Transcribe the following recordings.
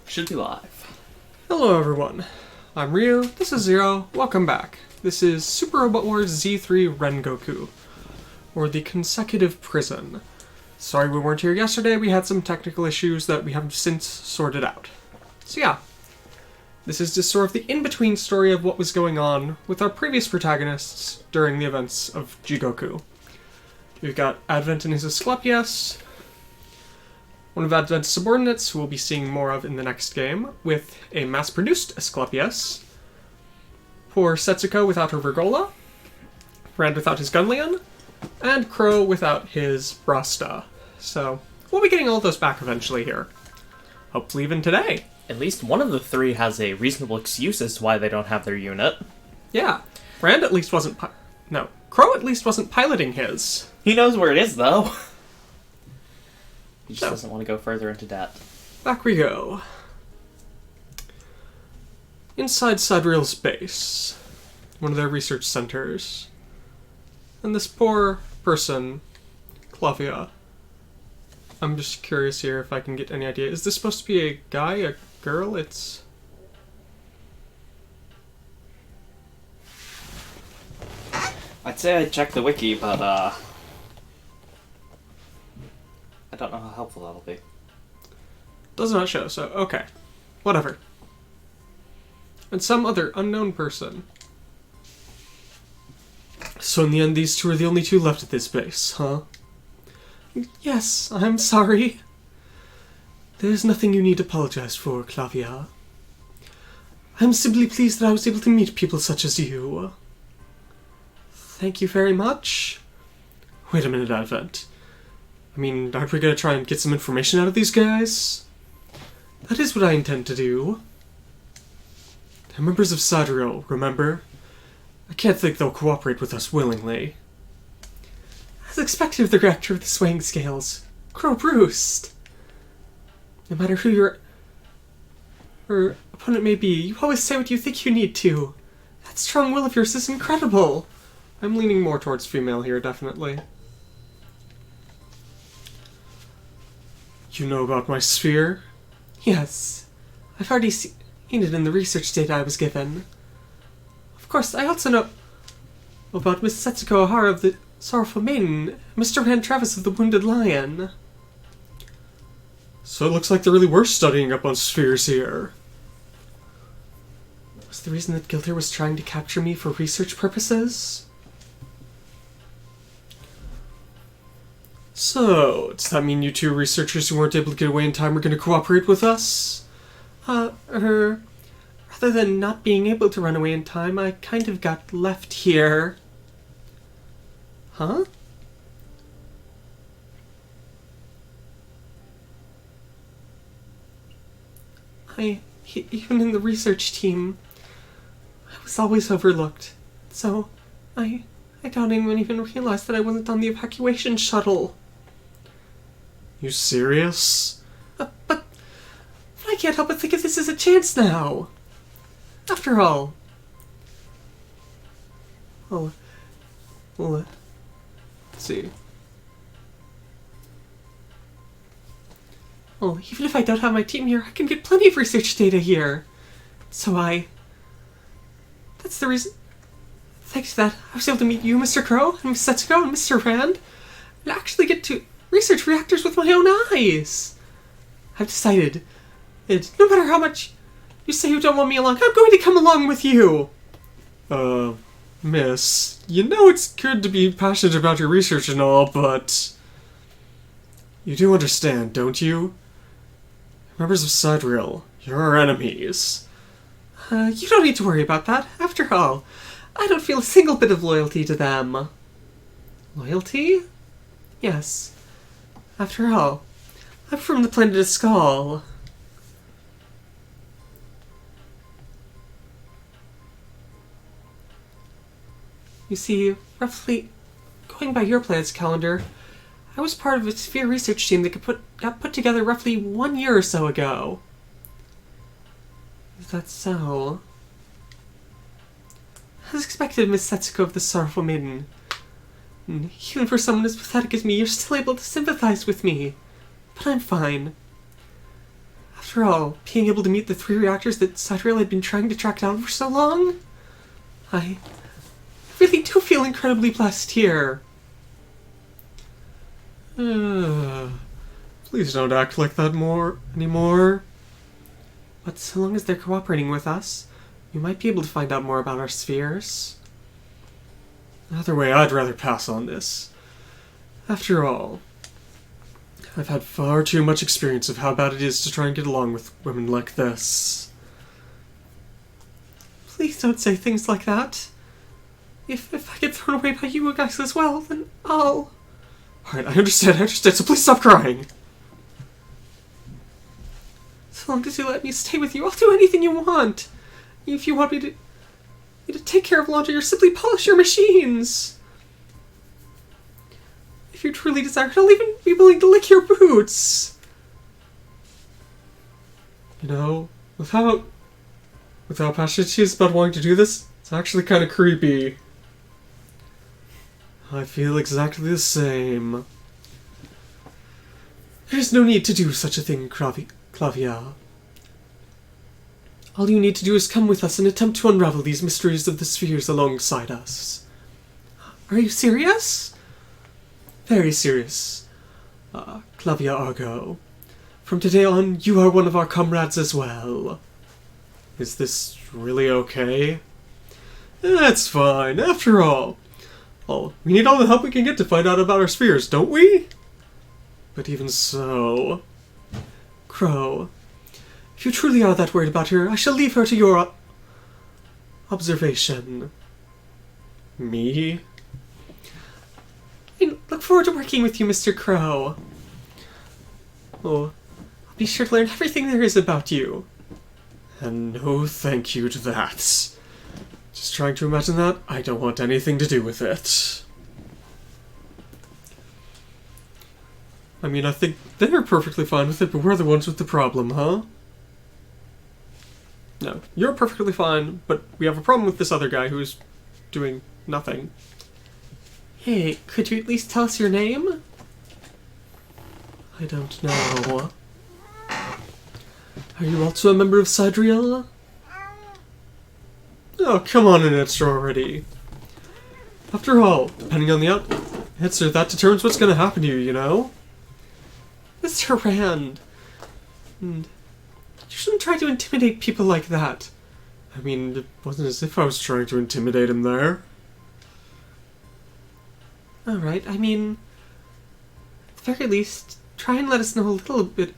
Should be live. Hello everyone, I'm Ryu, this is Zero, welcome back. This is Super Robot Wars Z3 Rengoku, or the Consecutive Prison. Sorry we weren't here yesterday, we had some technical issues that we have since sorted out. So yeah, this is just sort of the in-between story of what was going on with our previous protagonists during the events of Jigoku. We've got Advent and his Asclepius, one of Advent's subordinates, who we'll be seeing more of in the next game, with a mass-produced Asclepius, poor Setsuko without her Virgola, Rand without his Gunleon, and Crow without his Brasta. So, we'll be getting all those back eventually here. Hopefully even today. At least one of the three has a reasonable excuse as to why they don't have their unit. Yeah. Rand at least wasn't Crow at least wasn't piloting his. He knows where it is, though. He just doesn't want to go further into debt. Back we go. Inside Sidereal's base, one of their research centers. And this poor person, Clavia. I'm just curious here if I can get any idea. Is this supposed to be a guy, a girl? It's... I'd say I'd check the wiki, but, I don't know how helpful that'll be. Does not show, so okay. Whatever. And some other unknown person. So in the end, these two are the only two left at this base, huh? Yes, I'm sorry. There's nothing you need to apologize for, Clavia. I'm simply pleased that I was able to meet people such as you. Thank you very much. Wait a minute, Advent. I mean, aren't we gonna try and get some information out of these guys? That is what I intend to do. They're members of Sidereal, remember? I can't think they'll cooperate with us willingly. As expected of the reactor of the swaying scales, Crow Broost. No matter who your opponent may be, you always say what you think you need to. That strong will of yours is incredible. I'm leaning more towards female here, definitely. You know about my sphere? Yes. I've already seen it in the research data I was given. Of course, I also know about Miss Setsuko Ohara of the Sorrowful Maiden, Mr. Rand Travis of the Wounded Lion. So it looks like they really were studying up on spheres here. Was the reason that Gilder was trying to capture me for research purposes? So, does that mean you two researchers who weren't able to get away in time are going to cooperate with us? Rather than not being able to run away in time, I kind of got left here. Huh? Even in the research team, I was always overlooked. So, I doubt anyone even realized that I wasn't on the evacuation shuttle. You serious? But I can't help but think if this is a chance now. After all. Well, let's see. Well, even if I don't have my team here, I can get plenty of research data here. So that's the reason. Thanks to that, I was able to meet you, Mr. Crow, and Miss Setsuko, and Mr. Rand, and actually get to research reactors with my own eyes. I've decided that no matter how much you say you don't want me along, I'm going to come along with you. Miss, you know it's good to be passionate about your research and all, but you do understand, don't you? Members of Sidereal, you're our enemies. You don't need to worry about that. After all, I don't feel a single bit of loyalty to them. Loyalty? Yes. After all, I'm from the planet of Skull. You see, roughly, going by your planet's calendar, I was part of a sphere research team that got put together roughly 1 year or so ago. Is that so? As expected, Miss Setsuko of the Sorrowful Maiden. Even for someone as pathetic as me, you're still able to sympathize with me. But I'm fine. After all, being able to meet the 3 reactors that Sidereal had been trying to track down for so long, I really do feel incredibly blessed here. Please don't act like that anymore. But so long as they're cooperating with us, we might be able to find out more about our spheres. Either way, I'd rather pass on this. After all, I've had far too much experience of how bad it is to try and get along with women like this. Please don't say things like that. If I get thrown away by you guys as well, then I'll... Alright, I understand, so please stop crying. So long as you let me stay with you, I'll do anything you want. If you want me to take care of laundry or simply polish your machines. If you truly desire it, I'll even be willing to lick your boots. You know, with how passionate she is about wanting to do this, it's actually kind of creepy. I feel exactly the same. There's no need to do such a thing, Clavia. All you need to do is come with us and attempt to unravel these mysteries of the spheres alongside us. Are you serious? Very serious. Clavia Argo. From today on, you are one of our comrades as well. Is this really okay? That's fine, after all. We need all the help we can get to find out about our spheres, don't we? But even so... Crow, if you truly are that worried about her, I shall leave her to your observation. Me? I look forward to working with you, Mr. Crow. I'll be sure to learn everything there is about you. And no thank you to that. Just trying to imagine that, I don't want anything to do with it. I mean, I think they're perfectly fine with it, but we're the ones with the problem, huh? No, you're perfectly fine, but we have a problem with this other guy who's doing nothing. Hey, could you at least tell us your name? I don't know. Are you also a member of Sidereal? Oh, come on, an answer already. After all, depending on the answer, that determines what's going to happen to you, you know? Mr. Rand, you shouldn't try to intimidate people like that. I mean, it wasn't as if I was trying to intimidate him there. Alright, I mean, at the very least, try and let us know a little bit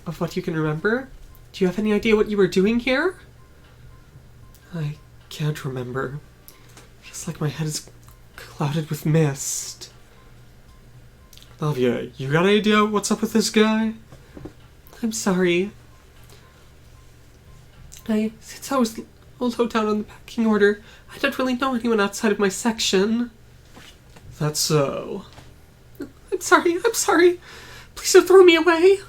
of what you can remember. Do you have any idea what you were doing here? I can't remember. Just like my head is clouded with mist. Clavia, you got any idea what's up with this guy? I'm sorry. Since I was low down on the packing order, I don't really know anyone outside of my section. That's so. I'm sorry. Please don't throw me away.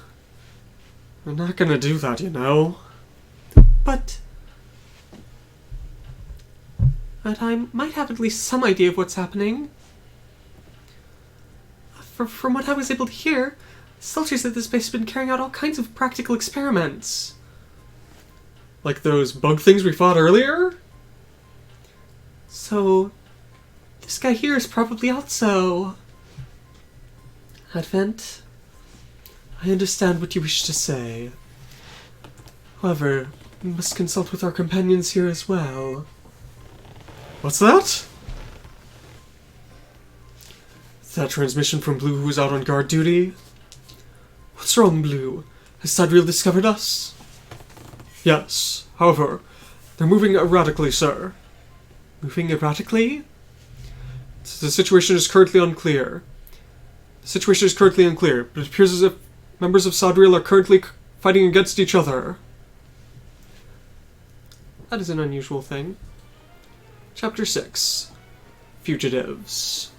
I'm not gonna do that, you know. But I might have at least some idea of what's happening. From what I was able to hear, soldiers at this base have been carrying out all kinds of practical experiments. Like those bug things we fought earlier? So, this guy here is probably also... Advent? I understand what you wish to say. However, we must consult with our companions here as well. What's that? Is that transmission from Blue, who's out on guard duty? What's wrong, Blue? Has Sidereal discovered us? Yes. However, they're moving erratically, sir. Moving erratically? The situation is currently unclear. But it appears as if members of Sidereal are currently fighting against each other. That is an unusual thing. Chapter 6. Fugitives.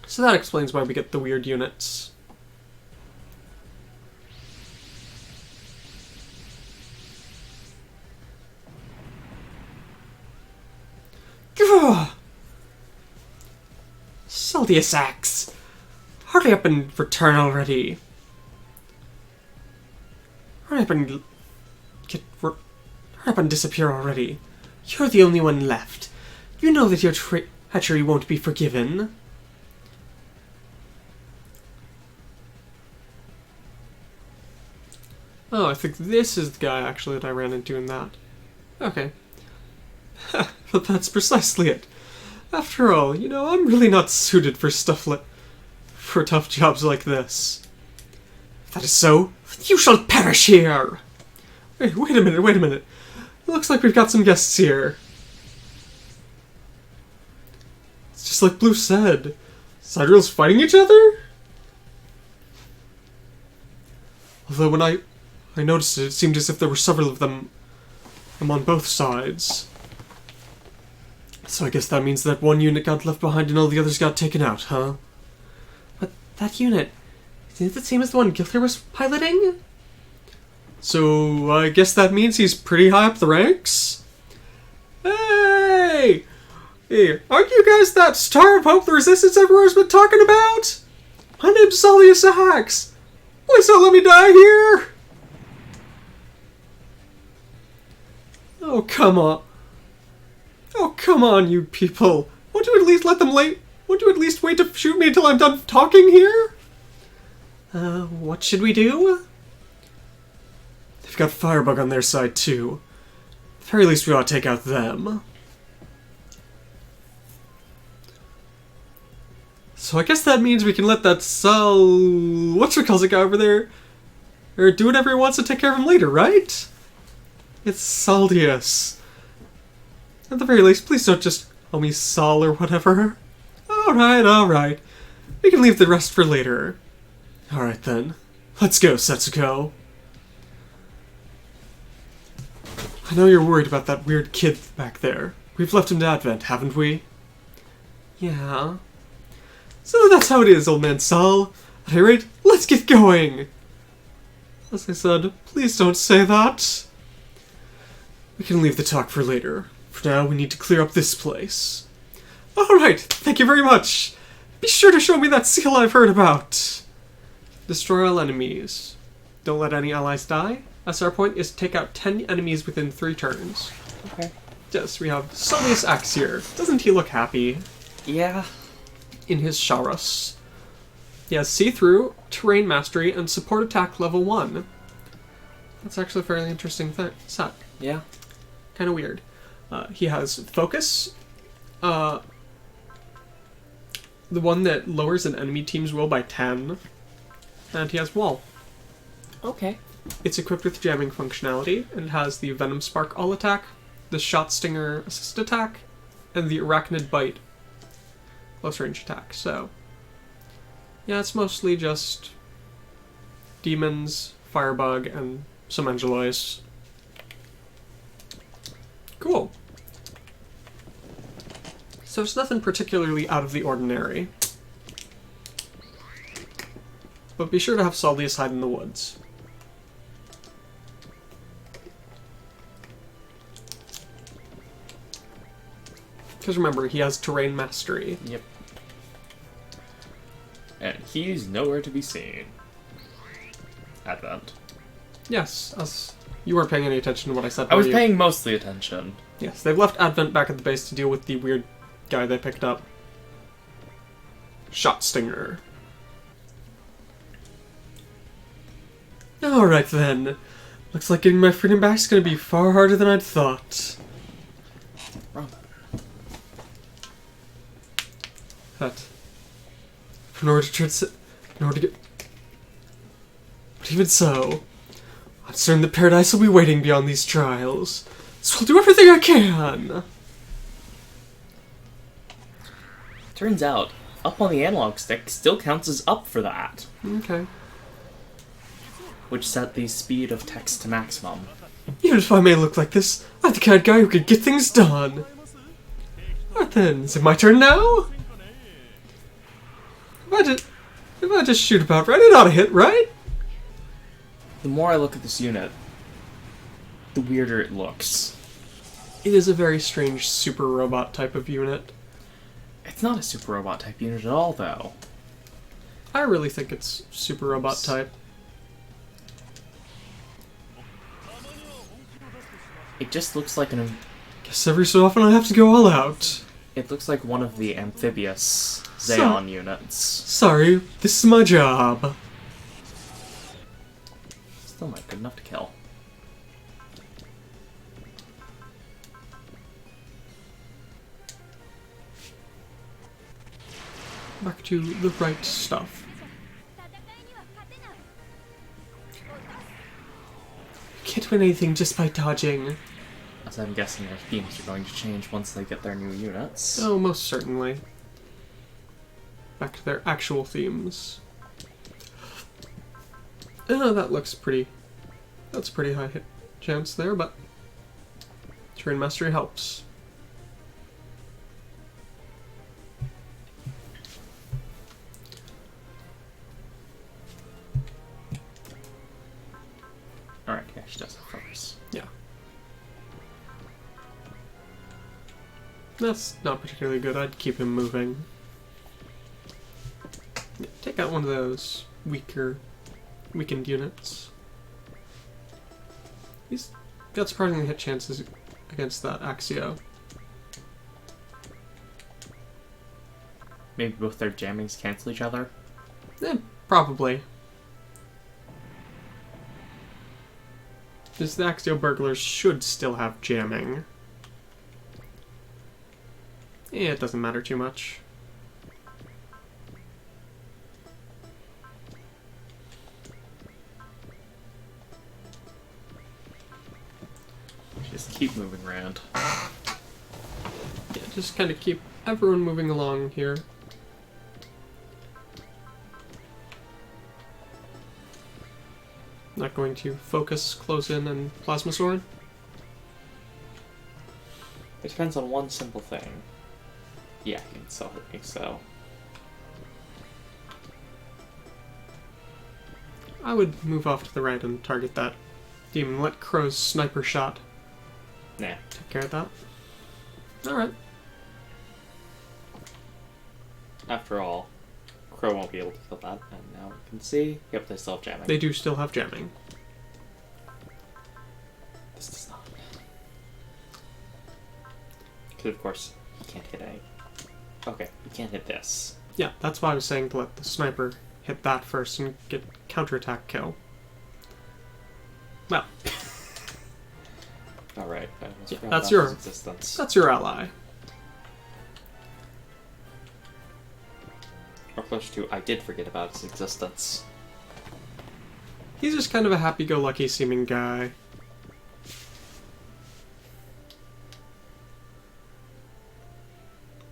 So that explains why we get the weird units. Saldius axe! Hurry up and return already. Hurry up and hurry up and disappear already. You're the only one left. You know that your treachery won't be forgiven. Oh, I think this is the guy, actually, that I ran into in that. Okay. But that's precisely it. After all, you know, I'm really not suited for for tough jobs like this. If that is so, you shall perish here! Hey, wait a minute. It looks like we've got some guests here. It's just like Blue said. Sidereal's fighting each other? Although when I noticed it, it seemed as if there were several of them on both sides. So I guess that means that one unit got left behind and all the others got taken out, huh? But that unit, isn't it the same as the one Gilther was piloting? So I guess that means he's pretty high up the ranks? Hey! Hey, aren't you guys that Star of Hope the Resistance everyone's been talking about? My name's Solius Axe. Please don't let me die here! Oh, come on. Oh, come on, you people. Won't you at least won't you at least wait to shoot me until I'm done talking here? What should we do? They've got Firebug on their side, too. At the very least, we ought to take out them. So I guess that means we can let that whatchamacallit guy over there, or do whatever he wants to take care of him later, right? It's Saldius. At the very least, please don't just call me Sol or whatever. Alright. We can leave the rest for later. Alright then. Let's go, Setsuko. I know you're worried about that weird kid back there. We've left him to Advent, haven't we? Yeah. So that's how it is, old man Sol. At any rate, let's get going! As I said, please don't say that. We can leave the talk for later. For now, we need to clear up this place. Alright, thank you very much! Be sure to show me that seal I've heard about! Destroy all enemies. Don't let any allies die. SR point is take out 10 enemies within 3 turns. Okay. Yes, we have Solius Axe here. Doesn't he look happy? Yeah. In his Sharus. He has See-Through, Terrain Mastery, and Support Attack level 1. That's actually a fairly interesting set. Yeah. Kind of weird. He has Focus, the one that lowers an enemy team's will by 10, and he has Wall. Okay. It's equipped with jamming functionality, and it has the Venom Spark all attack, the Shot Stinger assist attack, and the Arachnid Bite close range attack. So, yeah, it's mostly just demons, Firebug, and some Angelois. Cool. So it's nothing particularly out of the ordinary. But be sure to have Saldius hide in the woods. Because remember, he has Terrain Mastery. Yep. And he's nowhere to be seen. Advent. Yes, as you weren't paying any attention to what I said. I was were you? paying mostly attention. Yes, they've left Advent back at the base to deal with the weird guy they picked up. Shot Stinger. Alright then. Looks like getting my freedom back is going to be far harder than I'd thought. Wrong. But in order to get... But even so, I'm certain that paradise will be waiting beyond these trials. So I'll do everything I can! Turns out, up on the analog stick still counts as up for that. Okay. Which set the speed of text to maximum. Even if I may look like this, I'm the kind of guy who can get things done. Alright then, is it my turn now? If I just shoot about right, it ought to hit, right? The more I look at this unit, the weirder it looks. It is a very strange super robot type of unit. It's not a super robot type unit at all, though. I really think it's super robot type. It just looks like Guess every so often I have to go all out. It looks like one of the amphibious Xeon units. Sorry, this is my job. Still not good enough to kill. Back to the right stuff. You can't win anything just by dodging. As I'm guessing their themes are going to change once they get their new units. Oh, most certainly. Back to their actual themes. Oh, that looks pretty... That's a pretty high hit chance there, but... Terrain Mastery helps. Alright, yeah, she does have focus. Yeah. That's not particularly good. I'd keep him moving. Yeah, take out one of those weakened units. He's got surprisingly hit chances against that Axio. Maybe both their jammings cancel each other? Probably. Because the Axio Burglars should still have jamming. Yeah, it doesn't matter too much. Just keep moving around. Yeah, just kind of keep everyone moving along here. Not going to focus, close in, and plasma sword. It depends on one simple thing. Yeah, I can still hit me, so... I would move off to the right and target that demon. Let Crow's sniper shot Nah. take care of that. Alright. After all, Crow won't be able to kill that, and now we can see... Yep, they still have jamming. They do still have jamming. This does not. Because, of course, you can't hit any... Okay, you can't hit this. Yeah, that's why I was saying to let the sniper hit that first and get counterattack kill. Well, Alright, I almost yeah, forgot that's about your his existence. that's your ally. Or close to, I did forget about his existence. He's just kind of a happy-go-lucky seeming guy.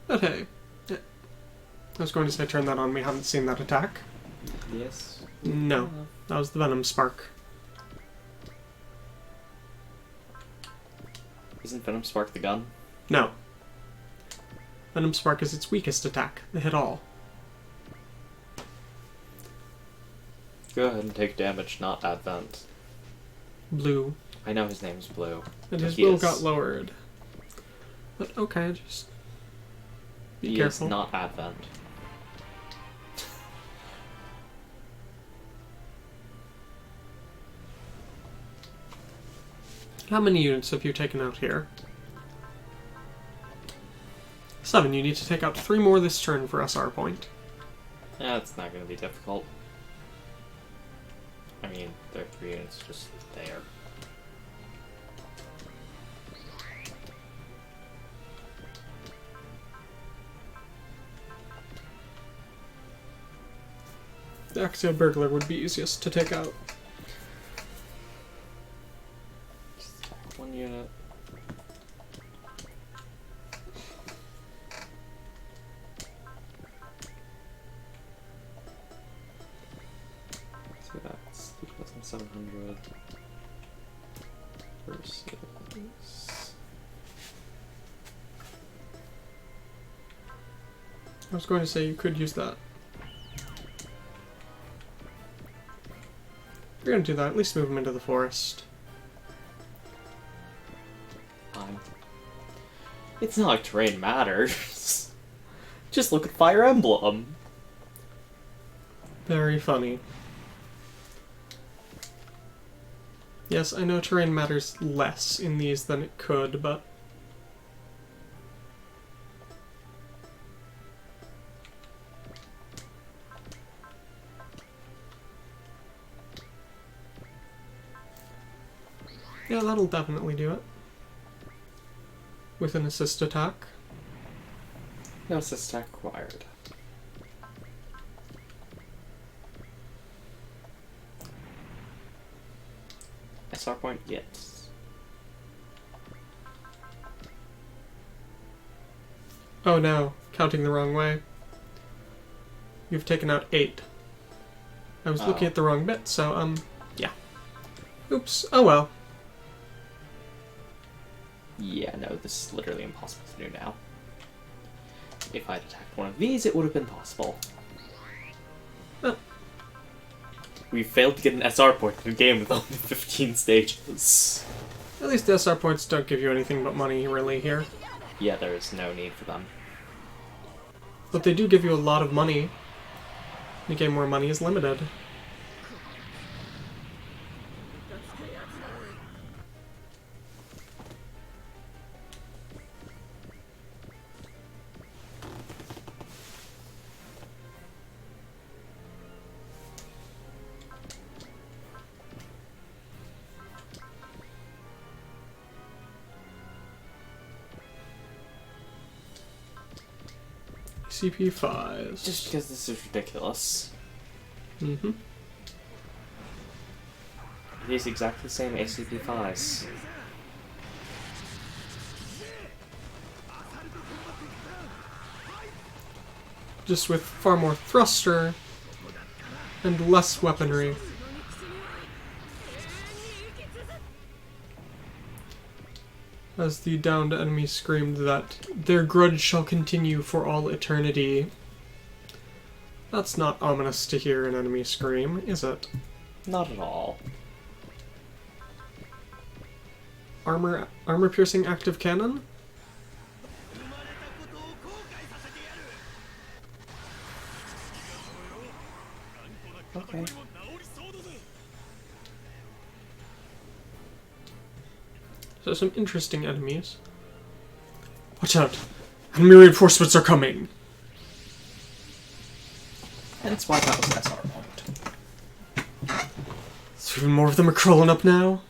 But hey, yeah. I was going to say turn that on. We haven't seen that attack. Yes. No, that was the Venom Spark. Isn't Venom Spark the gun? No. Venom Spark is its weakest attack. They hit all. Go ahead and take damage, not Advent. Blue. I know his name's Blue. And his He will is. got lowered. But okay, just be He careful. is not Advent. How many units have you taken out here? 7. You need to take out 3 more this turn for SR point. That's not going to be difficult. I mean, there are 3 units just there. The Axio Burglar would be easiest to take out. Just 1 unit. So that's 2,700 versus... I was going to say you could use that. If you're going to do that, at least move him into the forest. It's not like terrain matters. Just look at Fire Emblem. Very funny. Yes, I know terrain matters less in these than it could, but... yeah, that'll definitely do it. With an assist attack. No assist attack required. SR point, yes. Oh no, counting the wrong way. You've taken out 8. I was looking at the wrong bit, so, yeah. Oops, oh well. Yeah, no, this is literally impossible to do now. If I'd attacked one of these, it would have been possible. Oh. We failed to get an SR point in a game with only 15 stages. At least the SR points don't give you anything but money, really, here. Yeah, there is no need for them. But they do give you a lot of money in a game where money is limited. CP5s. Just because this is ridiculous. Mm-hmm. It is exactly the same ACP5s. Just with far more thruster and less weaponry. As the downed enemy screamed that their grudge shall continue for all eternity. That's not ominous to hear an enemy scream, is it? Not at all. Armor-piercing active cannon? Okay. So some interesting enemies. Watch out! Enemy reinforcements are coming! Hence why that was an SR point. So even more of them are crawling up now?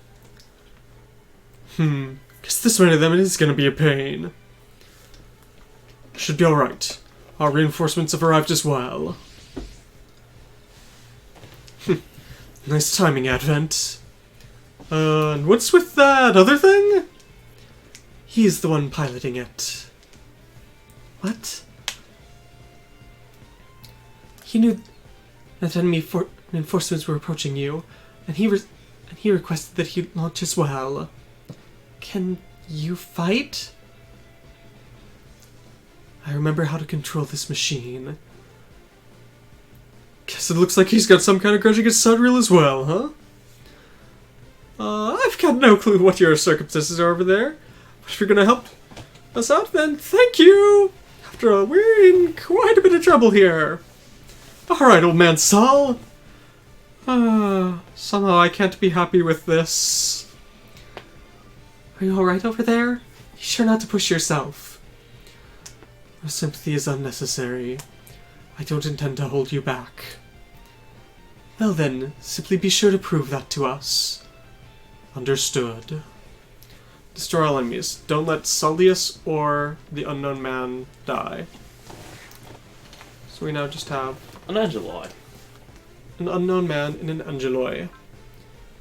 Guess this many of them is gonna be a pain. Should be alright. Our reinforcements have arrived as well. Nice timing, Advent. And what's with that other thing? He's the one piloting it. What? He knew that enemy reinforcements were approaching you, and he requested that he launch as well. Can you fight? I remember how to control this machine. Guess it looks like he's got some kind of grudge against Sidereal as well, huh? I've got no clue what your circumstances are over there. But if you're gonna help us out, then thank you! After all, we're in quite a bit of trouble here. Alright, old man Saul. Somehow I can't be happy with this. Are you alright over there? Be sure not to push yourself. Your sympathy is unnecessary. I don't intend to hold you back. Well then, simply be sure to prove that to us. Understood. Destroy all enemies. Don't let Sullius or the unknown man die. So we now just have An Angeloi. an unknown man in an Angeloi.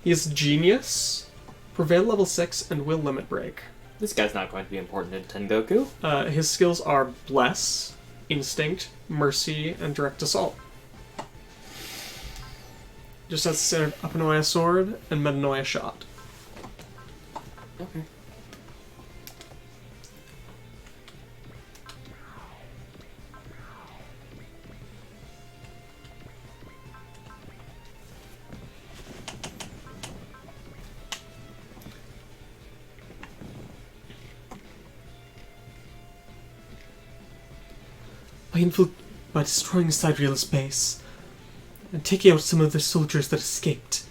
He is Genius, Prevail level 6, and Will Limit Break. This guy's not going to be important in Tengoku. His skills are Bless, Instinct, Mercy, and Direct Assault. Just has standard Upanoia Sword and Metanoia Shot. Okay. By destroying Sidereal's base and taking out some of the soldiers that escaped,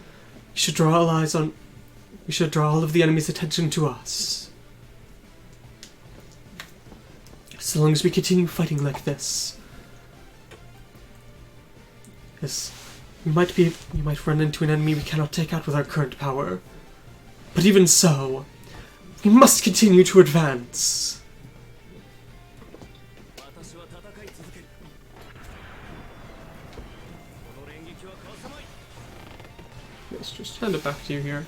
you should draw allies on We should draw all of the enemy's attention to us. So long as we continue fighting like this. Yes, we might run into an enemy we cannot take out with our current power. But even so, we must continue to advance. Let's just hand it back to you here.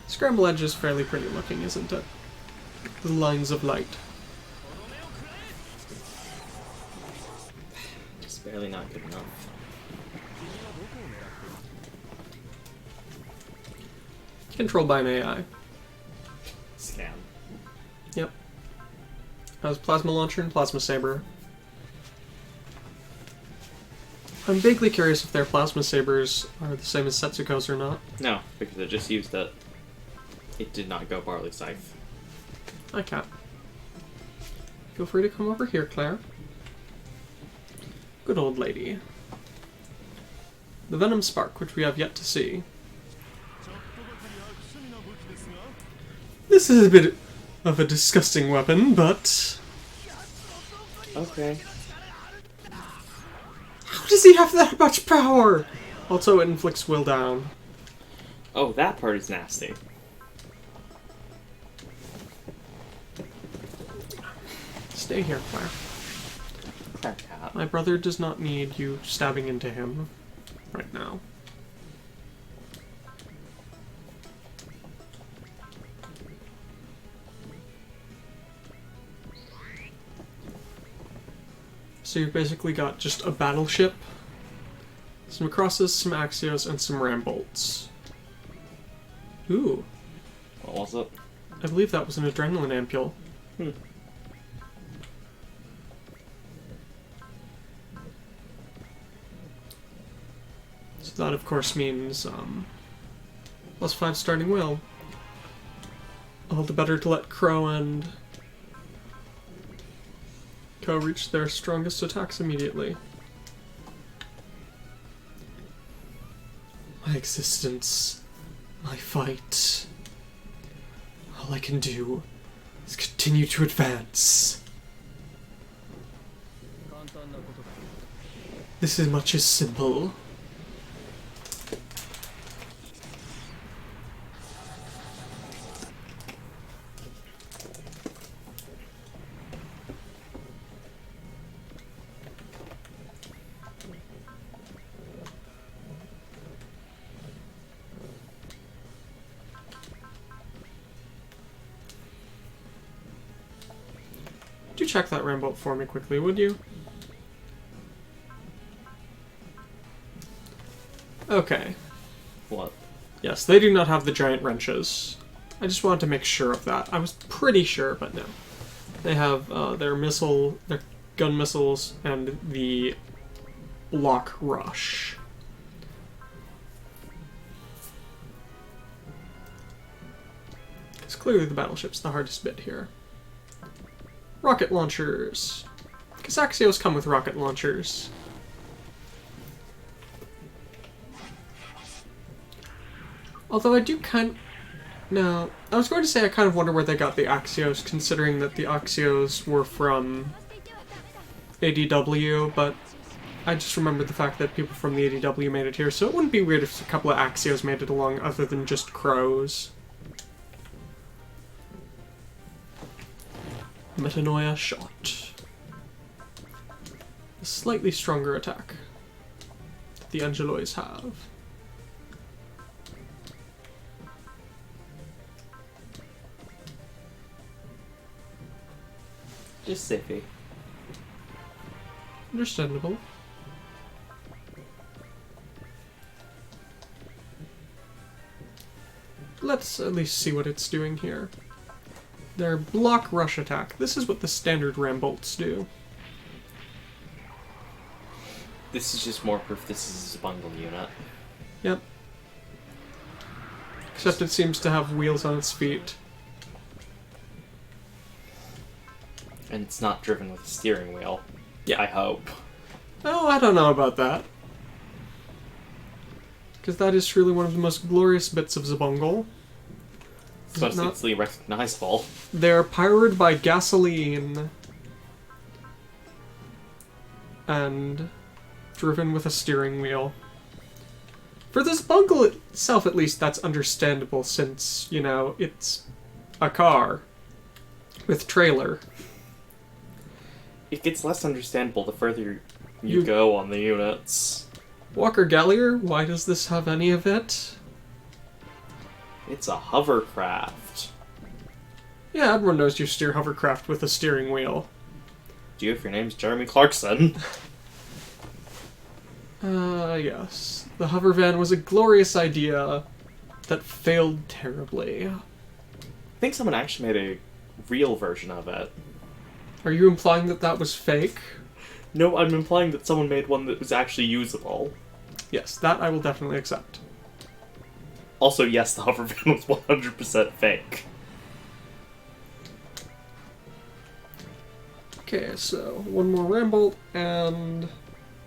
Scramble Edge is fairly pretty looking, isn't it? The lines of light. Just barely not good enough. Controlled by an AI. Scam. Yep. Has Plasma Launcher and Plasma Saber. I'm vaguely curious if their Plasma Sabers are the same as Setsuko's or not. No, because it just used it. It did not go Barley Scythe. Hi, Cat. Feel free to come over here, Claire. Good old lady. The Venom Spark, which we have yet to see. This is a bit of a disgusting weapon, but... Okay. How does he have that much power? Also, it inflicts will down. Oh, that part is nasty. Stay here, Claire. Crap cat. My brother does not need you stabbing into him right now. So you've basically got just a battleship, some crosses, some axios, and some rambolts. Ooh, What was it? I believe that was an adrenaline ampule. So that, of course, means +5 starting will. All the better to let Crow and Ko reach their strongest attacks immediately. My existence, my fight. All I can do is continue to advance. This is much as simple. Do check that rambolt for me quickly, would you? Okay. What? Yes, they do not have the giant wrenches. I just wanted to make sure of that. I was pretty sure, but no. They have their gun missiles, and the block rush. Because clearly the battleship's the hardest bit here. Rocket launchers. Because Axios come with rocket launchers. Although I do no, I was going to say I kind of wonder where they got the Axios, considering that the Axios were from ADW, but I just remembered the fact that people from the ADW made it here, so it wouldn't be weird if a couple of Axios made it along other than just crows. Metanoia shot. A slightly stronger attack that the Angelois have. Just sippy. Understandable. Let's at least see what it's doing here. Their block rush attack. This is what the standard rambolts do. This is just more proof this is a bungle unit. Yep. Except it seems to have wheels on its feet. And it's not driven with a steering wheel. Yeah, I hope. Oh, I don't know about that. Because that is truly one of the most glorious bits of Zabungle. It's most easily recognizable. They're powered by gasoline and driven with a steering wheel. For this bungle itself, at least, that's understandable since, you know, it's a car with trailer. It gets less understandable the further you go on the units. Walker Gallier, why does this have any of it? It's a hovercraft. Yeah, everyone knows you steer hovercraft with a steering wheel. Do you if your name's Jeremy Clarkson? Yes. The hover van was a glorious idea that failed terribly. I think someone actually made a real version of it. Are you implying that that was fake? No, I'm implying that someone made one that was actually usable. Yes, that I will definitely accept. Also, yes, the hover van was 100% fake. Okay, so one more Rambolt and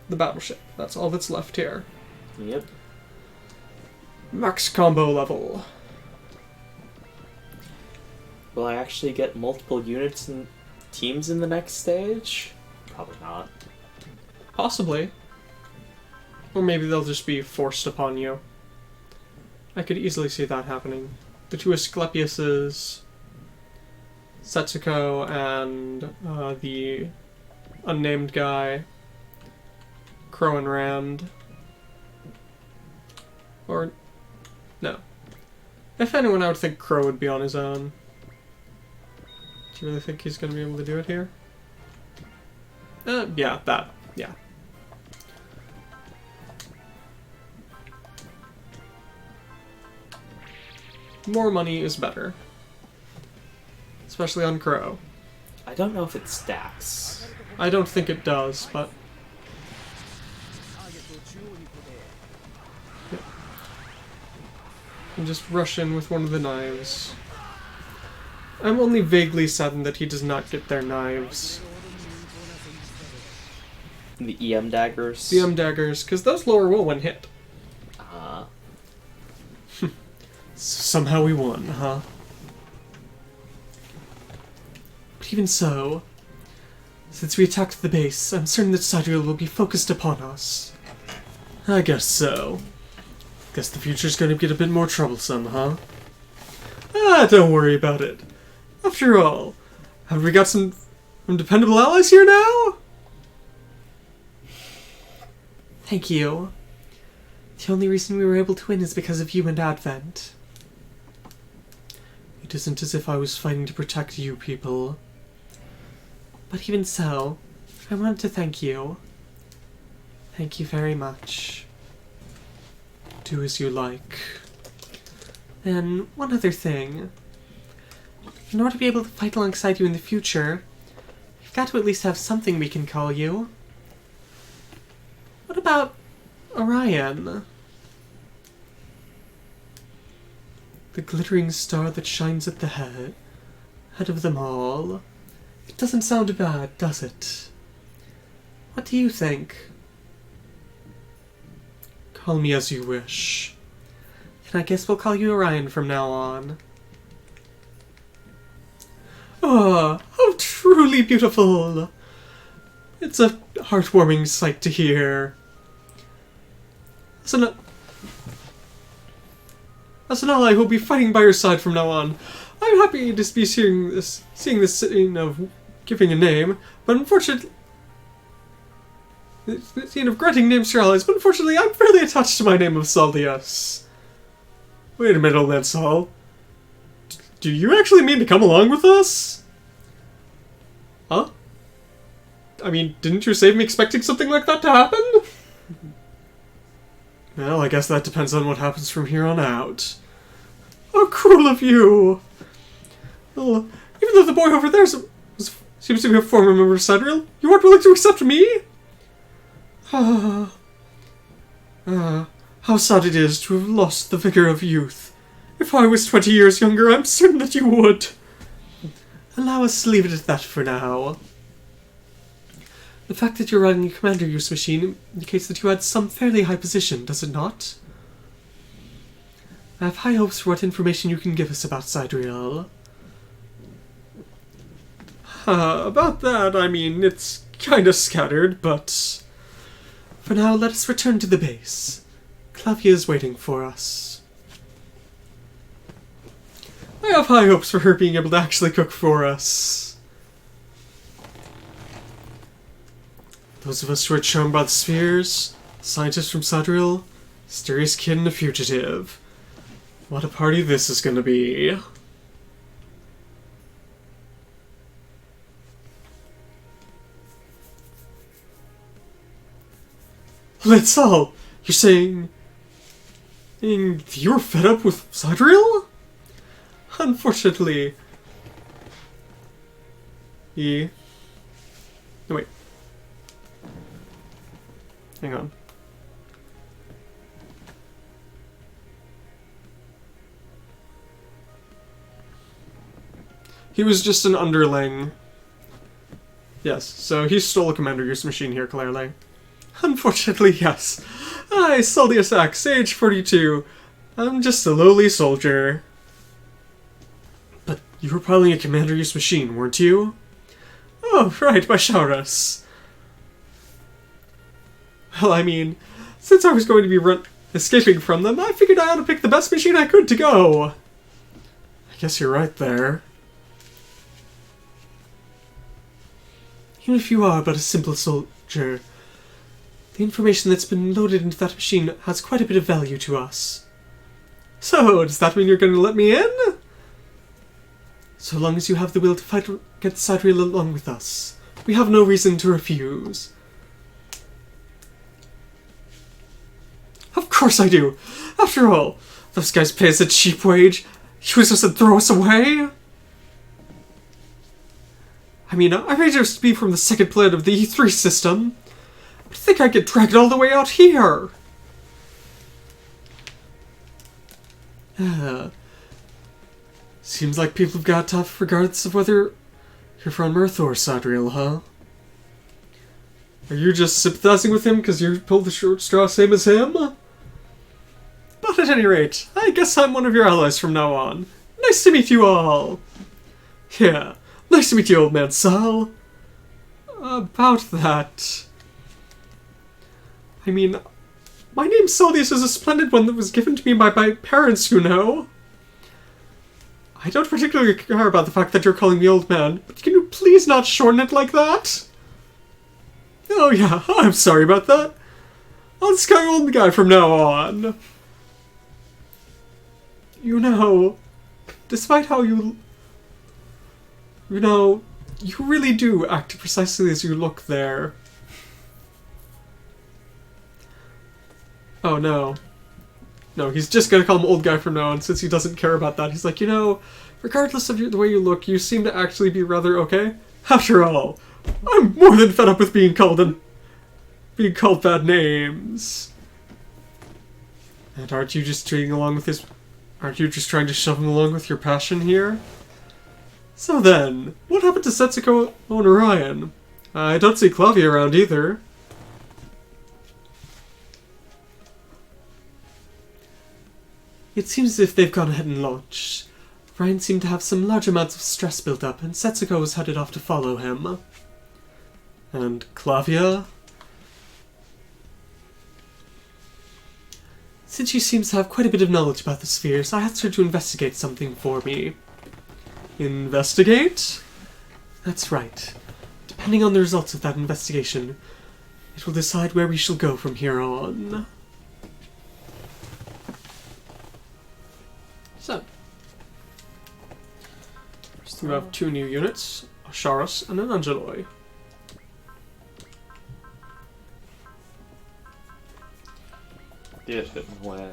the battleship. That's all that's left here. Yep. Max combo level. Will I actually get multiple units and teams in the next stage? Probably not. Possibly. Or maybe they'll just be forced upon you. I could easily see that happening. The two Asclepiuses, Setsuko, and the unnamed guy, Crow and Rand. Or, no. If anyone, I would think Crow would be on his own. Do you really think he's going to be able to do it here? Yeah, that. Yeah. More money is better. Especially on Crow. I don't know if it stacks. I don't think it does, but... Yeah. And just rush in with one of the knives. I'm only vaguely saddened that he does not get their knives. The EM daggers? The EM daggers, because those lower will when hit. Somehow we won, huh? But even so, since we attacked the base, I'm certain that Sidereal will be focused upon us. I guess so. Guess the future's gonna get a bit more troublesome, huh? Don't worry about it. After all, have we got some dependable allies here now? Thank you. The only reason we were able to win is because of you and Advent. It isn't as if I was fighting to protect you people. But even so, I wanted to thank you. Thank you very much. Do as you like. Then, one other thing. In order to be able to fight alongside you in the future, we've got to at least have something we can call you. What about Orion? The glittering star that shines at the head of them all. It doesn't sound bad, does it? What do you think? Call me as you wish. Then I guess we'll call you Orion from now on. Ah, how truly beautiful! It's a heartwarming sight to hear. As an ally who will be fighting by your side from now on, I'm happy to be seeing this scene of giving a name, but unfortunately, the scene of granting names to your allies, but unfortunately, I'm fairly attached to my name of Saldias. Wait a minute, old man Saul. Do you actually mean to come along with us? Huh? I mean, didn't you save me expecting something like that to happen? Well, I guess that depends on what happens from here on out. How cruel of you! Well, even though the boy over there seems to be a former member of Sidereal, you aren't willing to accept me? How sad it is to have lost the vigor of youth. If I was 20 years younger, I'm certain that you would. Allow us to leave it at that for now. The fact that you're riding a commander use machine indicates that you had some fairly high position, does it not? I have high hopes for what information you can give us about Sidereal. About that, I mean, it's kinda scattered, but... For now, let us return to the base. Clavia is waiting for us. I have high hopes for her being able to actually cook for us. Those of us who are charmed by the spheres, scientists from Sidereal, mysterious kid and a fugitive. What a party this is gonna be. Let's all! You're saying... You're fed up with Sidereal? Unfortunately... No, wait. Hang on. He was just an underling. Yes, so he stole a commander use machine here, clearly. Unfortunately, yes. I, Soldius X, age 42. I'm just a lowly soldier. But you were piloting a commander use machine, weren't you? Oh, right, by Shaurus. Well, I mean, since I was going to be escaping from them, I figured I ought to pick the best machine I could to go. I guess you're right there. Even if you are but a simple soldier, the information that's been loaded into that machine has quite a bit of value to us. So, does that mean you're going to let me in? So long as you have the will to fight against Sidereal along with us, we have no reason to refuse. Of course I do. After all, those guys pay us a cheap wage. Use us and throw us away? I mean, I may just be from the second planet of the E3 system, but I think I get dragged all the way out here. Seems like people have got tough regardless of whether you're from Earth or Sidereal, huh? Are you just sympathizing with him because you pulled the short straw same as him? But at any rate, I guess I'm one of your allies from now on. Nice to meet you all. Yeah, nice to meet you, old man Sal. About that... I mean, my name Soldius is a splendid one that was given to me by my parents, you know. I don't particularly care about the fact that you're calling me old man, but can you please not shorten it like that? Oh yeah, I'm sorry about that. I'll just call you old guy from now on. You know, despite how you know, you really do act precisely as you look there. Oh no. No, he's just gonna call him old guy from now on since he doesn't care about that. He's like, you know, regardless of the way you look, you seem to actually be rather okay. After all, I'm more than fed up with being called bad names. And aren't you just trying to shove him along with your passion here? So then, what happened to Setsuko and Orion? I don't see Clavia around either. It seems as if they've gone ahead and launched. Ryan seemed to have some large amounts of stress built up, and Setsuko was headed off to follow him. And Clavia? Since she seems to have quite a bit of knowledge about the spheres, I asked her to investigate something for me. Investigate? That's right. Depending on the results of that investigation, it will decide where we shall go from here on. So, we have 2 new units, a Shaurus and an Angeloi. Get away.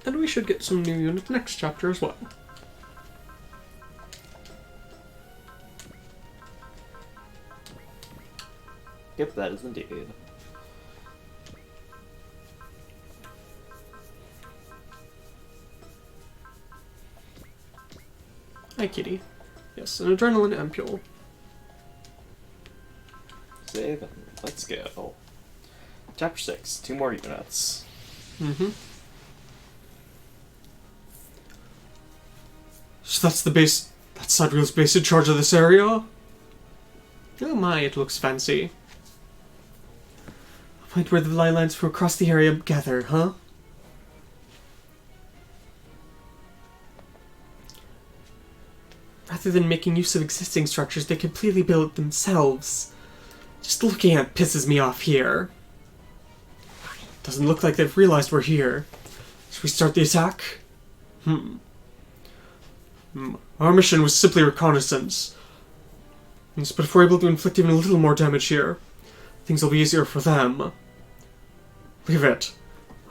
And we should get some new units next chapter as well. Yep, that is indeed. Hi, kitty. Yes, an adrenaline ampule. Save and let's go. Chapter 6. 2 more units. Mm-hmm. So that's the base... That's Sidereal's base in charge of this area? Oh my, it looks fancy. A point where the line lines from across the area gather, huh? Rather than making use of existing structures, they completely build themselves. Just looking at it pisses me off here. Doesn't look like they've realized we're here. Should we start the attack? Our mission was simply reconnaissance. But if we're able to inflict even a little more damage here, things will be easier for them. Leave it.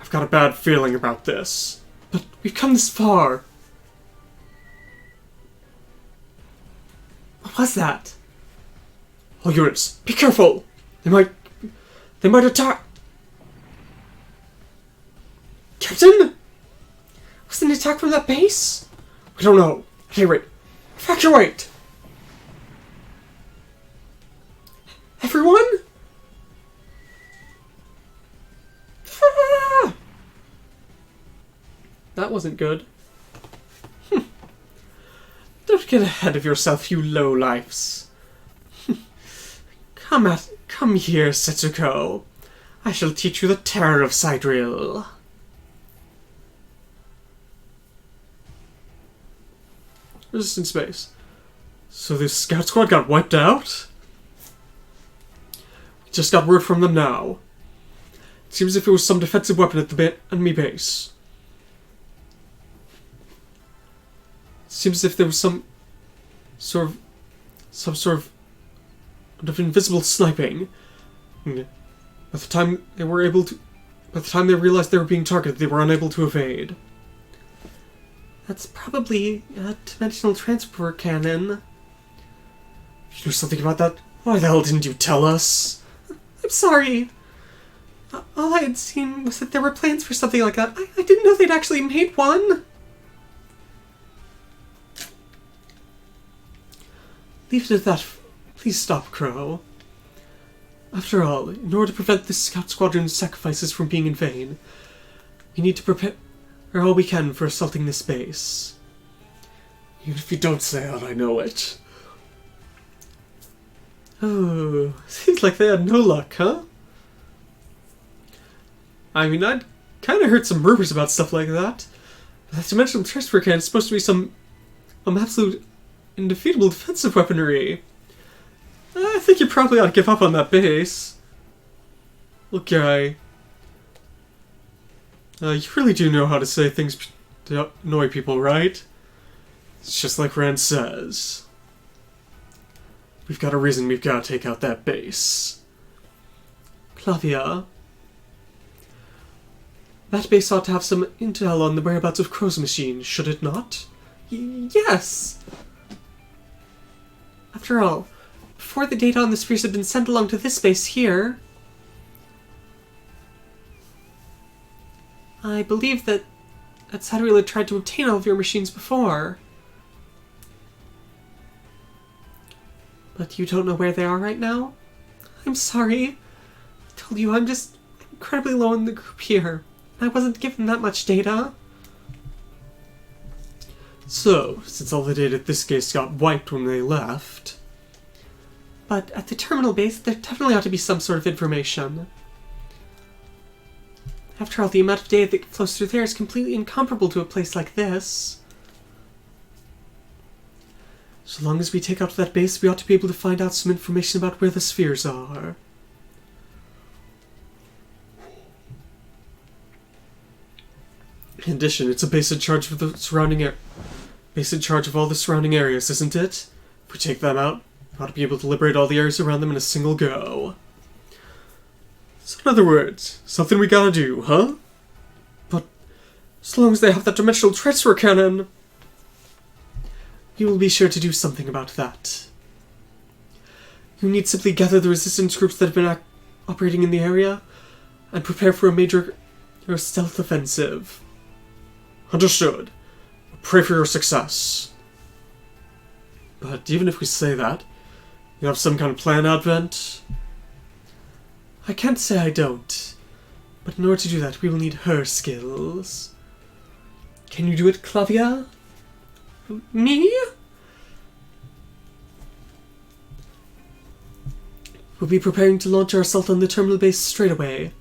I've got a bad feeling about this. But we've come this far. What was that? All units, be careful! They might attack! Captain? Was it an attack from that base? We don't know. Okay, wait. Evacuate! Everyone? Ah! That wasn't good. Don't get ahead of yourself, you lowlifes. Come here, Setsuko. I shall teach you the terror of Sidereal. Resistance base. So this scout squad got wiped out? We just got word from them now. It seems as if it was some defensive weapon at the enemy base. Seems as if there was some sort of invisible sniping. By the time they realized they were being targeted, they were unable to evade. That's probably a dimensional transport cannon. Did you do something about that? Why the hell didn't you tell us? I'm sorry. All I had seen was that there were plans for something like that. I didn't know they'd actually made one. Leave it at that. Please stop, Crow. After all, in order to prevent this scout squadron's sacrifices from being in vain, we need to prepare all we can for assaulting this base. Even if you don't say it, I know it. Oh, seems like they had no luck, huh? I mean, I'd kind of heard some rumors about stuff like that. That dimensional transfer cannon is supposed to be some absolute indefeatable defensive weaponry. I think you probably ought to give up on that base. Look, guy. You really do know how to say things to annoy people, right? It's just like Rand says. We've got a reason we've got to take out that base. Clavia. That base ought to have some intel on the whereabouts of Crow's machine, should it not? Yes! After all, before the data on the spheres had been sent along to this base here, I believe that Sidereal had tried to obtain all of your machines before. But you don't know where they are right now? I'm sorry. I told you I'm just incredibly low in the group here. I wasn't given that much data. So, since all the data at this case got wiped when they left... But at the terminal base, there definitely ought to be some sort of information. After all, the amount of data that flows through there is completely incomparable to a place like this. So long as we take out that base, we ought to be able to find out some information about where the spheres are. In addition, it's a base in charge of the surrounding base in charge of all the surrounding areas, isn't it? If we take them out, we ought to be able to liberate all the areas around them in a single go. So in other words, something we gotta do, huh? But as long as they have that dimensional transfer cannon, we will be sure to do something about that. You need simply gather the resistance groups that have been operating in the area and prepare for a major stealth offensive. Understood. Pray for your success. But even if we say that, you have some kind of plan, Advent? I can't say I don't. But in order to do that, we will need her skills. Can you do it, Clavia? Me? We'll be preparing to launch our assault on the terminal base straight away.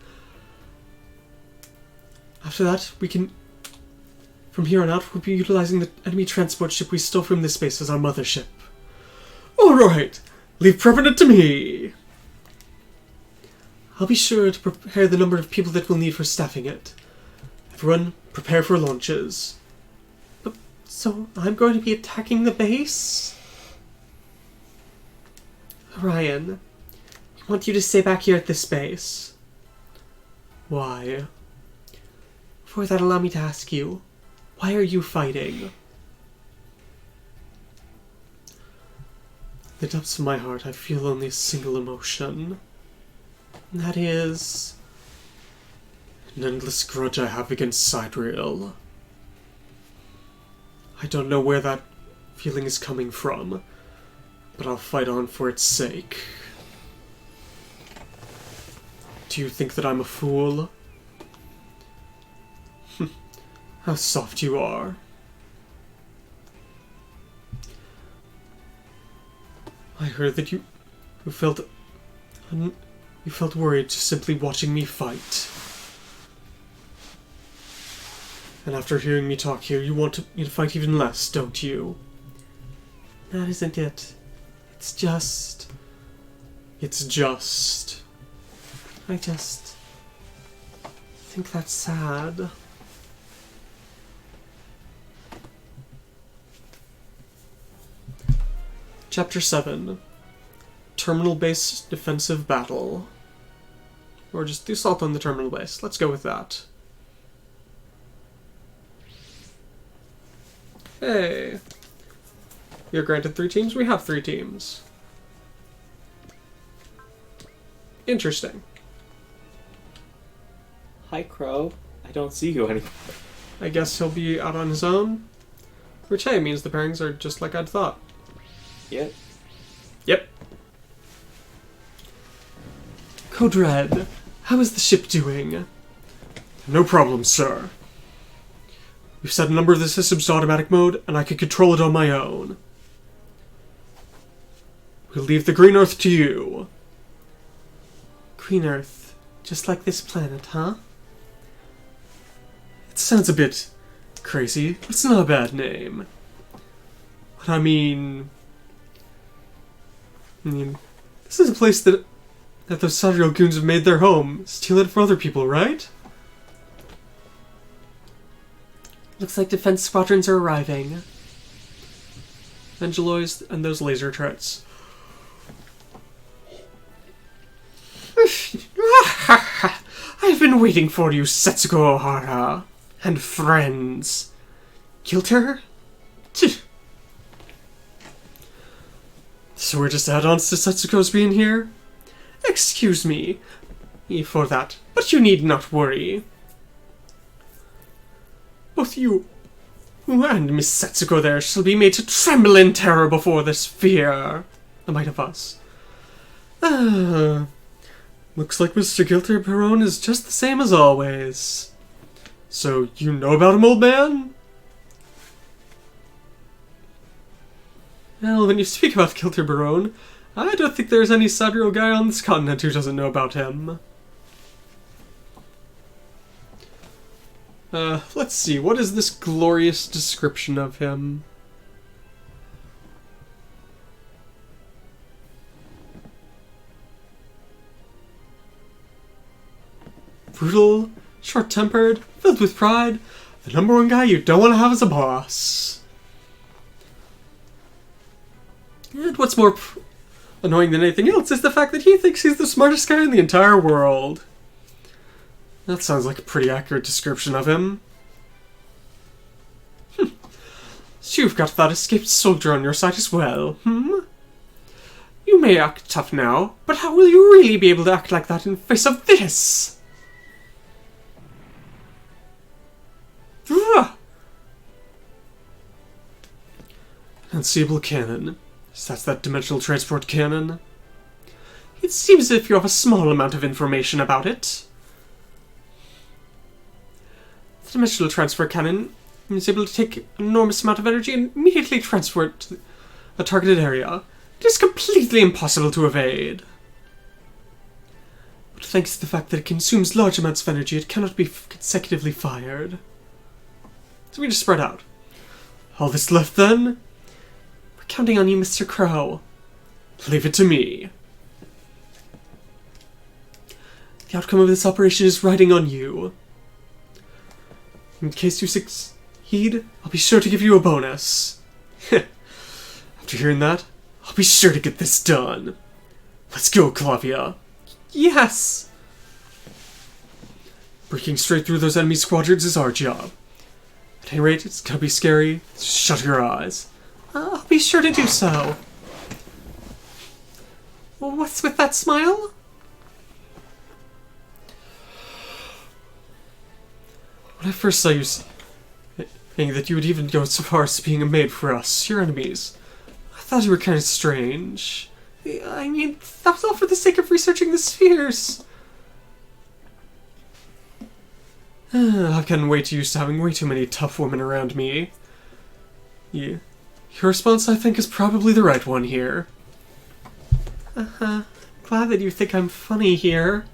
After that, we can... From here on out, we'll be utilizing the enemy transport ship we stole from this base as our mothership. Alright, leave prepping it to me! I'll be sure to prepare the number of people that we'll need for staffing it. Everyone, prepare for launches. But, so, I'm going to be attacking the base? Ryan, I want you to stay back here at this base. Why? Before that, allow me to ask you, why are you fighting? In the depths of my heart, I feel only a single emotion. And that is... an endless grudge I have against Sidereal. I don't know where that feeling is coming from, but I'll fight on for its sake. Do you think that I'm a fool? How soft you are. I heard that you felt worried just simply watching me fight. And after hearing me talk here, you want me to fight even less, don't you? That isn't it. It's just... I just... think that's sad. Chapter 7. Terminal Base Defensive Battle. Or just the assault on the terminal base. Let's go with that. Hey. You're granted 3 teams? We have 3 teams. Interesting. Hi, Crow. I don't see you anymore. I guess he'll be out on his own. Which, hey, means the pairings are just like I'd thought. Yep. Yep. Code Red, how is the ship doing? No problem, sir. We've set a number of the systems to automatic mode, and I can control it on my own. We'll leave the Green Earth to you. Green Earth, just like this planet, huh? It sounds a bit crazy, but it's not a bad name. But I mean, this is a place that those Sidereal goons have made their home. Steal it for other people, right? Looks like defense squadrons are arriving. Angeloids and those laser turrets. I've been waiting for you, Setsuko Ohara. And friends. Killed her? So we're just add-ons to Setsuko's being here? Excuse me for that, but you need not worry. Both you and Miss Setsuko there shall be made to tremble in terror before this fear. The might of us. Looks like Mr. Gilter Perron is just the same as always. So, you know about him, old man? Well, when you speak about Gilter Perron, I don't think there's any Sidereal guy on this continent who doesn't know about him. Let's see, what is this glorious description of him? Brutal, short-tempered, filled with pride, the #1 guy you don't want to have as a boss. And what's more annoying than anything else is the fact that he thinks he's the smartest guy in the entire world. That sounds like a pretty accurate description of him. So you've got that escaped soldier on your side as well, You may act tough now, but how will you really be able to act like that in face of this? Unseeable cannon. So that's that dimensional transport cannon. It seems as if you have a small amount of information about it. The dimensional transfer cannon is able to take an enormous amount of energy and immediately transfer it to a targeted area. It is completely impossible to evade. But thanks to the fact that it consumes large amounts of energy, it cannot be consecutively fired. So we just spread out. All that's left then? We're counting on you, Mr. Crow. Leave it to me. The outcome of this operation is riding on you. In case you succeed, I'll be sure to give you a bonus. After hearing that, I'll be sure to get this done. Let's go, Clavia. Yes! Breaking straight through those enemy squadrons is our job. At any rate, it's gonna be scary. Just shut your eyes. I'll be sure to do so. Well, what's with that smile? When I first saw you saying that you would even go so far as being a maid for us, your enemies, I thought you were kind of strange. I mean, that was all for the sake of researching the spheres. I've gotten way too used to having way too many tough women around me. Yeah. Your response, I think, is probably the right one here. Glad that you think I'm funny here.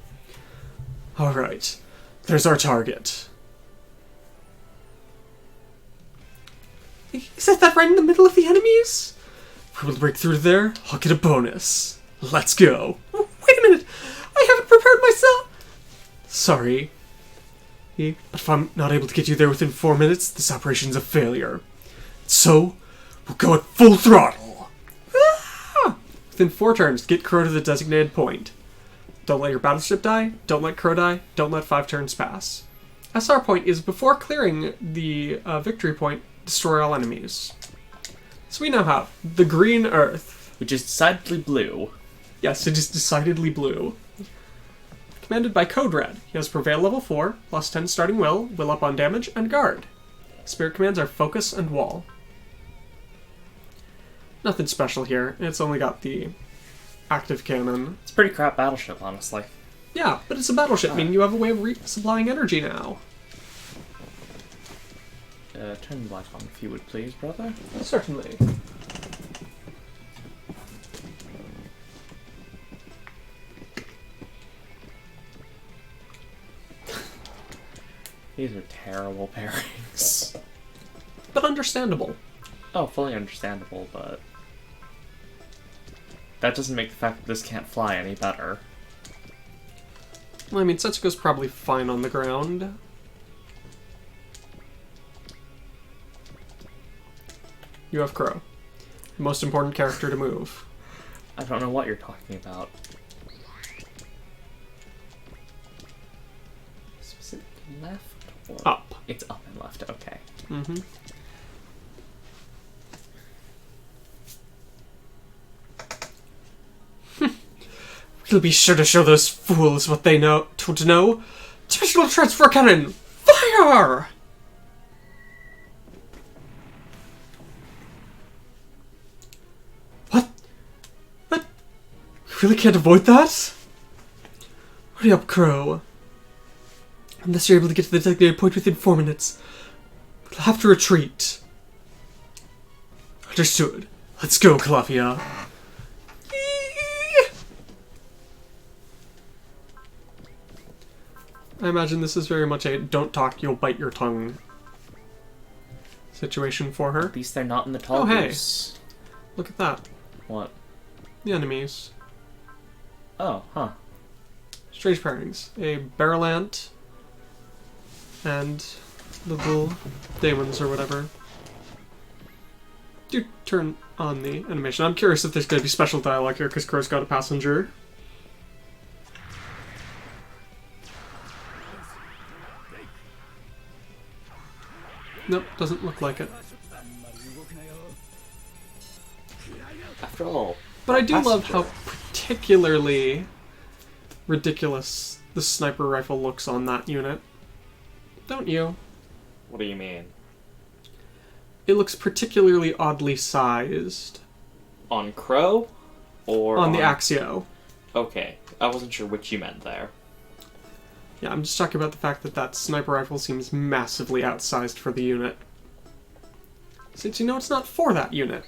Alright. There's our target. Is that right in the middle of the enemies? If we will break through there, I'll get a bonus. Let's go. Wait a minute! I haven't prepared myself! Sorry. But if I'm not able to get you there within 4 minutes, this operation's a failure. So, we'll go at full throttle! Within 4 turns, get Crow to the designated point. Don't let your battleship die, don't let Crow die, don't let 5 turns pass. SR point is before clearing the victory point, destroy all enemies. So we now have the green Earth. Which is decidedly blue. Yes, it is decidedly blue. Commanded by Code Red. He has Prevail level 4, plus 10 starting will up on damage, and Guard. Spirit commands are Focus and Wall. Nothing special here. It's only got the active cannon. It's a pretty crap battleship, honestly. Yeah, but it's a battleship. I mean, you have a way of resupplying energy now. Turn the light on if you would please, brother. Certainly. These are terrible pairings. But understandable. Oh, fully understandable, but that doesn't make the fact that this can't fly any better. Well, I mean, Setsuko's probably fine on the ground. You have Crow. The most important character to move. I don't know what you're talking about. Was it left or Up. It's up and left, okay. Mm-hmm. We'll be sure to show those fools what they know to know. Dimensional transfer cannon! Fire! What? What? You really can't avoid that? Hurry up, Crow. Unless you're able to get to the designated point within 4 minutes, we'll have to retreat. Understood. Let's go, Calafia. I imagine this is very much a don't talk, you'll bite your tongue situation for her. At least they're not in the tall Oh, hey. goose. Look at that. What? The enemies. Oh, huh. Strange pairings. A barrel ant and little daemons or whatever. Do turn on the animation. I'm curious if there's going to be special dialogue here because Crow's got a passenger. Nope, doesn't look like it. After all. But I do passenger. love how particularly ridiculous the sniper rifle looks on that unit. Don't you? What do you mean? It looks particularly oddly sized. On Crow? Or On the Axio. Okay. I wasn't sure which you meant there. Yeah, I'm just talking about the fact that that sniper rifle seems massively outsized for the unit. Since you know it's not for that unit.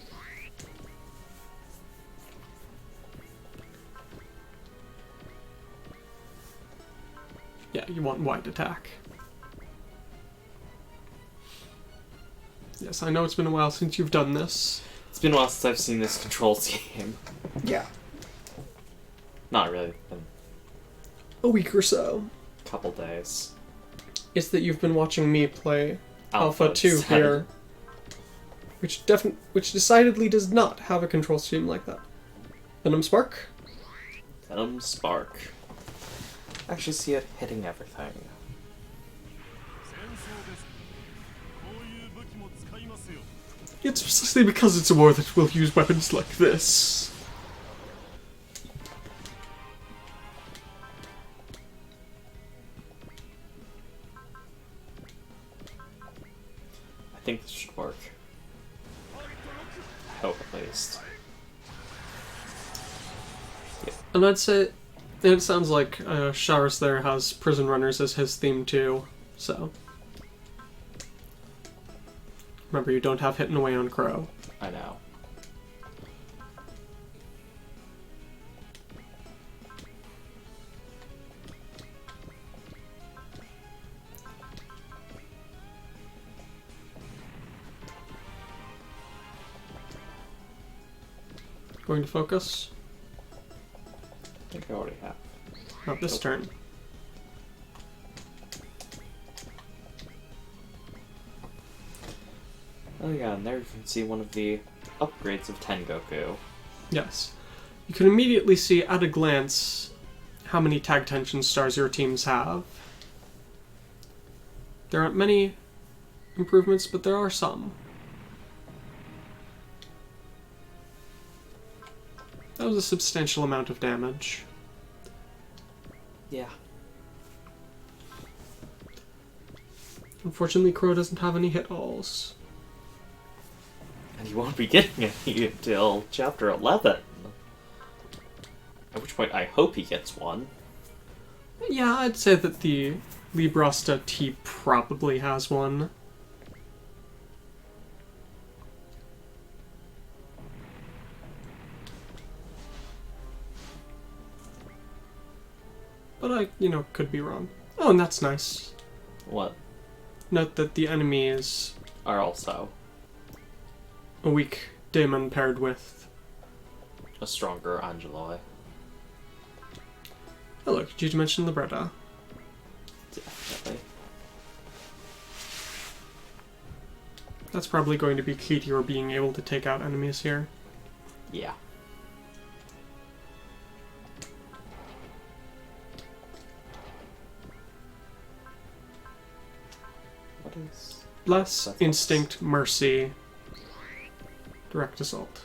Yeah, you want wide attack. Yes, I know it's been a while since you've done this. It's been a while since I've seen this controls game. Yeah. Not really. Been A week or so. a couple days. Is that you've been watching me play Alpha 2 7. here. Which decidedly does not have a control scheme like that. Venom Spark? Venom Spark. Actually see it hitting everything. It's precisely because it's a war that we'll use weapons like this. I think this should work. I hope at least. And I'd say, it sounds like Sharis there has Prison Runners as his theme too, so. Remember, you don't have Hitting Away on Crow. I know. Going to focus? I think I already have. Not this turn. Oh yeah, and there you can see one of the upgrades of Tengoku. Yes. You can immediately see at a glance how many tag tension stars your teams have. There aren't many improvements, but there are some. That was a substantial amount of damage. Yeah. Unfortunately, Crow doesn't have any hit alls. And you won't be getting any until chapter 11. At which point I hope he gets one. Yeah, I'd say that the Librasta T probably has one. But I, could be wrong. Oh, and that's nice. What? Note that the enemies Are also a weak daemon paired with... a stronger Angeloi. Oh look, did you mention Libretta? Definitely. That's probably going to be key to your being able to take out enemies here. Yeah. What is... Less That's instinct, mercy, direct assault.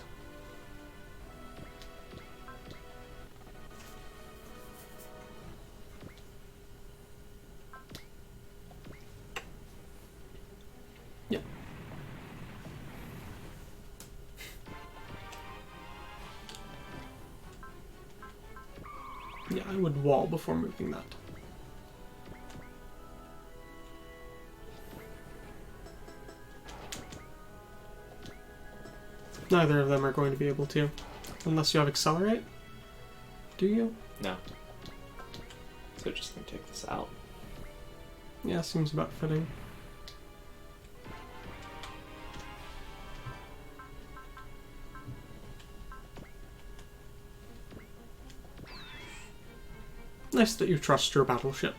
Yeah. Yeah, I would wall before moving that. Neither of them are going to be able to. Unless you have Accelerate? Do you? No. So just gonna take this out. Yeah, seems about fitting. Nice that you trust your battleship.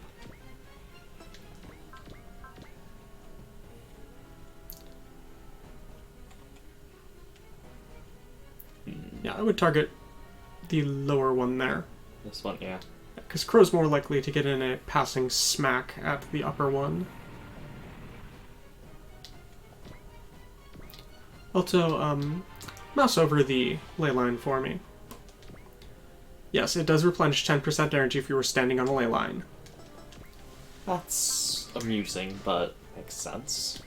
Yeah, I would target the lower one there. This one, yeah. Because Crow's more likely to get in a passing smack at the upper one. Also, mouse over the ley line for me. Yes, it does replenish 10% energy if you were standing on a ley line. That's amusing, but makes sense.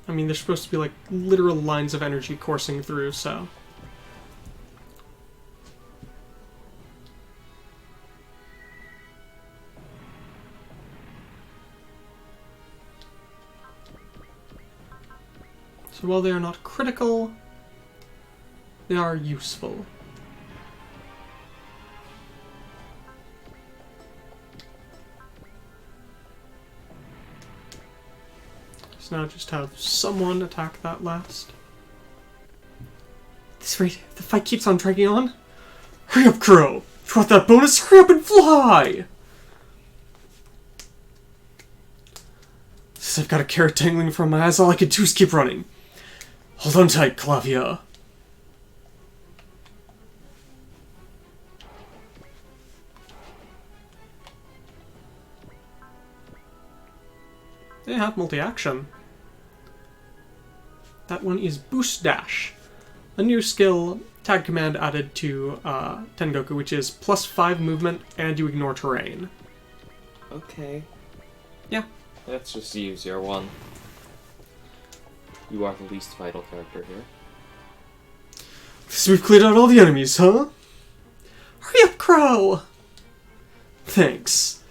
I mean, there's supposed to be, like, literal lines of energy coursing through, so... So while they are not critical, they are useful. So now just have someone attack that last. At this rate, if the fight keeps on dragging on. Hurry up, Crow! If you want that bonus, hurry up and fly! Since I've got a carrot dangling from my eyes, all I can do is keep running. Hold on tight, Clavia. They have multi-action. That one is Boost Dash. A new skill, tag command added to Tengoku, which is +5 movement and you ignore terrain. Okay. Yeah. Let's just use your one. You are the least vital character here. So we've cleared out all the enemies, huh? Hurry up, Crow! Thanks.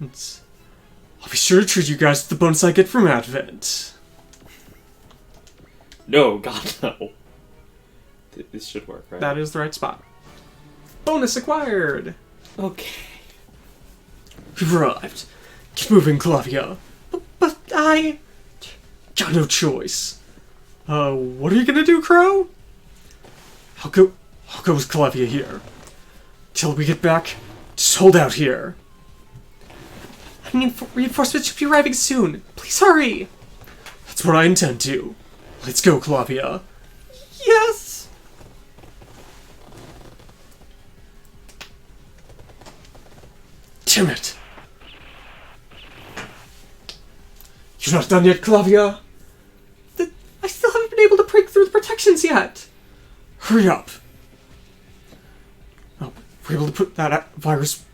I'll be sure to treat you guys to the bonus I get from Advent. No, God, no. This should work, right? That is the right spot. Bonus acquired! Okay. We've arrived. Keep moving, Clavia. But I... Got no choice. What are you gonna do, Crow? I'll go with Clavia here. Till we get back, just hold out here. I mean, reinforcements should be arriving soon. Please hurry! That's what I intend to. Let's go, Clavia. Yes! Damn it! You're not done yet, Clavia? I still haven't been able to break through the protections yet! Hurry up! Oh, we're able to put that virus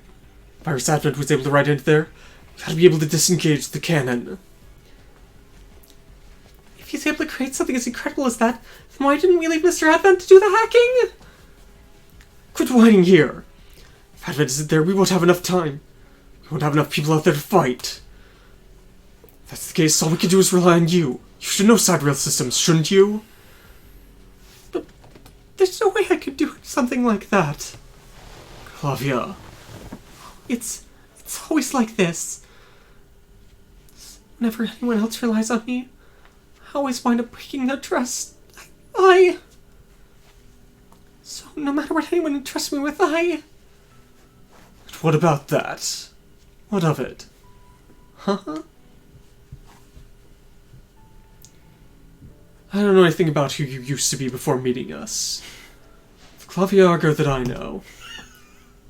Advent was able to ride into there. We gotta be able to disengage the cannon. If he's able to create something as incredible as that, then why didn't we leave Mr. Advent to do the hacking? Quit whining here! If Advent isn't there, we won't have enough time. We won't have enough people out there to fight. If that's the case, all we can do is rely on you. You should know Sidereal systems, shouldn't you? But there's no way I could do something like that. Clavia. It's always like this. Whenever anyone else relies on me, I always wind up breaking their trust. So no matter what anyone entrusts me with, But what about that? What of it? Huh? I don't know anything about who you used to be before meeting us. The Clavia Argo that I know.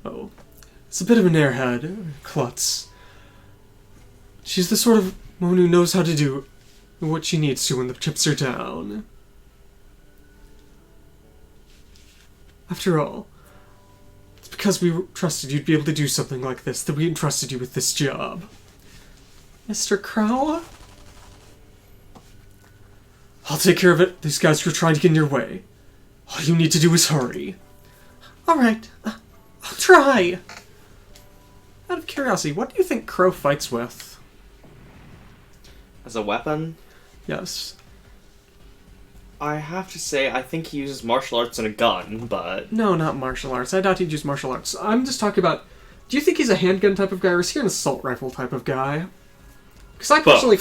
Oh. It's a bit of an airhead, a klutz. She's the sort of woman who knows how to do what she needs to when the chips are down. After all, it's because we trusted you'd be able to do something like this that we entrusted you with this job. Mr. Crow? I'll take care of it. These guys were trying to get in your way. All you need to do is hurry. Alright, I'll try. Out of curiosity, what do you think Crow fights with? As a weapon, Yes. I have to say I think he uses martial arts and a gun, but... No, not martial arts. I doubt he'd use martial arts. I'm just talking about... Do you think he's a handgun type of guy, or is he an assault rifle type of guy? Because I personally...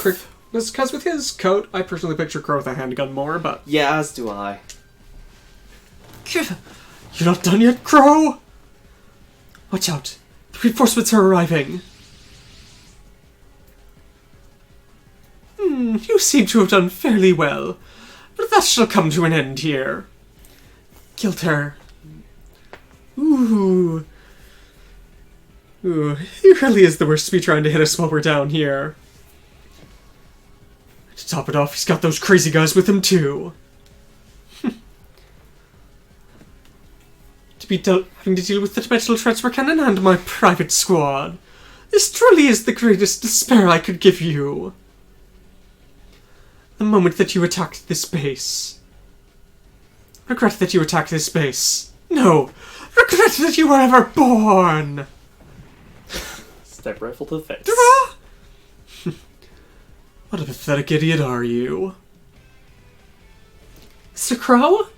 Because with his coat, I personally picture Crow with a handgun more, but... Yeah, as do I. You're not done yet, Crow? Watch out. The reinforcements are arriving. You seem to have done fairly well. But that shall come to an end here. Gilter. Ooh. He really is the worst to be trying to hit us while we're down here. To top it off, he's got those crazy guys with him, too. Having to deal with the dimensional transfer cannon and my private squad. This truly is the greatest despair I could give you. The moment that you attacked this base. Regret that you attacked this base. No! Regret that you were ever born! Step rifle to the face. What a pathetic idiot are you? Mr. Crow?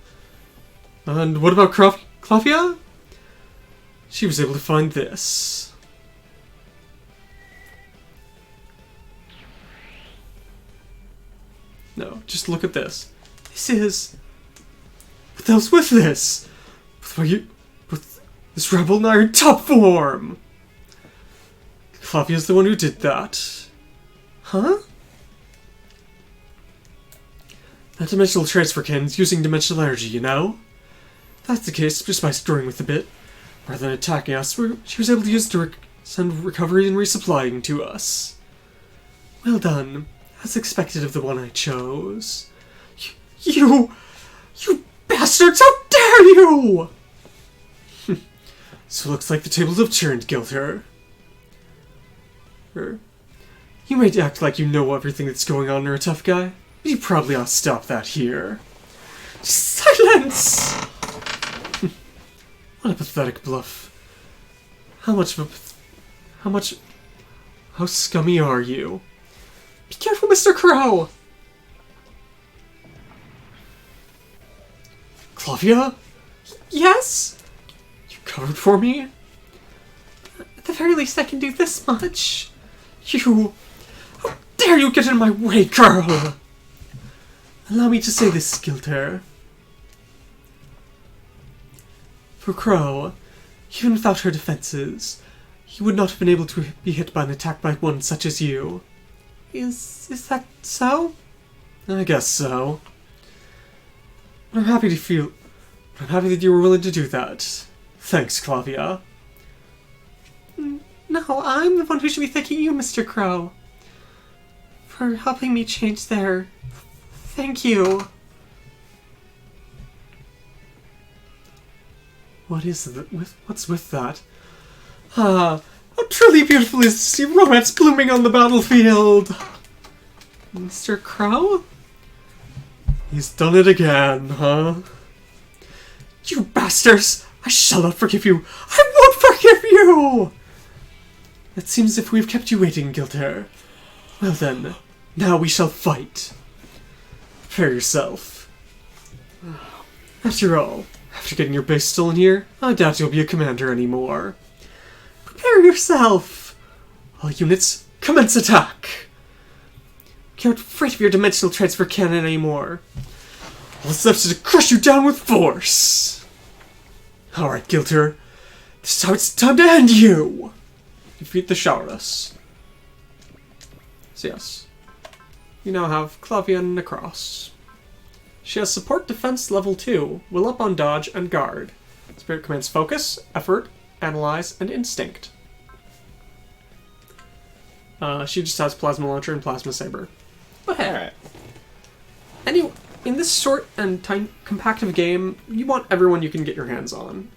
And what about Clavia? She was able to find this. No, just look at this. This is... What the hell's with this? With this rebel in iron top form! Clavia's the one who did that. Huh? That dimensional transfer cannon's using dimensional energy, you know? If that's the case, just by screwing with a bit, rather than attacking us, she was able to use it to send recovery and resupplying to us. Well done. As expected of the one I chose. You bastards, how dare you! So it looks like the tables have turned, Gilter. You may act like you know everything that's going on, you're a tough guy, but you probably ought to stop that here. Silence! What a pathetic bluff. How scummy are you? Be careful, Mr. Crow! Clavia? Yes? You covered for me? At the very least I can do this much. You... How dare you get in my way, girl! Allow me to say this, Gilter. For Crow, even without her defenses, he would not have been able to be hit by an attack by one such as you. Is that so? I guess so. I'm happy that you were willing to do that. Thanks, Clavia. No, I'm the one who should be thanking you, Mr. Crow. For helping me change there. Thank you. What's with that? Ah, how truly beautiful is to see romance blooming on the battlefield! Mr. Crow? He's done it again, huh? You bastards! I shall not forgive you! I won't forgive you! It seems as if we've kept you waiting, Gilter. Well then, now we shall fight. Prepare yourself. After all, after getting your base stolen here, I doubt you'll be a commander anymore. Prepare yourself! All units, commence attack! Can't afraid of your dimensional transfer cannon anymore. All that's left is to crush you down with force! Alright, Gilter. This is how it's time to end you! Defeat the Shaurus. So yes, you now have Clavia and Necros. She has support defense level 2, will up on dodge and guard. Spirit commands focus, effort, analyze, and instinct. She just has plasma launcher and plasma saber. But hey, Alright. anyway, in this short and compactive game, you want everyone you can get your hands on.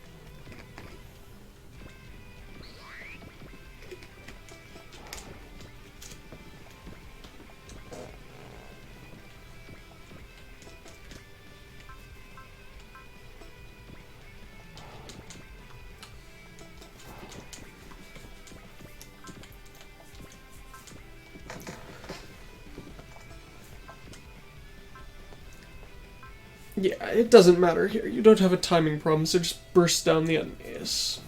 Yeah, it doesn't matter here. You don't have a timing problem, so just burst down the enemies.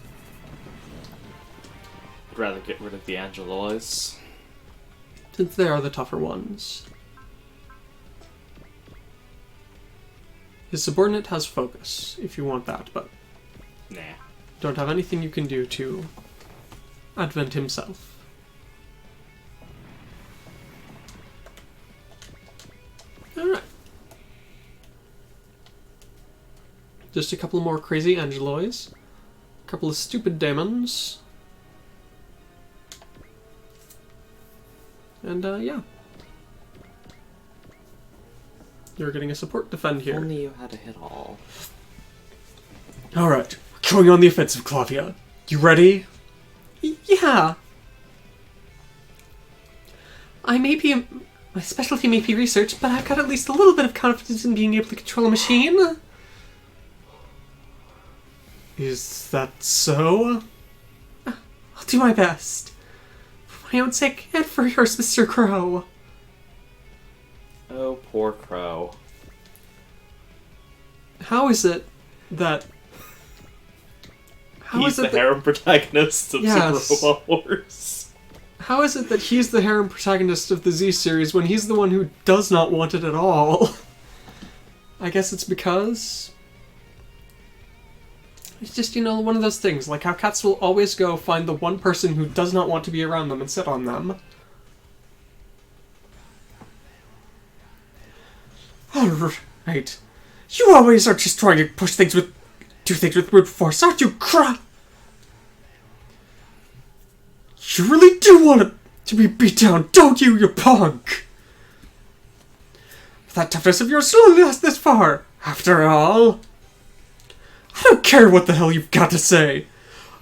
I'd rather get rid of the Angelois. Since they are the tougher ones. His subordinate has focus, if you want that, but Nah. don't have anything you can do to advent himself. Alright. Just a couple more crazy Angelois. A couple of stupid demons. And, yeah. You're getting a support defend If here. only you had a hit all. Alright, we're going on the offensive, Clavia. You ready? Yeah. My specialty may be research, but I've got at least a little bit of confidence in being able to control a machine. Is that so? I'll do my best. For my own sake, and for yours, Mr. Crow. Oh, poor Crow. How is it that... He's the harem protagonist of Yes. Super Robot Wars. How is it that he's the harem protagonist of the Z series when he's the one who does not want it at all? I guess it's because... It's just, you know, one of those things, like how cats will always go find the one person who does not want to be around them and sit on them. Alright. You always are just trying to do things with brute force, aren't you, crap? You really do want to be beat down, don't you, you punk? That toughness of yours will only last this far, after all. I don't care what the hell you've got to say.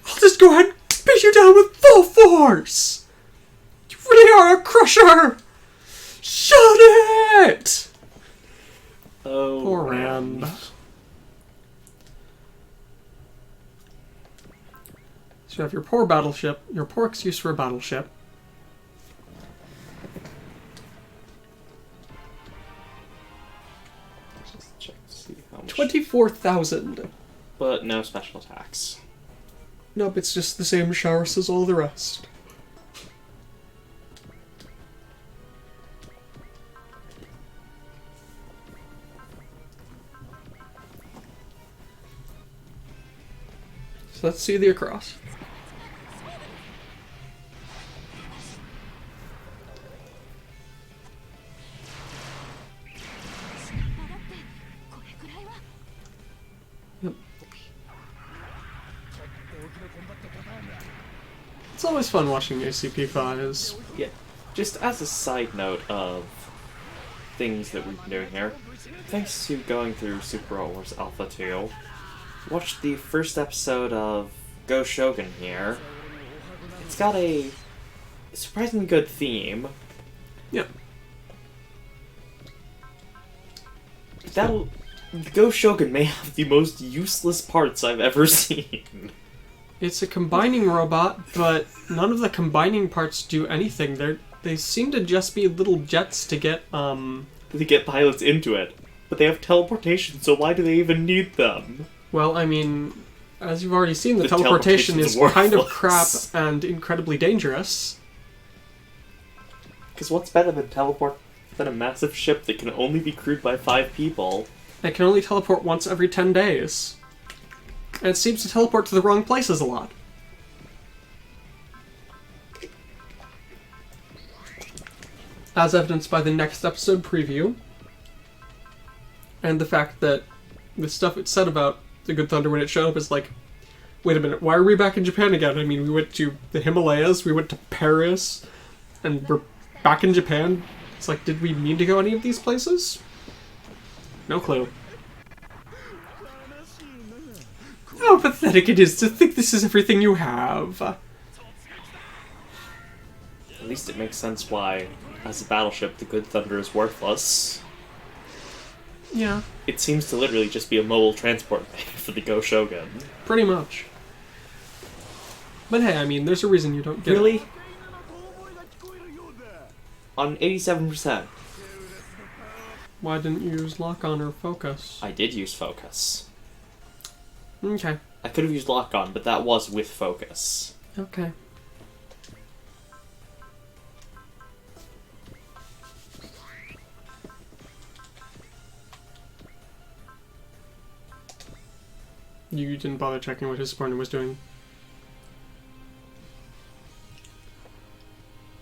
I'll just go ahead and beat you down with full force. You really are a crusher. Shut it! Oh, Poor Rand. So you have your poor battleship, your poor excuse for a battleship. Just check to see how much. 24,000. But no special attacks. Nope, it's just the same showers as all the rest. So let's see the across. Yep. It's always fun watching ACP5s. Yeah. Just as a side note of things that we've been doing here, thanks to going through Super Robot Wars Alpha 2, watched the first episode of Go Shogun here. It's got a surprisingly good theme. Yep. Go Shogun may have the most useless parts I've ever seen. It's a combining robot, but none of the combining parts do anything. They seem to just be little jets to get, They get pilots into it, but they have teleportation, so why do they even need them? Well, I mean, as you've already seen, the The teleportation is teleportation's kind of crap worthless. and incredibly dangerous. Because what's better than teleport than a massive ship that can only be crewed by 5 people? It can only teleport once every 10 days. And it seems to teleport to the wrong places a lot. As evidenced by the next episode preview, and the fact that the stuff it said about the Good Thunder when it showed up is like, wait a minute, why are we back in Japan again? I mean, we went to the Himalayas, we went to Paris, and we're back in Japan. It's like, did we mean to go any of these places? No clue. How pathetic it is to think this is everything you have. At least it makes sense why, as a battleship, the Good Thunder is worthless. Yeah, It seems to literally just be a mobile transport bay for the Go Shogun. pretty much. But hey, I mean, there's a reason you don't get Really? it. On 87%. Why didn't you use lock-on or focus? I did use focus. Okay. I could have used lock-on, but that was with focus. Okay. You didn't bother checking what his partner was doing.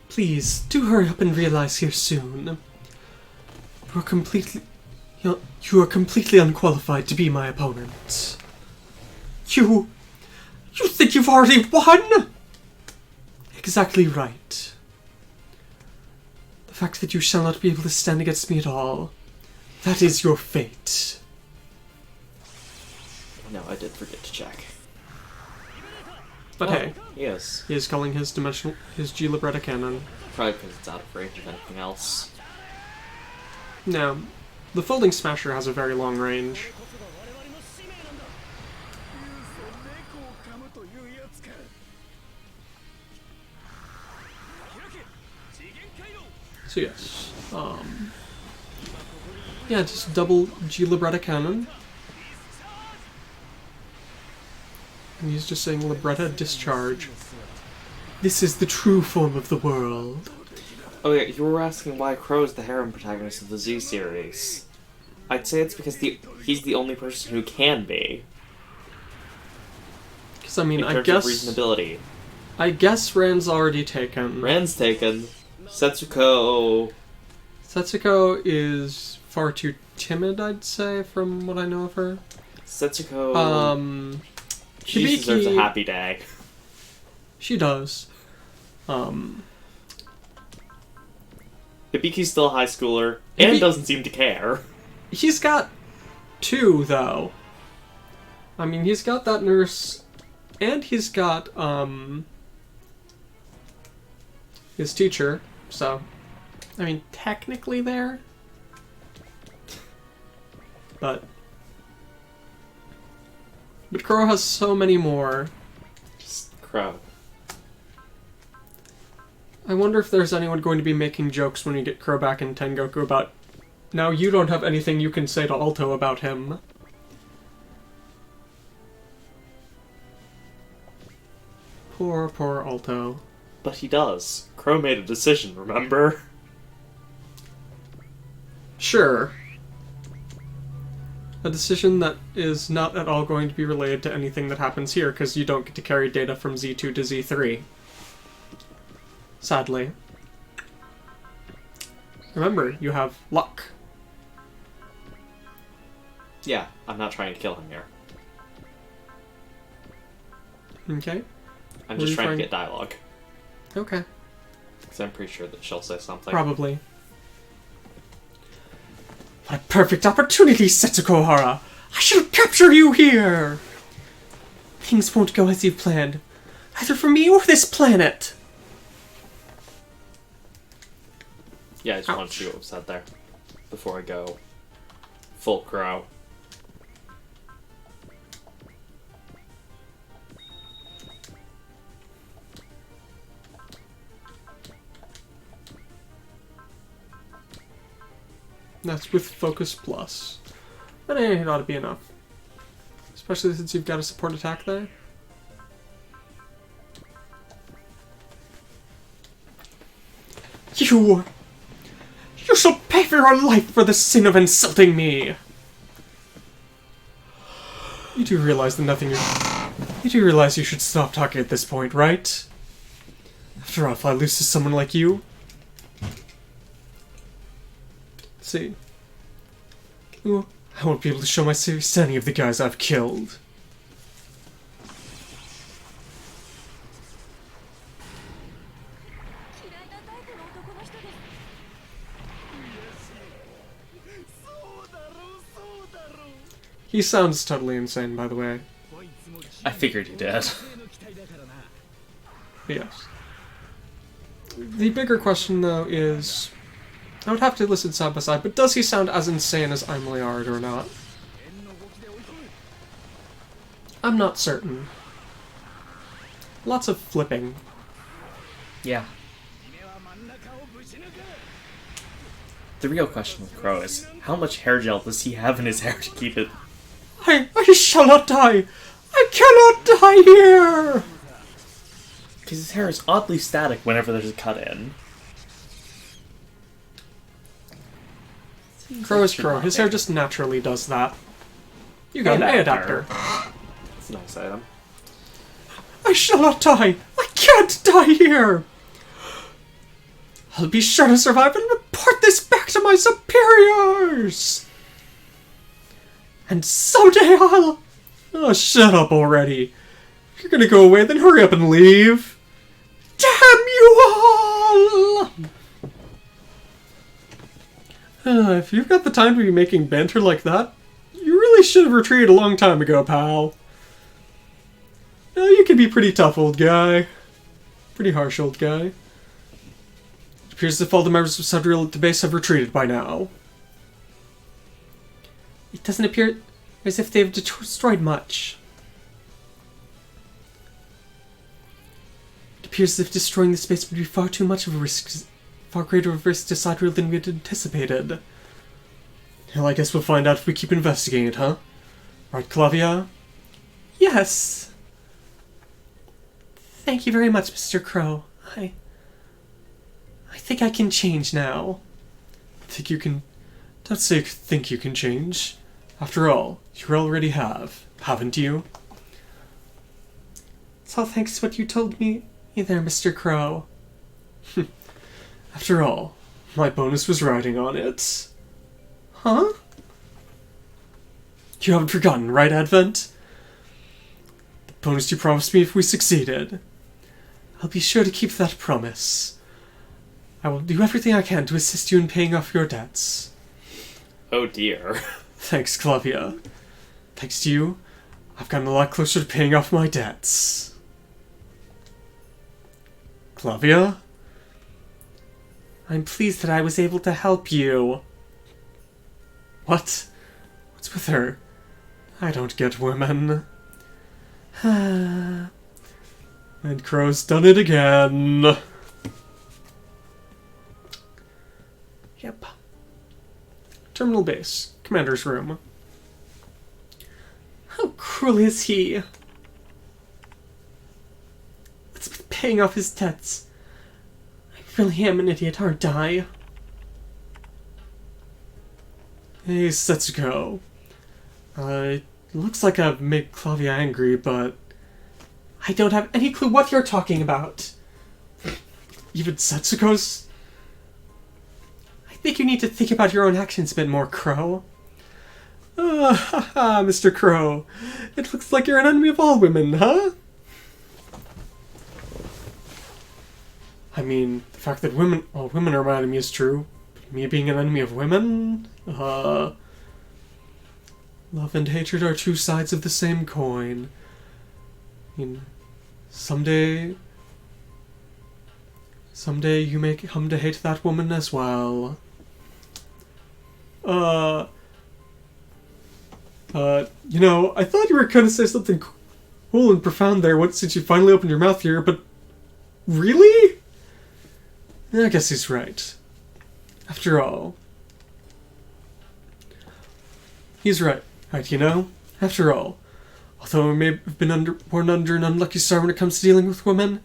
Please, do hurry up and realize here soon. You are completely unqualified to be my opponent. You think you've already won? Exactly right. The fact that you shall not be able to stand against me at all, that is your fate. No, I did forget to check. But hey, Yes. he is calling his G Libretta cannon. Probably because it's out of range of anything else. Now, the Folding Smasher has a very long range. So yes, yeah, just double G Libretta cannon. And he's just saying libretta discharge. This is the true form of the world. Oh yeah, you were asking why Crow is the harem protagonist of the Z series. I'd say it's because he's the only person who can be. Because, I mean, in terms of reasonability. I guess Ran's already taken. Ran's taken. Setsuko is far too timid, I'd say, from what I know of her. Setsuko... she Hibiki, deserves a happy day. She does. Hibiki's still a high schooler, and doesn't seem to care. He's got two, though. I mean, he's got that nurse, and he's got, his teacher, so... I mean, technically there. But Crow has so many more. Just Crow. I wonder if there's anyone going to be making jokes when we get Crow back in Tengoku about, now you don't have anything you can say to Alto about him. Poor, poor Alto. But he does. Crow made a decision, remember? Sure. A decision that is not at all going to be related to anything that happens here, because you don't get to carry data from Z2 to Z3. Sadly. Remember, you have luck. Yeah, I'm not trying to kill him here. Okay. I'm just trying to get dialogue. Okay. Because I'm pretty sure that she'll say something. Probably. What a perfect opportunity, Setsuko Hara! I shall capture you here! Things won't go as you've planned. Either for me or this planet! Yeah, I just wanted to see what was said there. Before I go full Crow. That's with Focus Plus. But it ought to be enough. Especially since you've got a support attack there. You shall pay for your life for the sin of insulting me! You do realize that nothing You do realize you should stop talking at this point, right? After all, if I lose to someone like you... See. Ooh, I won't be able to show my serious to any of the guys I've killed. He sounds totally insane, by the way. I figured he did. Yes. The bigger question, though, is... I would have to listen side by side, but does he sound as insane as Imliard or not? I'm not certain. Lots of flipping. Yeah. The real question with Crow is, how much hair gel does he have in his hair to keep it? I shall not die! I cannot die here! Because his hair is oddly static whenever there's a cut in. Crow is Crow. His hair just naturally does that. You got an A adapter. It's a nice item. I shall not die! I can't die here! I'll be sure to survive and report this back to my superiors! And someday I'll... Oh, shut up already. If you're gonna go away, then hurry up and leave. Damn you all! If you've got the time to be making banter like that, you really should have retreated a long time ago, pal. No, you can be pretty tough, old guy. Pretty harsh, old guy. It appears as if all the members of Sidereal at the base have retreated by now. It doesn't appear as if they've destroyed much. It appears as if destroying the space would be far too much of a risk, far greater of a risk to Sidereal than we had anticipated. Hell, I guess we'll find out if we keep investigating it, huh? Right, Clavia? Yes. Thank you very much, Mr. Crow. I think I can change now. Think you can... Don't say think you can change. After all, you already have, haven't you? It's all thanks to what you told me there, Mr. Crow. After all, my bonus was riding on it. Huh? You haven't forgotten, right, Advent? The bonus you promised me if we succeeded. I'll be sure to keep that promise. I will do everything I can to assist you in paying off your debts. Oh dear. Thanks, Clavia. Thanks to you, I've gotten a lot closer to paying off my debts. Clavia? I'm pleased that I was able to help you. What? What's with her? I don't get women. And Crow's done it again. Yep. Terminal base. Commander's room. How cruel is he? What's with paying off his debts? I really am an idiot, aren't I? Hey, Setsuko. Looks like I've made Clavia angry, but... I don't have any clue what you're talking about. Even Setsuko's... I think you need to think about your own actions a bit more, Crow. Haha, Mr. Crow. It looks like you're an enemy of all women, huh? I mean, the fact that all women are my enemy is true. But me being an enemy of women? Love and hatred are two sides of the same coin. I mean, someday you may come to hate that woman as well. You know, I thought you were gonna say something cool and profound there since you finally opened your mouth here, but really? I guess he's right. After all. He's right, you know? After all. Although I may have been born under an unlucky star when it comes to dealing with women,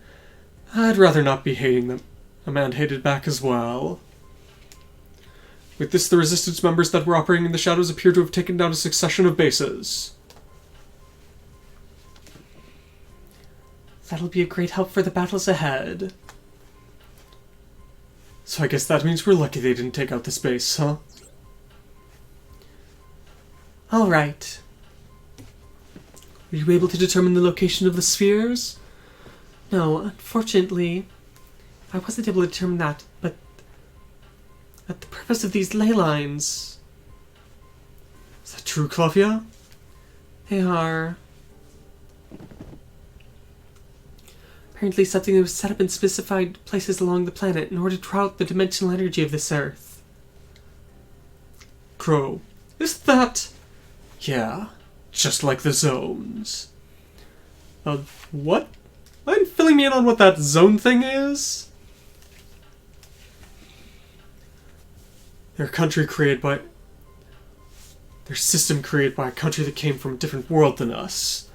I'd rather not be hating them. A man hated back as well. With this, the Resistance members that were operating in the shadows appear to have taken down a succession of bases. That'll be a great help for the battles ahead. So I guess that means we're lucky they didn't take out this base, huh? Alright. Were you able to determine the location of the spheres? No, unfortunately, I wasn't able to determine that, but the purpose of these ley lines... Is that true, Clavia? They are... apparently something that was set up in specified places along the planet in order to draw out the dimensional energy of this Earth. Crow, is that... Yeah, just like the zones. What? Mind filling me in on what that zone thing is? Their system created by a country that came from a different world than us.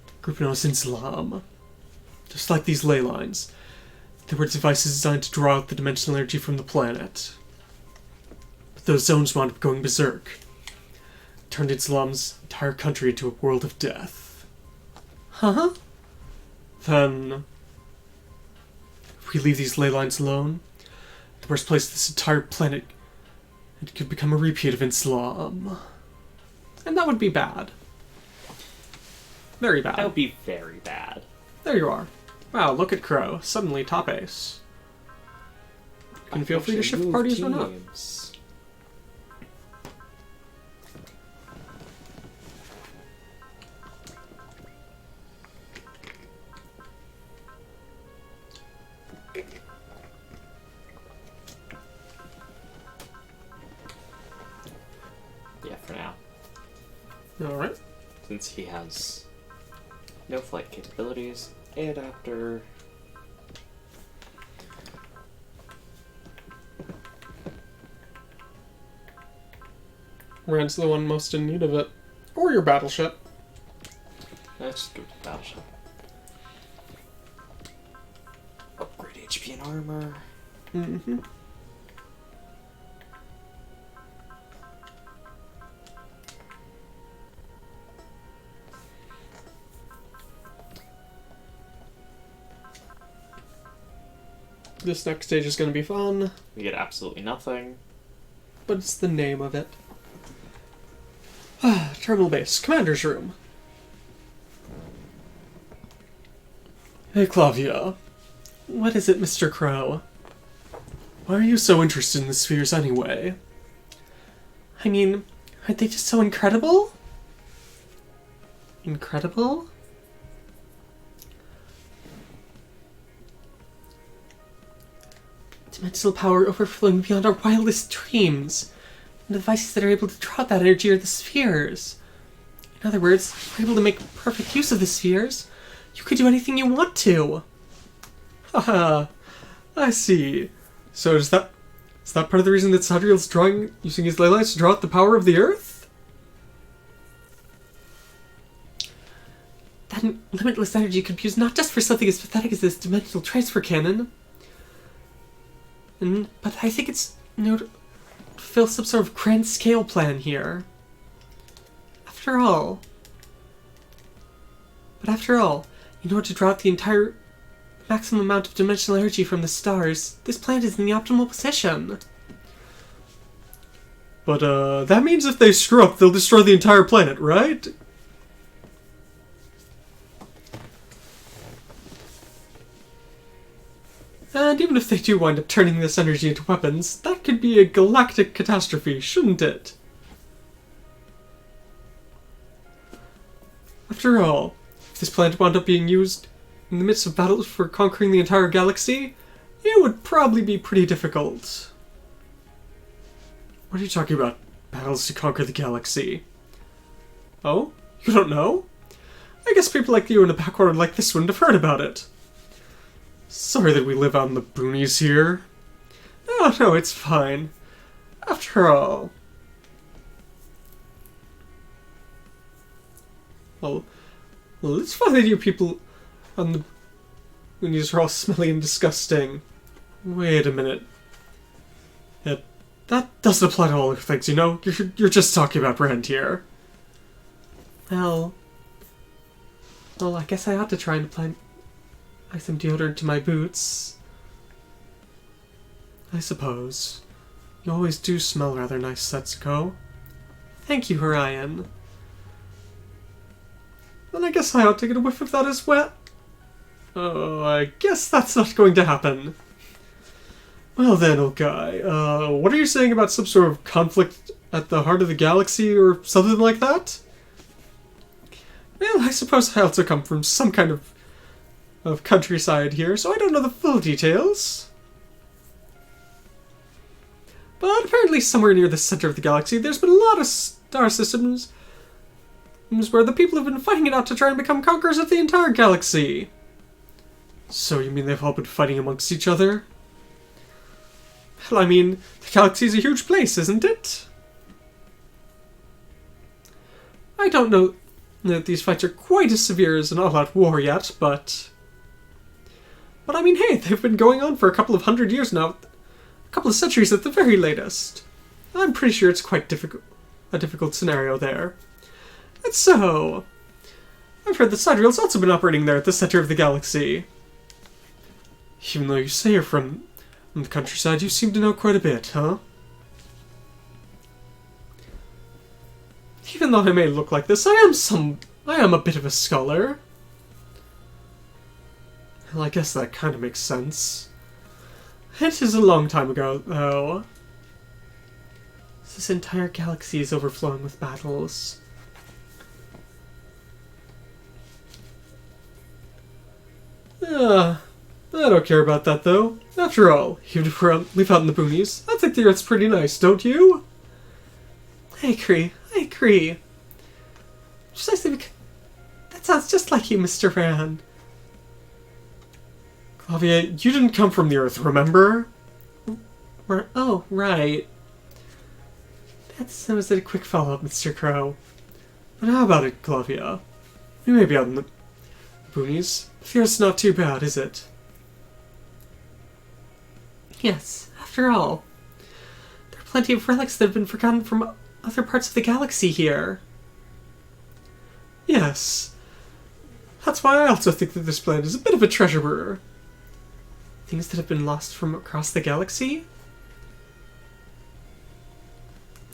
A group known as Islam. Just like these ley lines. They were devices designed to draw out the dimensional energy from the planet. But those zones wound up going berserk. Turned Islam's entire country into a world of death. Huh? Then... if we leave these ley lines alone, the worst place this entire planet... it could become a repeat of Islam. And that would be bad. Very bad. That would be very bad. There you are. Wow, look at Crow. Suddenly top ace. You can feel free to shift parties or not. Yeah, for now. Alright. Since he has no flight capabilities, A adapter. Rand's the one most in need of it. Or your battleship. Let's just go to the battleship. HP and armor. Mm-hmm. This next stage is going to be fun. We get absolutely nothing. But it's the name of it. Terminal base. Commander's room. Hey, Clavia. What is it, Mr. Crow? Why are you so interested in the spheres anyway? I mean, aren't they just so incredible? Incredible? Dimensional power overflowing beyond our wildest dreams. And the devices that are able to draw that energy are the spheres. In other words, if we're able to make perfect use of the spheres, you could do anything you want to. Haha, I see. So is that part of the reason that Sidereal's using his ley lines to draw out the power of the Earth? That limitless energy could be used not just for something as pathetic as this dimensional transfer cannon, but I think it's, to fulfill some sort of grand scale plan here. After all, in order to draw out the entire maximum amount of dimensional energy from the stars, this planet is in the optimal position. But, that means if they screw up, they'll destroy the entire planet, right? And even if they do wind up turning this energy into weapons, that could be a galactic catastrophe, shouldn't it? After all, if this planet wound up being used in the midst of battles for conquering the entire galaxy, it would probably be pretty difficult. What are you talking about? Battles to conquer the galaxy? Oh? You don't know? I guess people like you in a backwater like this wouldn't have heard about it. Sorry that we live out in the boonies here. Oh, no, it's fine. After all... Well, it's fine that you people on the boonies are all smelly and disgusting. Wait a minute. That doesn't apply to all the things, you know? You're just talking about Brand here. Well, I guess I ought to try and apply some deodorant to my boots. I suppose. You always do smell rather nice, Setsuko. Thank you, Orion. Then I guess I ought to get a whiff of that as well. Oh, I guess that's not going to happen. Well then, old guy, what are you saying about some sort of conflict at the heart of the galaxy or something like that? Well, I suppose I also come from some kind of countryside here, so I don't know the full details. But apparently somewhere near the center of the galaxy, there's been a lot of star systems where the people have been fighting it out to try and become conquerors of the entire galaxy. So you mean they've all been fighting amongst each other? Well, I mean, the galaxy's a huge place, isn't it? I don't know that these fights are quite as severe as an all-out war yet, but I mean, hey, they've been going on for a couple of hundred years now. A couple of centuries at the very latest. I'm pretty sure it's quite a difficult scenario there. And so, I've heard that Sidereal's also been operating there at the center of the galaxy. Even though you say you're from the countryside, you seem to know quite a bit, huh? Even though I may look like this, I am a bit of a scholar. Well, I guess that kind of makes sense. It is a long time ago, though. This entire galaxy is overflowing with battles. I don't care about that, though. After all, even if we live out in the boonies, I think the Earth's pretty nice, don't you? I agree. Precisely because... That sounds just like you, Mr. Ran. Clavia, you didn't come from the Earth, remember? Oh, right. That was a quick follow-up, Mr. Crow. But how about it, Clavia? We may be out in the boonies. The Earth's not too bad, is it? Yes, after all, there are plenty of relics that have been forgotten from other parts of the galaxy here. Yes. That's why I also think that this planet is a bit of a treasure burger. Things that have been lost from across the galaxy?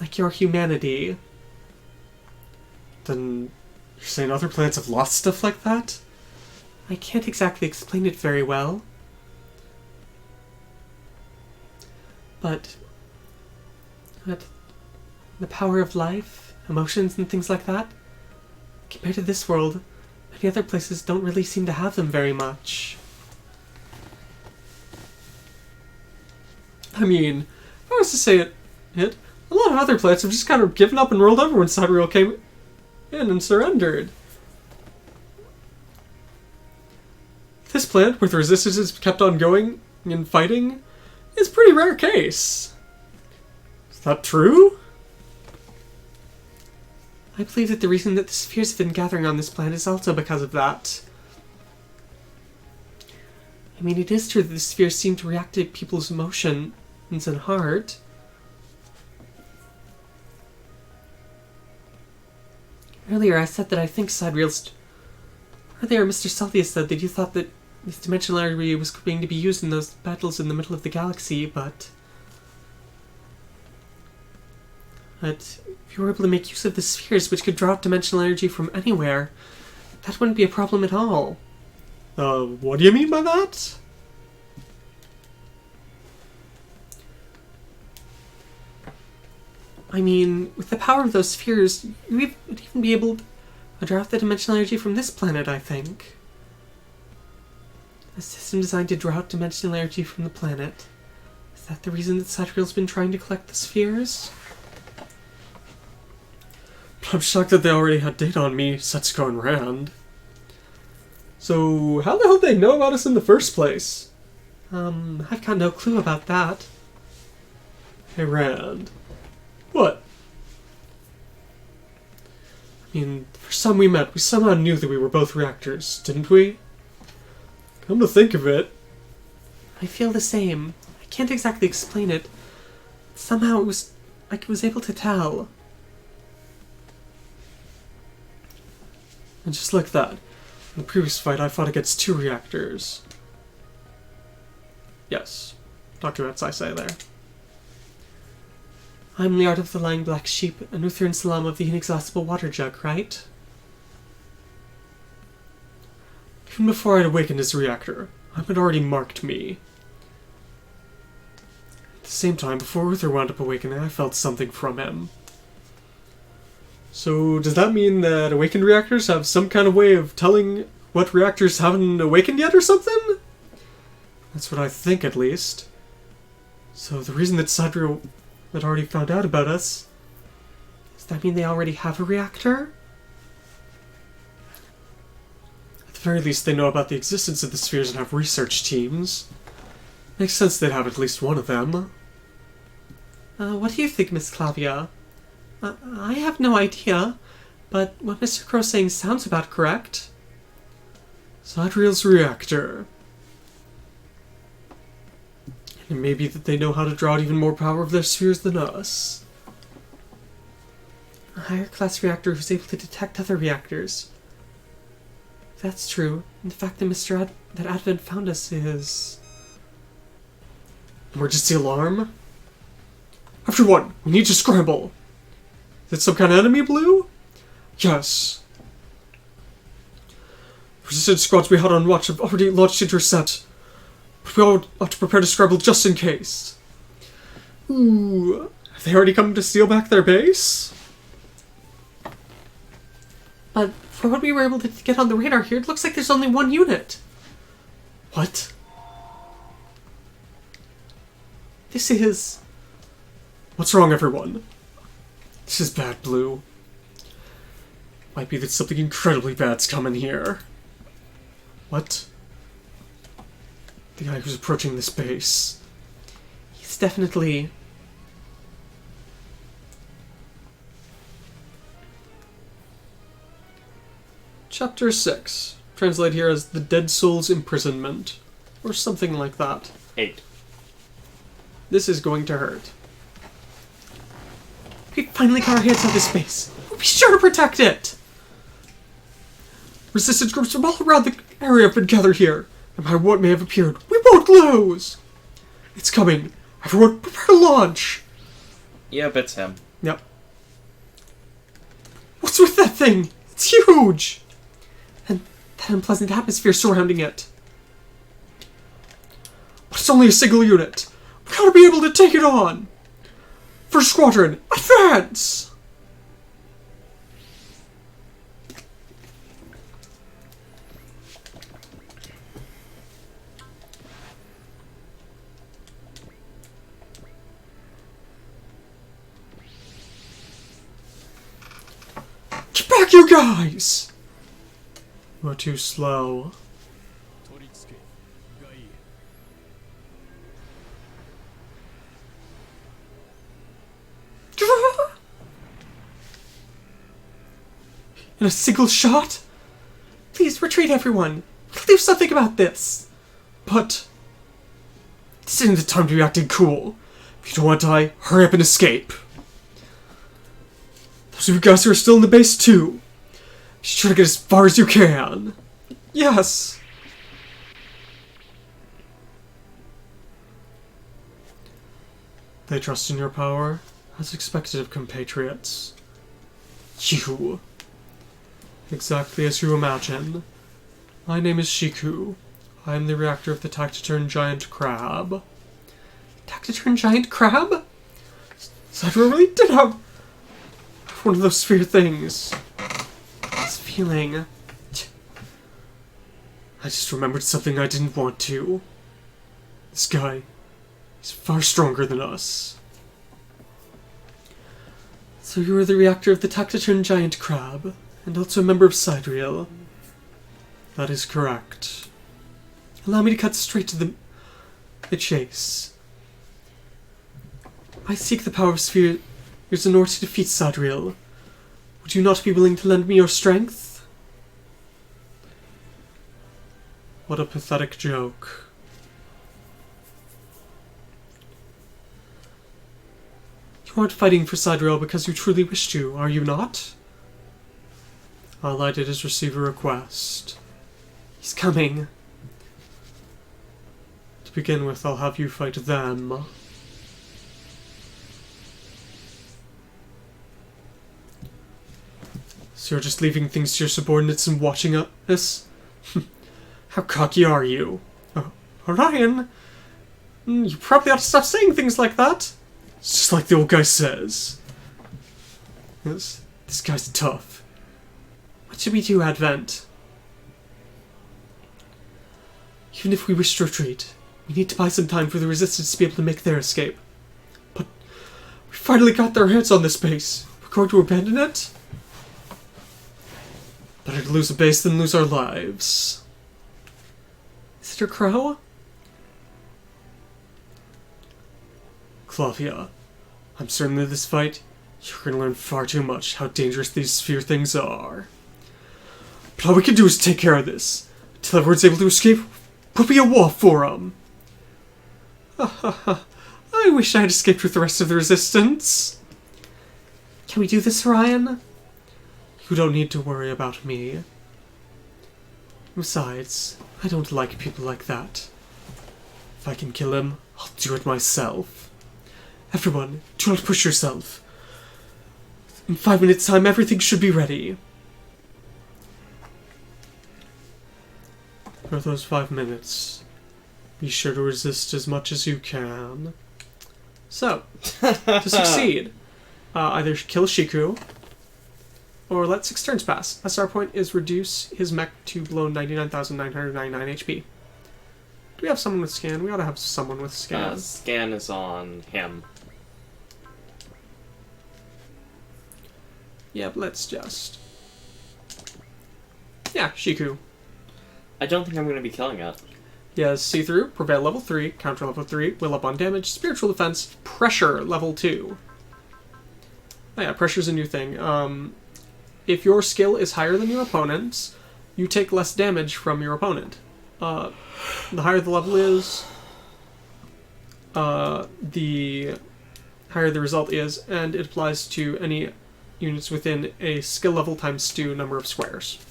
Like your humanity. Then you're saying other planets have lost stuff like that? I can't exactly explain it very well. But the power of life, emotions and things like that, compared to this world, many other places don't really seem to have them very much. I mean, if I was to say it, a lot of other planets have just kind of given up and rolled over when Sidereal came in and surrendered. This planet, with resistance has kept on going and fighting, is a pretty rare case. Is that true? I believe that the reason that the spheres have been gathering on this planet is also because of that. I mean, it is true that the spheres seem to react to people's emotions and heart. Earlier I said that I think Sidereal's... Earlier Mr. Celsius said that you thought that this dimensional area was going to be used in those battles in the middle of the galaxy, but if you were able to make use of the spheres, which could draw out dimensional energy from anywhere, that wouldn't be a problem at all. What do you mean by that? I mean, with the power of those spheres, you would even be able to draw out the dimensional energy from this planet, I think. A system designed to draw out dimensional energy from the planet. Is that the reason that Sidereal's been trying to collect the spheres? I'm shocked that they already had data on me, sets going around. So, how the hell did they know about us in the first place? I've got no clue about that. Hey, Rand. What? I mean, the first time we met, we somehow knew that we were both reactors, didn't we? Come to think of it. I feel the same. I can't exactly explain it. Somehow it was... I was able to tell. And just like that, in the previous fight I fought against 2 reactors. Yes, Dr. Metz, I say there. I'm Liard of the Lying Black Sheep, and Uther and Salam of the Inexhaustible Water Jug, right? Even before I'd awakened his reactor, I'd had already marked me. At the same time, before Uther wound up awakening, I felt something from him. So, does that mean that awakened reactors have some kind of way of telling what reactors haven't awakened yet or something? That's what I think, at least. So, the reason that Sidereal had already found out about us... Does that mean they already have a reactor? At the very least, they know about the existence of the spheres and have research teams. Makes sense they'd have at least one of them. What do you think, Miss Clavia? I have no idea, but what Mr. Crow's saying sounds about correct. Sidereal's reactor. And it may be that they know how to draw out even more power of their spheres than us. A higher class reactor who's able to detect other reactors. If that's true, and the fact that that Advent found us is... Emergency alarm? Everyone, we need to scramble! Is it some kind of enemy blue? Yes. Resistance squads we had on watch have already launched intercept. But we all ought to prepare to scramble just in case. Ooh. Have they already come to steal back their base? But for what we were able to get on the radar here, it looks like there's only one unit. What? This is... What's wrong, everyone? This is bad, Blue. Might be that something incredibly bad's coming here. What? The guy who's approaching this base. He's definitely... Chapter 6. Translate here as The Dead Soul's Imprisonment. Or something like that. 8. This is going to hurt. We finally got our hands on this space. We'll be sure to protect it! Resistance groups from all around the area have been gathered here. No matter what may have appeared, we won't lose! It's coming. Everyone, prepare to launch! Yep, it's him. Yep. What's with that thing? It's huge! And that unpleasant atmosphere surrounding it. But it's only a single unit. We gotta be able to take it on! First Squadron, advance! Get back, you guys! We're too slow. In a single shot? Please retreat, everyone. We'll do something about this. But this isn't the time to be acting cool. If you don't want to die, hurry up and escape. Those of you guys who are still in the base too, just try to get as far as you can. Yes. They trust in your power, as expected of compatriots. You. Exactly as you imagine. My name is Shiku. I am the reactor of the Tactiturn Giant Crab. Tactiturn Giant Crab? Sidereal really did have one of those sphere things. This feeling. I just remembered something I didn't want to. This guy is far stronger than us. So you are the reactor of the Tactiturn Giant Crab, and also a member of Sidereal. That is correct. Allow me to cut straight to the chase. I seek the power of spheres in order to defeat Sidereal. Would you not be willing to lend me your strength? What a pathetic joke. You aren't fighting for Sidereal because you truly wish to, are you not? All I did is receive a request. He's coming. To begin with, I'll have you fight them. So you're just leaving things to your subordinates and watching us? How cocky are you? Orion, you probably ought to stop saying things like that. It's just like the old guy says. This guy's tough. What should we do, Advent? Even if we wish to retreat, we need to buy some time for the Resistance to be able to make their escape. But we finally got their hands on this base. We're going to abandon it? Better to lose a base than lose our lives. Is it your crow? Clavia, I'm certain that this fight, you're going to learn far too much how dangerous these sphere things are. But all we can do is take care of this. Until everyone's able to escape, we'll be a wall for them. I wish I had escaped with the rest of the Resistance. Can we do this, Ryan? You don't need to worry about me. Besides, I don't like people like that. If I can kill him, I'll do it myself. Everyone, do not push yourself. In 5 minutes' time, everything should be ready. For those 5 minutes, be sure to resist as much as you can. So, to succeed, either kill Shiku, or let 6 turns pass. SR point is reduce his mech to below 99,999 HP. Do we have someone with scan? We ought to have someone with scan. Scan is on him. Yeah, but let's just... Yeah, Shiku. I don't think I'm going to be killing it. He has See-Through, Prevail level 3, Counter level 3, Will Up on Damage, Spiritual Defense, Pressure level 2. Oh yeah, Pressure's a new thing. If your skill is higher than your opponent's, you take less damage from your opponent. The higher the level is, the higher the result is, and it applies to any units within a skill level times 2 number of squares.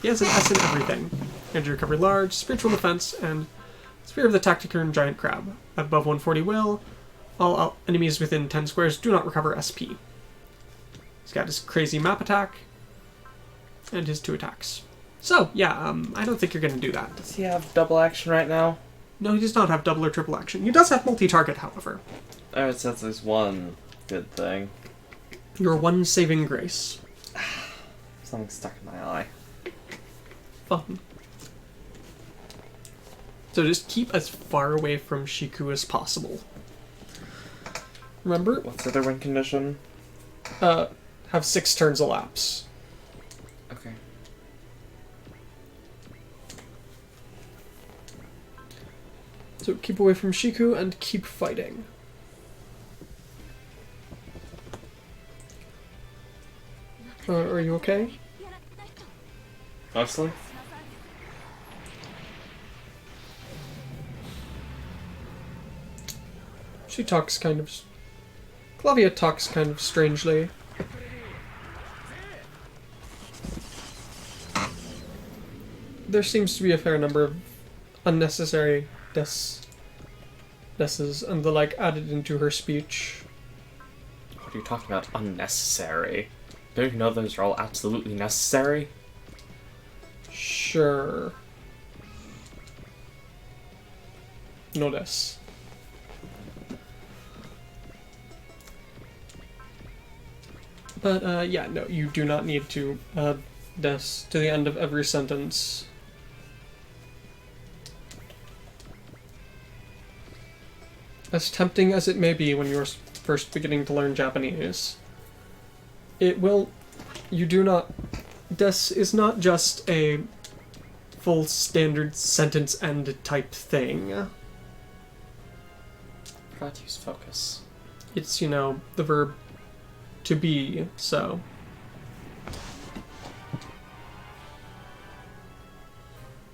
He has an S in everything. Energy recovery large, spiritual defense, and spear of the Tactical Giant Crab. Above 140 will, all enemies within 10 squares do not recover SP. He's got his crazy map attack, and his 2 attacks. So, yeah, I don't think you're going to do that. Does he have double action right now? No, he does not have double or triple action. He does have multi-target, however. Alright, so that's at least one good thing. Your one saving grace. Something stuck in my eye. Fun. So just keep as far away from Shiku as possible. Remember? What's the other win condition? Have 6 turns elapse. Okay. So keep away from Shiku and keep fighting. Are you okay? Mostly? She talks kind of... Clavia talks kind of strangely. There seems to be a fair number of unnecessary desses and the like added into her speech. What are you talking about? Unnecessary? Don't you know those are all absolutely necessary? Sure. No des. But, yeah, no, you do not need to add des to the end of every sentence. As tempting as it may be when you're first beginning to learn Japanese, it will... You do not... Des is not just a full standard sentence end type thing. Forgot to use focus. It's, you know, the verb to be, so...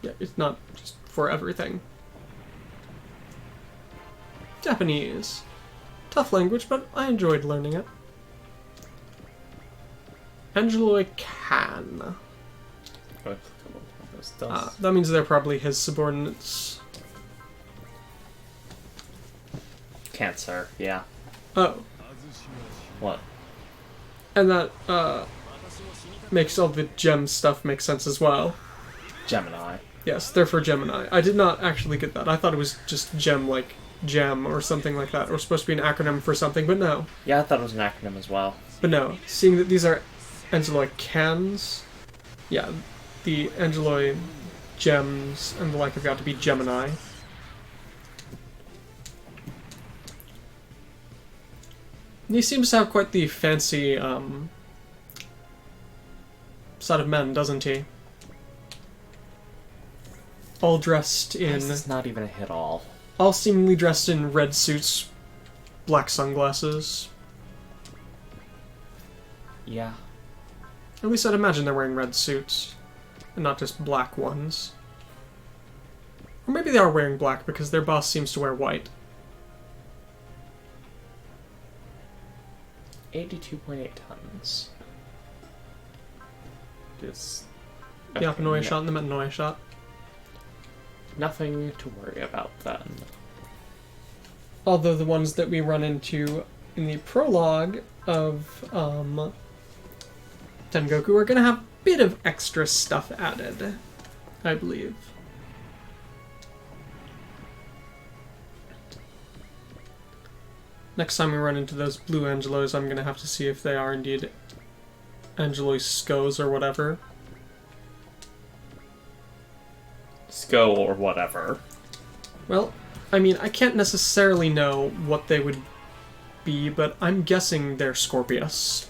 Yeah, it's not just for everything. Japanese. Tough language, but I enjoyed learning it. Angeloi can. That means they're probably his subordinates. Cancer, yeah. Oh. What? And that, makes all the gem stuff make sense as well. Gemini. Yes, they're for Gemini. I did not actually get that. I thought it was just gem, like gem or something like that, or supposed to be an acronym for something, but no. Yeah, I thought it was an acronym as well. But no, seeing that these are Angeloi cans, yeah, the Angeloi gems and the like have got to be Gemini. He seems to have quite the fancy, set of men, doesn't he? All dressed in... This is not even a hit all. All seemingly dressed in red suits, black sunglasses. Yeah. At least I'd imagine they're wearing red suits, and not just black ones. Or maybe they are wearing black because their boss seems to wear white. 82.8 tons. Just... The Apanoia shot and the Metanoia shot. Nothing to worry about then. Although the ones that we run into in the prologue of Rengoku are going to have a bit of extra stuff added, I believe. Next time we run into those blue Angelos, I'm going to have to see if they are indeed Angeloi Skos or whatever. Sko or whatever. Well, I mean, I can't necessarily know what they would be, but I'm guessing they're Scorpius.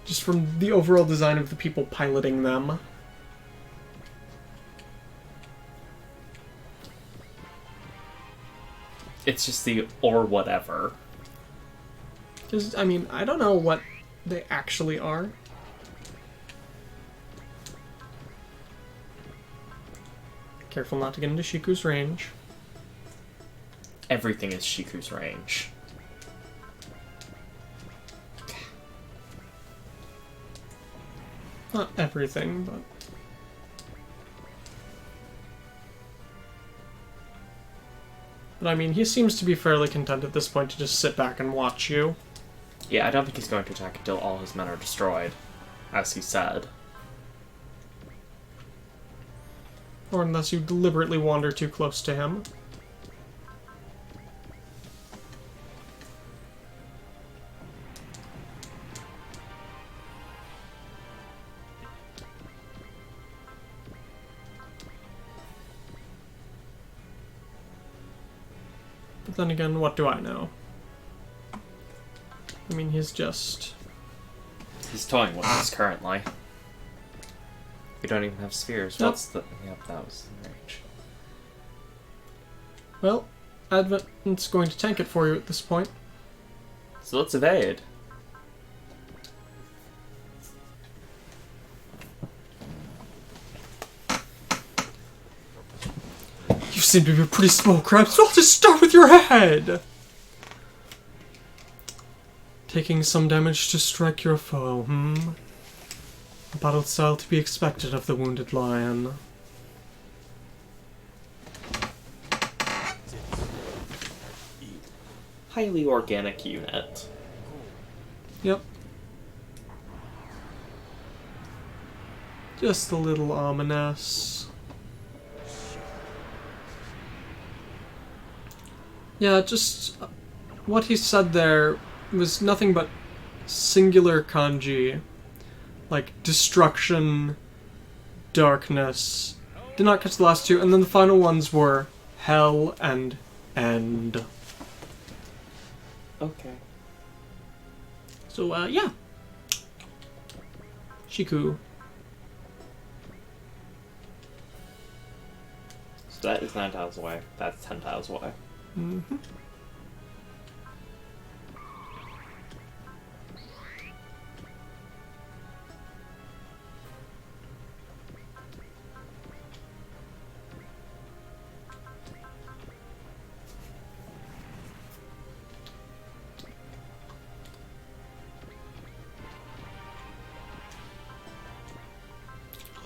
Just from the overall design of the people piloting them. It's just the or whatever. I mean, I don't know what they actually are. Careful not to get into Shiku's range. everything is Shiku's range. Not everything, but... But I mean, he seems to be fairly content at this point to just sit back and watch you. Yeah, I don't think he's going to attack until all his men are destroyed, as he said. Or unless you deliberately wander too close to him. But then again, what do I know? I mean, he's just... He's toying with us currently. We don't even have spheres. Nope. What's the... Yep, that was the range. Well, Advent's going to tank it for you at this point. So let's evade. You seem to be a pretty small crab, so I'll just start with your head! Taking some damage to strike your foe, A battle style to be expected of the wounded lion. Highly organic unit. Yep. Just a little ominous. Yeah, just... what he said there was nothing but singular kanji. Like, destruction, darkness. Did not catch the last two, and then the final ones were hell and end. Okay. So, yeah. Shiku. So that is 9 tiles away. That's 10 tiles away. Mm-hmm.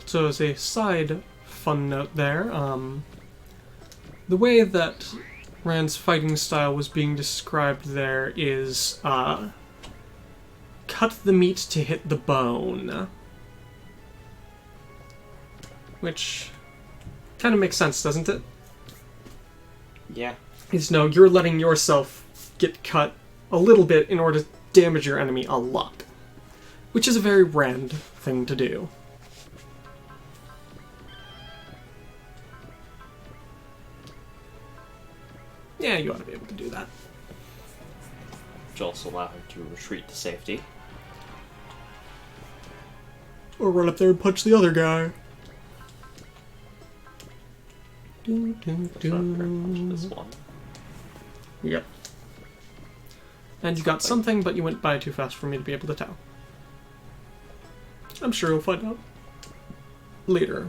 So as a side fun note there, the way that Rand's fighting style was being described there is, cut the meat to hit the bone. Which kind of makes sense, doesn't it? Yeah. Is no, you're letting yourself get cut a little bit in order to damage your enemy a lot. Which is a very Rand thing to do. Yeah, you ought to be able to do that. Which also allow him to retreat to safety. Or run up there and punch the other guy. This one. Yep. And you got something, but you went by too fast for me to be able to tell. I'm sure you'll find out later.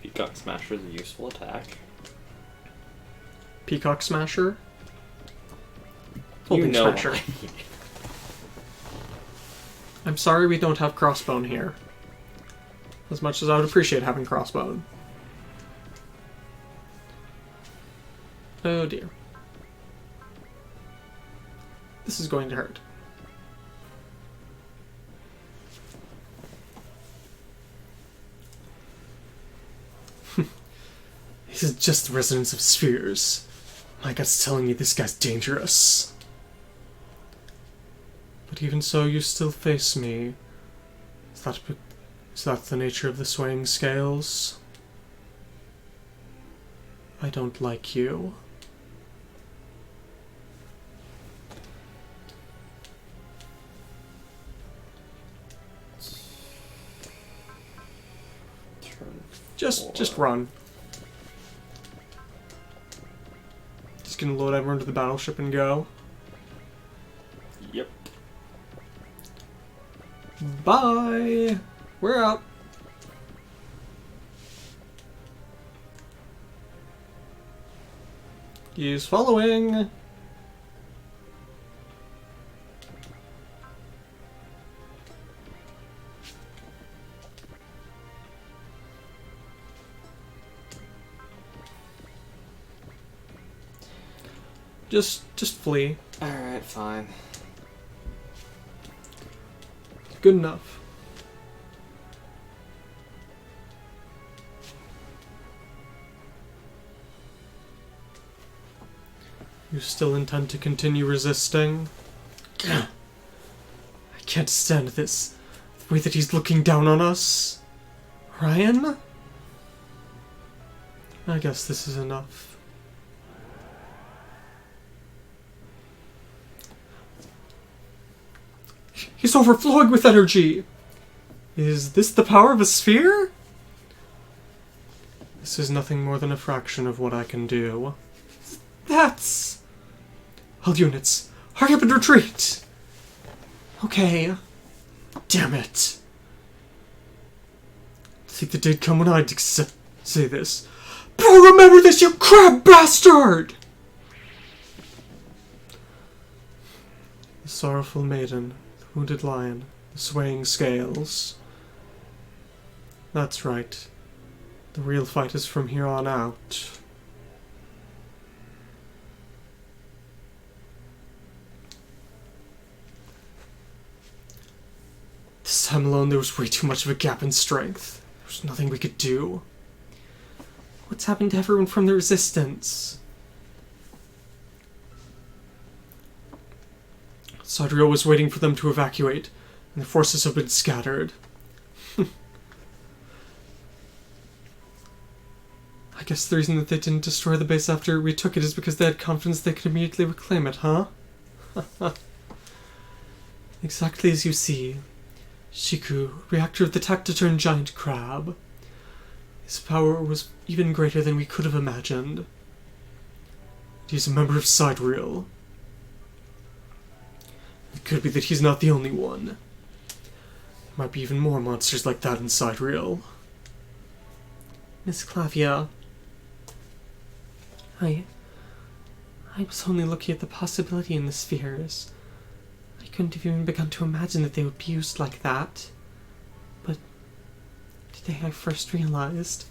Peacock Smasher is a useful attack. Peacock Smasher. You Holding know Smasher. why. I'm sorry we don't have Crossbone here. As much as I would appreciate having Crossbone. Oh dear. This is going to hurt. This is just the resonance of spheres. My gut's telling me this guy's dangerous. But even so, you still face me. Is that the nature of the swaying scales? I don't like you. Just run. Just gonna load everyone to the battleship and go. Yep. Bye! We're out. He's following. Just flee. Alright, fine. Good enough. You still intend to continue resisting? I can't stand this. The way that he's looking down on us. Ryan? I guess this is enough. He's overflowing with energy! Is this the power of a sphere? This is nothing more than a fraction of what I can do. That's... All units, hurry up and retreat! Okay. Damn it. I think the day'd come when I'd say this. Bro, remember this, you crab bastard! The sorrowful maiden, the wounded lion, the swaying scales. That's right. The real fight is from here on out. This time alone, there was way too much of a gap in strength. There was nothing we could do. What's happened to everyone from the Resistance? Sidereal was waiting for them to evacuate, and the forces have been scattered. I guess the reason that they didn't destroy the base after we took it is because they had confidence they could immediately reclaim it, huh? Exactly as you see. Shiku, reactor of the Tactiturn giant crab. His power was even greater than we could have imagined. He's a member of Sidereal. It could be that he's not the only one. There might be even more monsters like that in Sidereal. Miss Clavia. I was only looking at the possibility in the spheres. I couldn't have even begun to imagine that they would be used like that. But today I first realized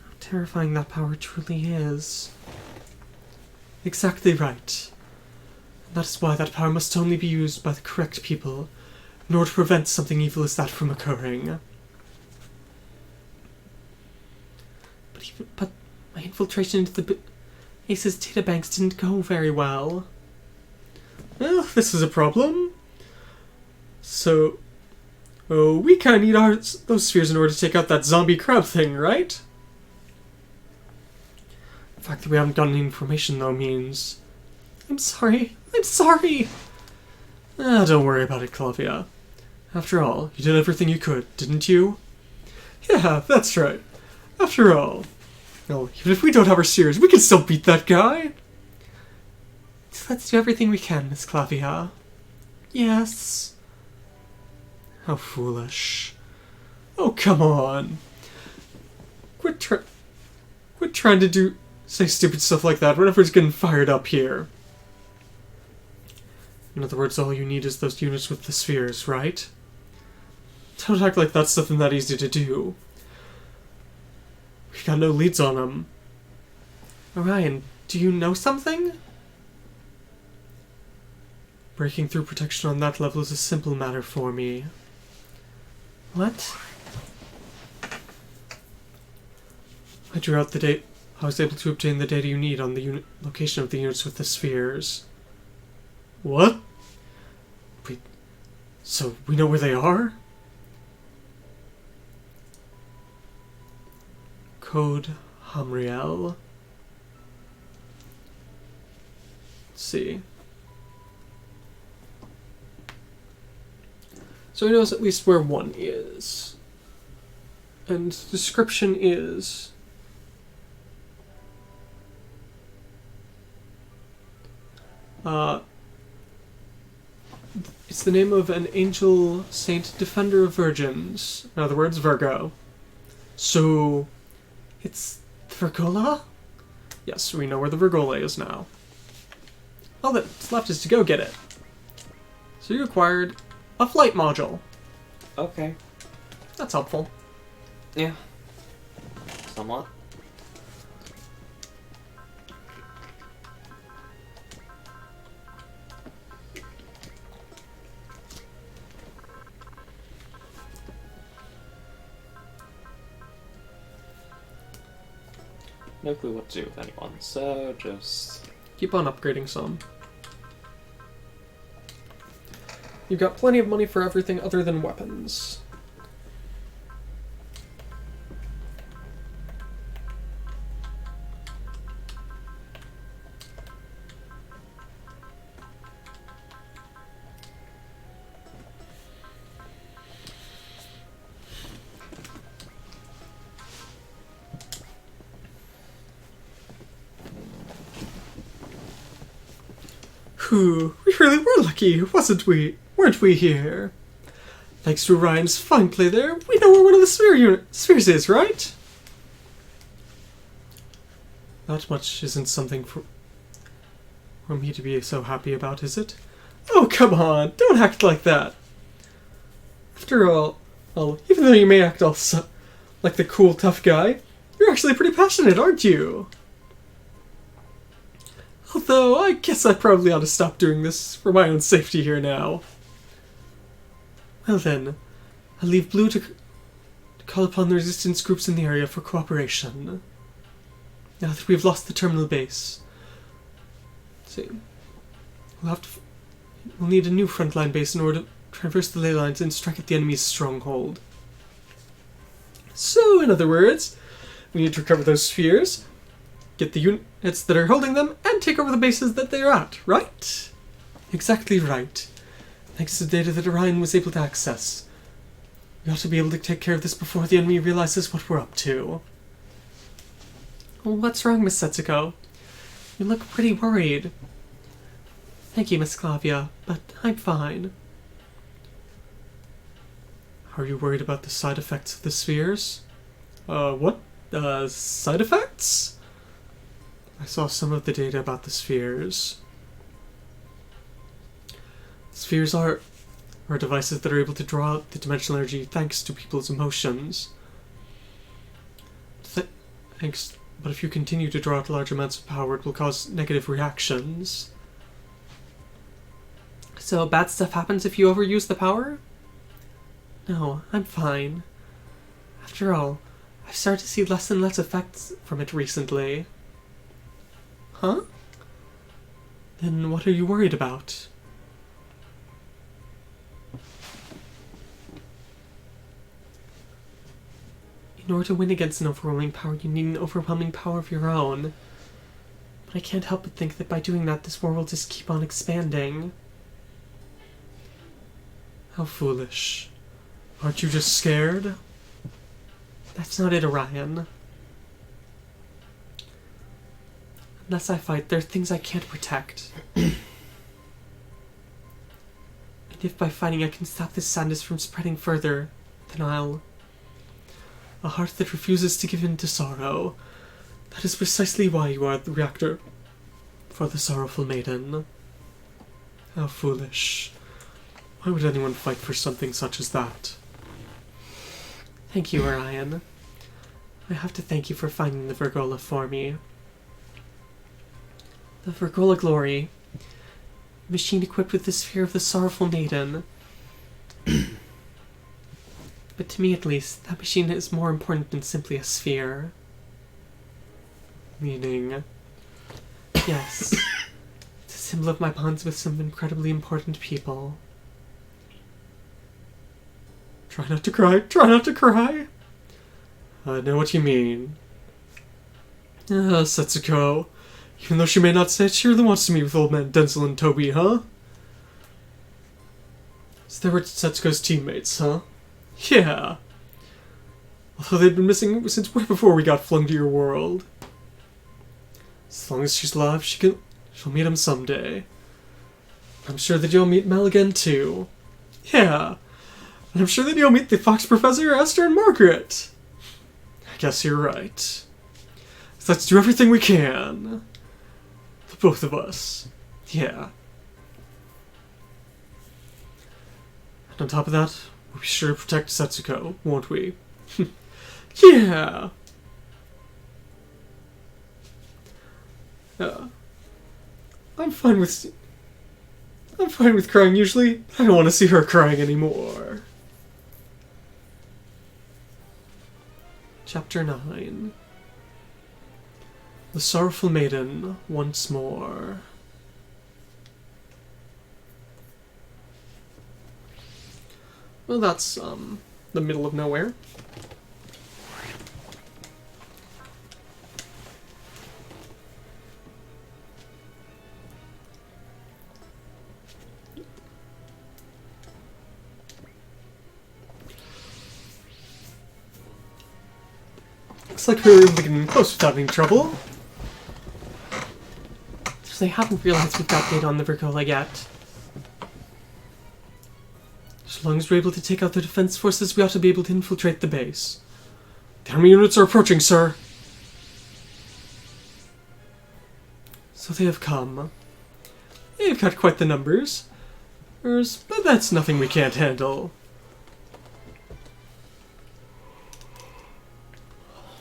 how terrifying that power truly is. Exactly right. And that is why that power must only be used by the correct people in order to prevent something evil as that from occurring. But my infiltration into the Ace's databanks didn't go very well. Well, this is a problem. So, we kinda need those spheres in order to take out that zombie crab thing, right? The fact that we haven't gotten any information, though, means... I'm sorry. Don't worry about it, Clavia. After all, you did everything you could, didn't you? Yeah, that's right. After all. No, even if we don't have our spheres, we can still beat that guy! Let's do everything we can, Miss Clavia. Yes. How foolish. Oh, come on. Quit trying to say stupid stuff like that whenever it's getting fired up here. In other words, all you need is those units with the spheres, right? Don't act like that's something that easy to do. We got no leads on them. Orion, do you know something? Breaking through protection on that level is a simple matter for me. What? I drew out the date. I was able to obtain the data you need on the location of the units with the spheres. What? Wait, so we know where they are? Code Hamriel. Let's see. So he knows at least where one is. And description is... it's the name of an angel saint defender of virgins. In other words, Virgo. So... it's the Virgola? Yes, we know where the Virgole is now. All that's left is to go get it. So you acquired a flight module. Okay. That's helpful. Yeah. Somewhat. No clue what to do with anyone, so just... Keep on upgrading some. You've got plenty of money for everything other than weapons. Whew, we really were lucky, wasn't we? Weren't we here? Thanks to Ryan's fine play there, we know where one of the spheres is, right? Not much isn't something for me to be so happy about, is it? Oh, come on, don't act like that. After all, even though you may act like the cool, tough guy, you're actually pretty passionate, aren't you? Although, I guess I probably ought to stop doing this for my own safety here now. Well then, I'll leave Blue to call upon the resistance groups in the area for cooperation. Now that we've lost the terminal base. See, we'll need a new frontline base in order to traverse the ley lines and strike at the enemy's stronghold. So, in other words, we need to recover those spheres, get the units that are holding them, and take over the bases that they're at, right? Exactly right. Thanks to the data that Orion was able to access. We ought to be able to take care of this before the enemy realizes what we're up to. Well, what's wrong, Miss Setsuko? You look pretty worried. Thank you, Miss Clavia, but I'm fine. Are you worried about the side effects of the spheres? What? Side effects? I saw some of the data about the spheres. Spheres are devices that are able to draw out the dimensional energy thanks to people's emotions. But if you continue to draw out large amounts of power, it will cause negative reactions. So bad stuff happens if you overuse the power? No, I'm fine. After all, I've started to see less and less effects from it recently. Huh? Then what are you worried about? In order to win against an overwhelming power, you need an overwhelming power of your own. But I can't help but think that by doing that, this world will just keep on expanding. How foolish. Aren't you just scared? That's not it, Orion. Unless I fight, there are things I can't protect. And if by fighting I can stop this sadness from spreading further, then I'll... A heart that refuses to give in to sorrow. That is precisely why you are the reactor for the sorrowful maiden. How foolish. Why would anyone fight for something such as that? Thank you, Orion. I have to thank you for finding the Virgola for me. The Virgola Glory. A machine equipped with the sphere of the sorrowful maiden. But to me, at least, that machine is more important than simply a sphere. Meaning... Yes. It's a symbol of my bonds with some incredibly important people. Try not to cry. Try not to cry. I know what you mean. Setsuko. Even though she may not say it, she really wants to meet with old man Denzel and Toby, huh? So they were Setsuko's teammates, huh? Yeah. Although they've been missing since way before we got flung to your world. As long as she's alive, she'll meet him someday. I'm sure that you'll meet Mel again, too. Yeah. And I'm sure that you'll meet the Fox Professor, Esther, and Margaret. I guess you're right. As let's do everything we can. The both of us. Yeah. And on top of that, we'll be sure to protect Setsuko, won't we? Yeah! I'm fine with crying usually. I don't want to see her crying anymore. Chapter 9. The Sorrowful Maiden once more. Well, that's, the middle of nowhere. Looks like we were able to get in close without any trouble. So they haven't realized we've got data on the Virgola yet. As long as we're able to take out their defense forces, we ought to be able to infiltrate the base. The enemy units are approaching, sir. So they have come. They've got quite the numbers. But that's nothing we can't handle.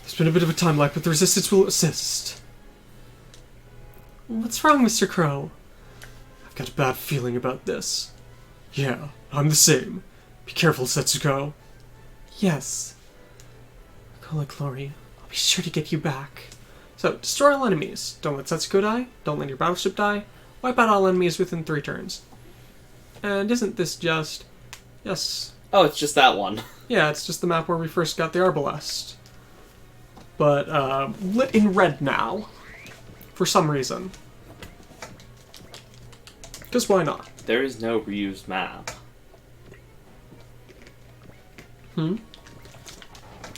There's been a bit of a time lag, but the resistance will assist. What's wrong, Mr. Crow? I've got a bad feeling about this. Yeah, I'm the same. Be careful, Setsuko. Yes. Call it glory. I'll be sure to get you back. So, destroy all enemies. Don't let Setsuko die. Don't let your battleship die. Wipe out all enemies within 3 turns. And isn't this just... Yes. Oh, it's just that one. Yeah, it's just the map where we first got the Arbalest. But, lit in red now. For some reason. Because why not? There is no reused map.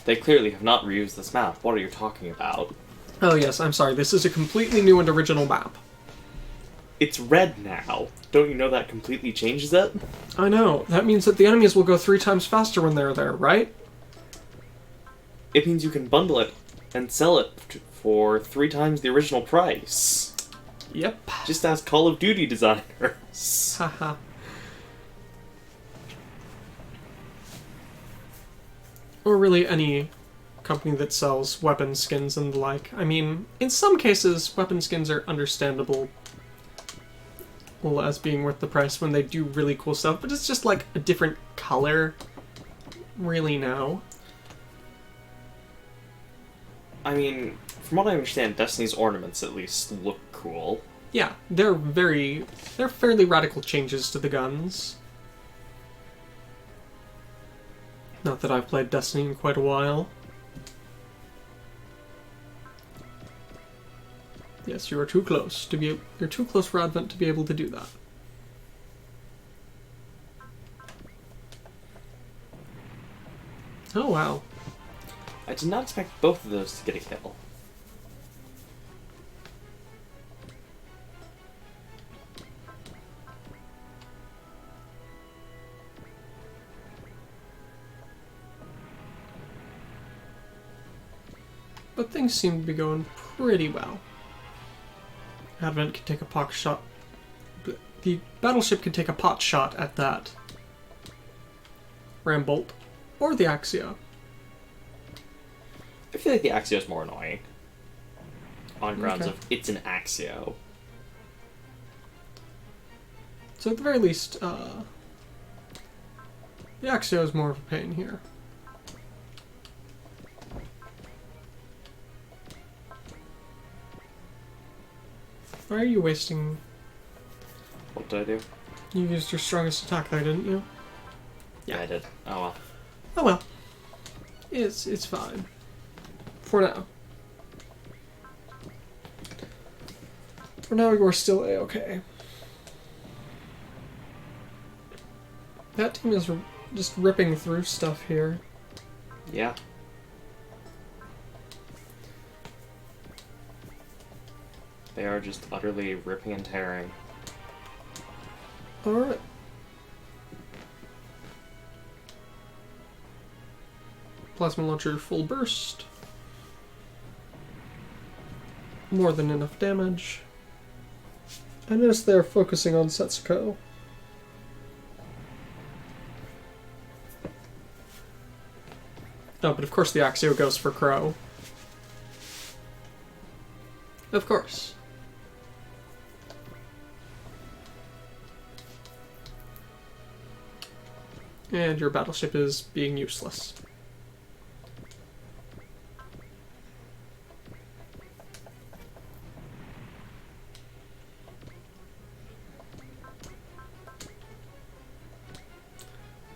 They clearly have not reused this map. What are you talking about? Oh yes, I'm sorry. This is a completely new and original map. It's red now. Don't you know that completely changes it? I know. That means that the enemies will go 3 times faster when they're there, right? It means you can bundle it and sell it for 3 times the original price. Yep. Just ask Call of Duty designers. Haha. Or really any company that sells weapon skins and the like. I mean, in some cases, weapon skins are understandable as being worth the price when they do really cool stuff, but it's just like a different color. Really, no. I mean, from what I understand, Destiny's ornaments at least look cool. Yeah, they're fairly radical changes to the guns. Not that I've played Destiny in quite a while. Yes, you are too close to be. You're too close for Advent to be able to do that. Oh wow. I did not expect both of those to get a kill. But things seem to be going pretty well. Advent can take a pot shot. The battleship can take a pot shot at that Rambolt or the Axia. I feel like the Axio is more annoying. On grounds Okay. of it's an Axio. So at the very least, the Axio is more of a pain here. Why are you wasting... What did I do? You used your strongest attack there, didn't you? Yeah, I did. Oh well. Oh well. It's fine. For now. For now, you're still A-okay. That team is just ripping through stuff here. Yeah. They are just utterly ripping and tearing. Alright. Plasma launcher full burst. more than enough damage. I notice they're focusing on Setsuko. Oh, but of course the Axio goes for Crow. Of course. And your battleship is being useless.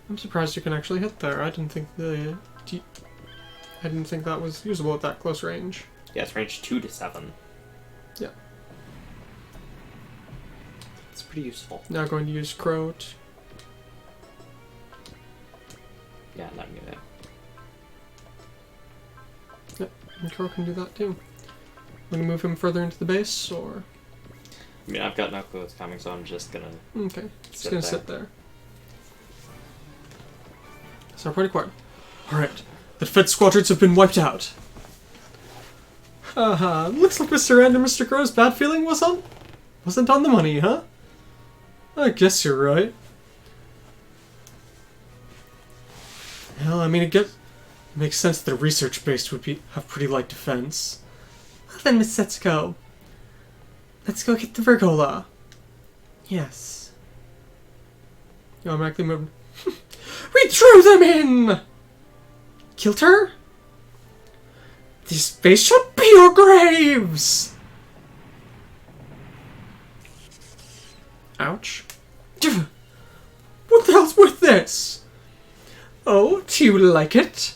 I'm surprised you can actually hit there. I didn't think that was usable at that close range. Yeah, it's range 2 to 7. Yeah. It's pretty useful. Now going to use Crow. Yeah, not gonna. Yep, and Crow can do that too. Want to move him further into the base, or? I mean, I've got no clue what's coming, so I'm just gonna. Okay, just gonna sit there. So pretty quiet. Alright, the defense squadrons have been wiped out. Haha, looks like Mr. Rand and Mr. Crow's bad feeling wasn't on the money, huh? I guess you're right. Well, I mean, it makes sense that a research base would have pretty light defense. Well then, Miss Setsuko, let's go get the Virgola. Yes. You automatically moved. We drew them in! Killed her? This base should be your graves! Ouch. What the hell's with this? Oh, do you like it?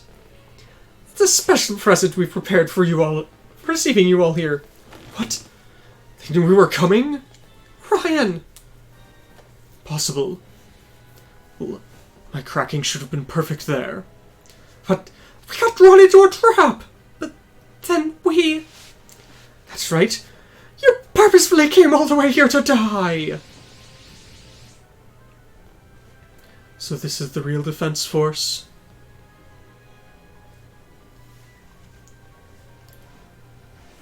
It's a special present we've prepared for you all, for receiving you all here. What? They knew we were coming? Ryan! Possible. Well, my cracking should have been perfect there. But we got drawn into a trap! But then we... That's right. You purposefully came all the way here to die! So this is the real defense force?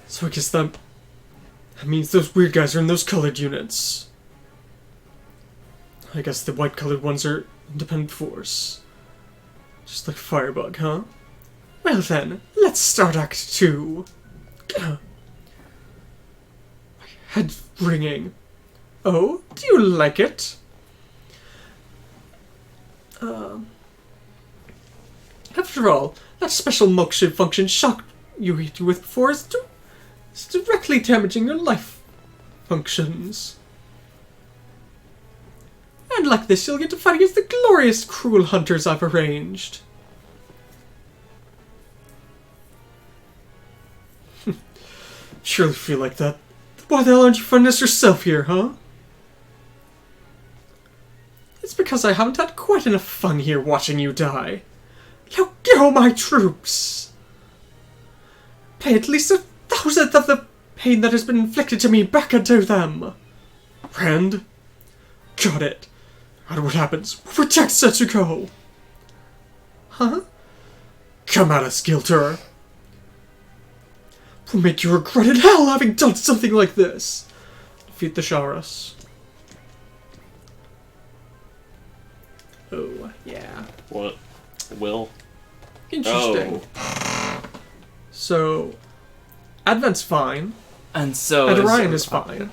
So I guess that means those weird guys are in those colored units. I guess the white-colored ones are independent force. Just like Firebug, huh? Well then, let's start Act 2. My head ringing. Oh, do you like it? After all, that special milkshake function shocked you with before is directly damaging your life functions. And like this, you'll get to fight against the glorious cruel hunters I've arranged. Surely feel like that. Why the hell aren't you fighting this yourself here, huh? It's because I haven't had quite enough fun here watching you die. Now go, my troops! Pay at least 1,000th of the pain that has been inflicted to me back unto them. Rand? Got it. No matter what happens, we'll protect Setsuko. Huh? Come at us, Gilter. We'll make you regret in hell having done something like this. Defeat the Sharas. Oh, yeah. What? Will? Interesting. Oh. So, Advent's fine. And so And Orion is fine.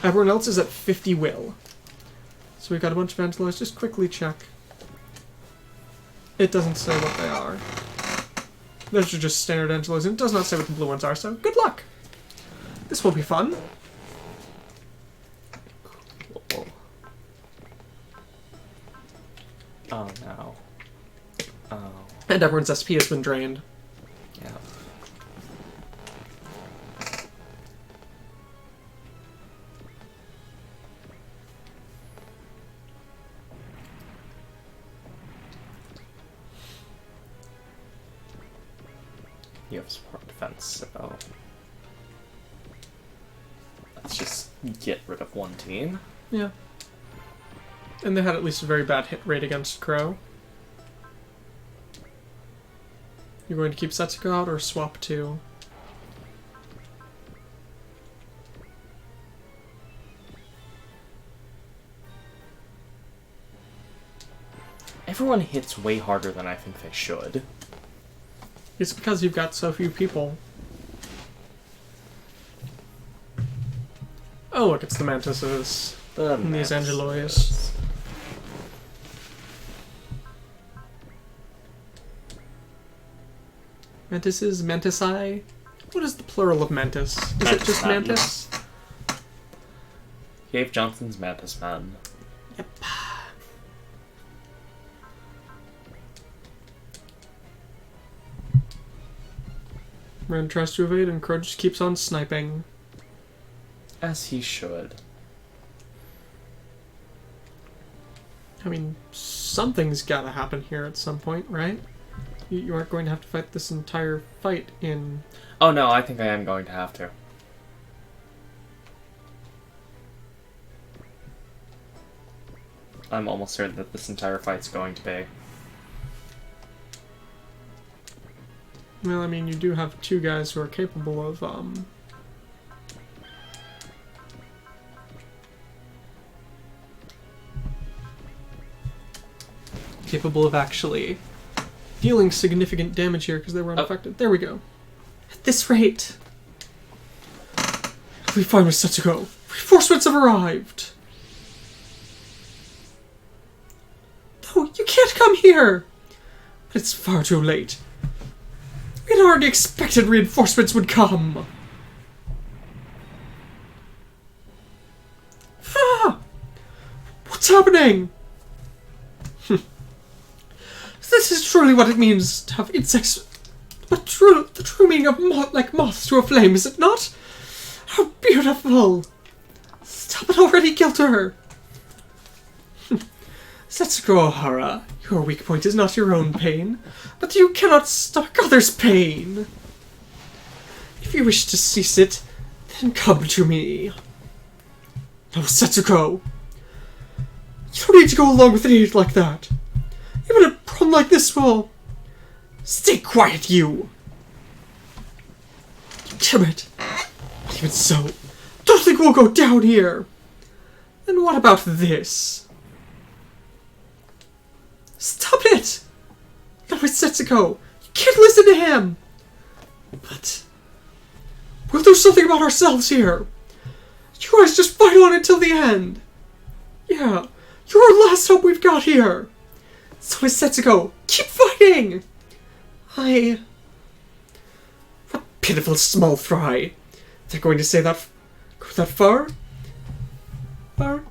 Everyone else is at 50 will. So we've got a bunch of Angelos. Just quickly check. It doesn't say what they are. Those are just standard Angelos, and it does not say what the blue ones are, so good luck! This will be fun. Cool. Oh no. Oh. And everyone's SP has been drained. Yeah. You have support defense, so let's just get rid of one team. Yeah. And they had at least a very bad hit rate against Crow. You're going to keep Setsuko out or swap to? Everyone hits way harder than I think they should. It's because you've got so few people. Oh, look, it's the mantises. And these angeloids. Mantises? Mantisae? What is the plural of mantis? Is it just mantis? Dave Johnson's Mantis Man. Yep. Ren tries to evade and Crow just keeps on sniping. As he should. I mean, something's gotta happen here at some point, right? You aren't going to have to fight this entire fight in... Oh no, I think I am going to have to. I'm almost certain that this entire fight's going to be. Well, I mean, you do have two guys who are capable of, capable of actually dealing significant damage here because they were unaffected. There we go. At this rate, we find with Setsuko. Reinforcements have arrived. No, you can't come here. But it's far too late. We had already expected reinforcements would come. Ah! What's happening? This is truly what it means to have insects. But the true meaning of like moths to a flame, is it not? How beautiful! Stop it already, Gilter! Setsuko Ohara, your weak point is not your own pain, but you cannot stop others' pain. If you wish to cease it, then come to me. No, Setsuko! You don't need to go along with an idiot like that. Even a problem like this will... Stay quiet, you! Damn it! Even so, don't think we'll go down here! Then what about this? Stop it! No, it's Setsuko! You can't listen to him! But... we'll do something about ourselves here! You guys just fight on until the end! Yeah, you're our last hope we've got here! So is Setsuko! Keep fighting! What pitiful small fry! They're going to say that... go that far? Far?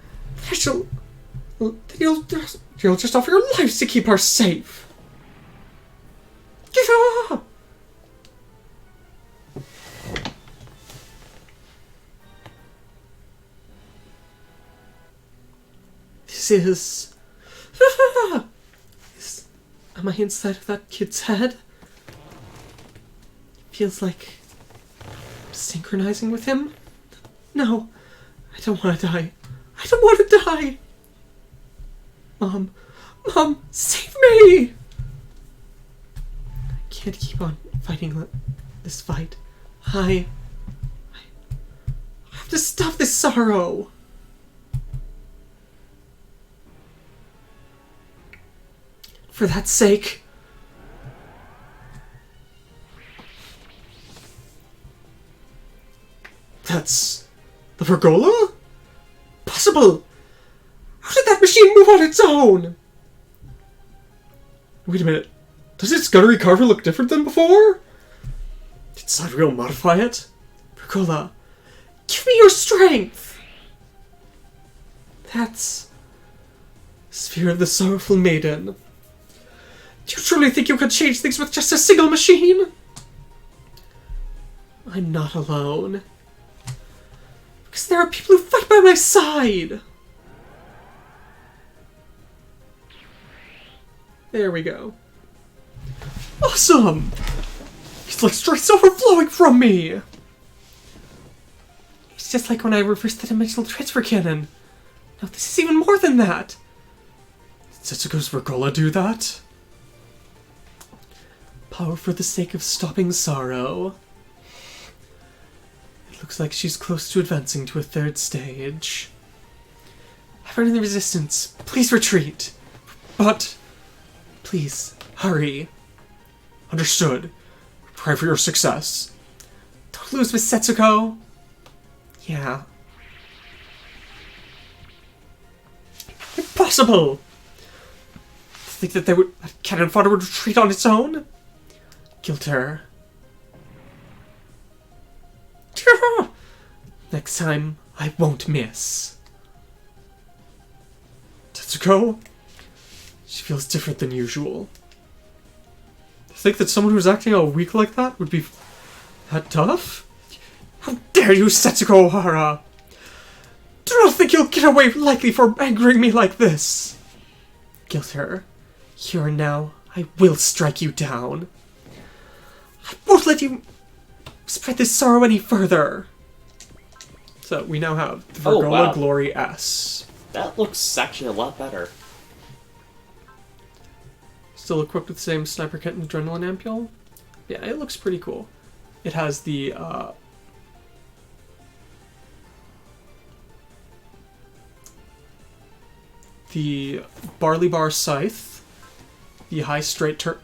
You'll just offer your lives to keep her safe! Yeah! This is... Am I inside of that kid's head? It feels like I'm synchronizing with him. No, I don't want to die. I don't want to die! Mom, save me! I can't keep on fighting this fight. I have to stop this sorrow! For that sake... That's... the pergola? Possible! How did that machine move on its own? Wait a minute. Does its gunnery carver look different than before? Did Sidereal modify it? Pergola, give me your strength! That's... Sphere of the Sorrowful Maiden. Do you truly think you could change things with just a single machine? I'm not alone. Because there are people who fight by my side! There we go. Awesome! It's like strength's overflowing from me! It's just like when I reversed the dimensional transfer cannon. No, this is even more than that! Did Setsuko's Vergola do that? Power for the sake of stopping sorrow. It looks like she's close to advancing to a third stage. Everyone in the Resistance, please retreat. But Please, hurry. Understood. Pray for your success. Don't lose Miss Setsuko. Yeah. Impossible! Think that cannon fodder would retreat on its own? Killed her. Next time, I won't miss. Tetsuko? She feels different than usual. Think that someone who's acting all weak like that would be that tough? How dare you, Setsuko Ohara! Do not think you'll get away lightly for angering me like this! Guilt her. Here and now, I will strike you down. I won't let you spread this sorrow any further. So we now have the Vergola Glory S. That looks actually a lot better. Still equipped with the same sniper kit and adrenaline ampule. Yeah, it looks pretty cool. It has the barley bar scythe, the high stray turret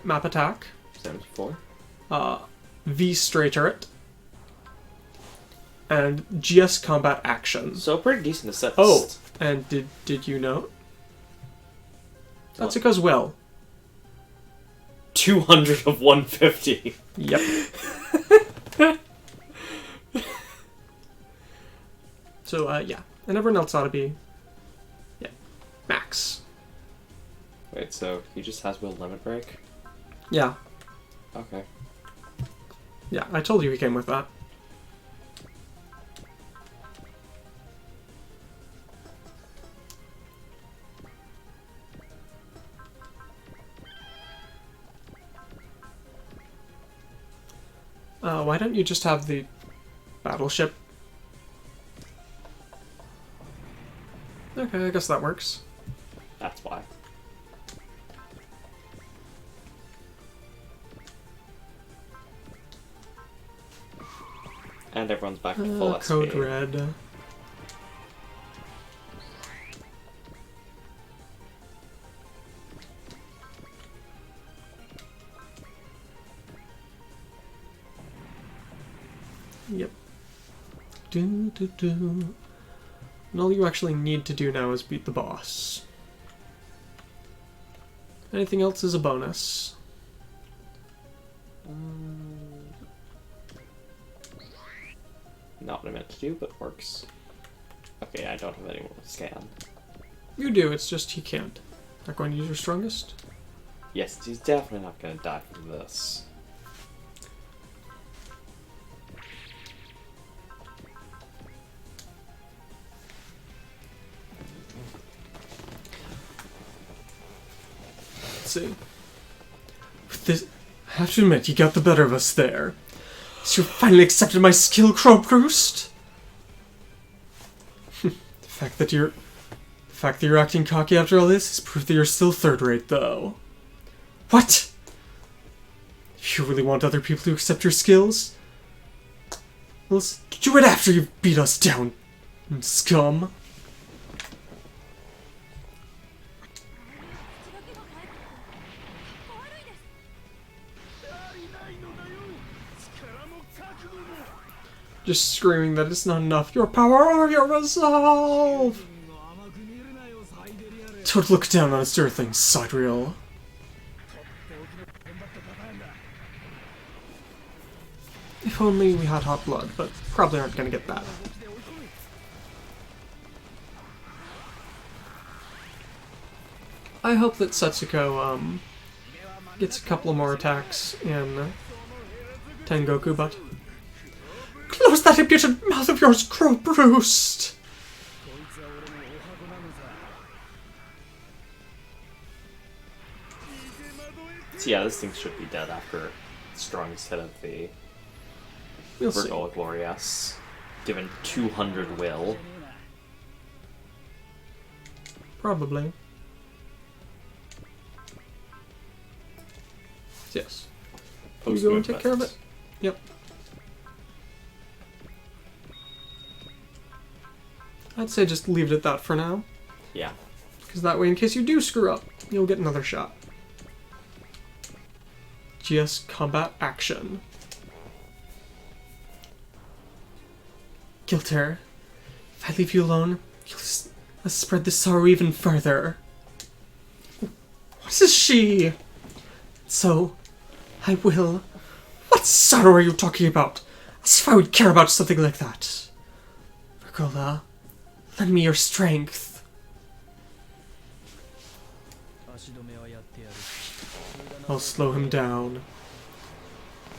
map attack, Same as before. V stray turret, and GS combat action. So pretty decent assist. Oh, and did you know? That's because well. 200 of 150. Yep. So yeah, and everyone else ought to be, yeah, max. Wait, so he just has will limit break? Yeah, Okay. yeah. I told you he came with that. Why don't you just have the battleship? Okay, I guess that works. That's why. And everyone's back to full SP. Code red. Yep. And all you actually need to do now is beat the boss. Anything else is a bonus. Not what I meant to do, but works. Okay, I don't have anyone to scan. You do, it's just he can't. Not going to use your strongest? Yes, he's definitely not going to die from this. Let's see. With this, I have to admit, you got the better of us there. So you finally accepted my skill, Crowbroost? The fact that you're acting cocky after all this is proof that you're still third-rate, though. What? You really want other people to accept your skills? Well, let's do it after you've beat us down, scum. Just screaming that it's not enough. Your power or your resolve! Don't look down on us earthlings, Sidereal. If only we had hot blood, but probably aren't gonna get that. I hope that Setsuko, gets a couple more attacks in Tengoku, but... Close that impudent mouth of yours, Crowbroost! So yeah, this thing should be dead after the strongest hit of the Vergola Glorious. Given 200 will. Probably. Yes. You go and take care of it? Yep. I'd say just leave it at that for now. Yeah. Because that way, in case you do screw up, you'll get another shot. GS combat action. Gilter, if I leave you alone, you'll spread the sorrow even further. What is she? So, I will. What sorrow are you talking about? As if I would care about something like that. Virgola, lend me your strength. I'll slow him down.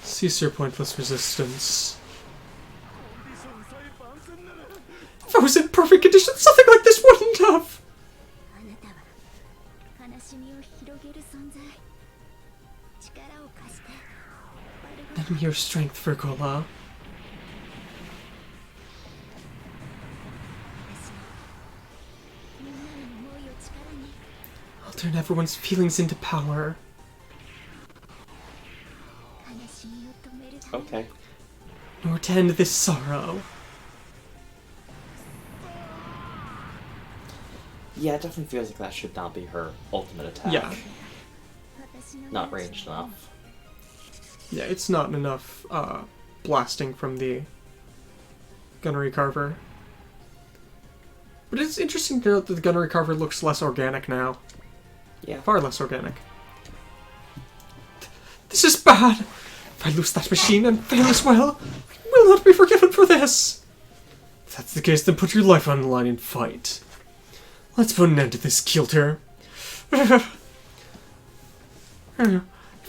Cease your pointless resistance. If I was in perfect condition, something like this wouldn't have! Lend me your strength, Virgola. I'll turn everyone's feelings into power. Okay. Nor to end this sorrow. Yeah, it definitely feels like that should not be her ultimate attack. Yeah. Not ranged enough. Yeah, it's not enough blasting from the gunnery carver. But it's interesting to note that the gunnery carver looks less organic now. Yeah. Far less organic. This is bad! If I lose that machine and fail as well, I will not be forgiven for this! If that's the case, then put your life on the line and fight. Let's put an end to this, Kilter. If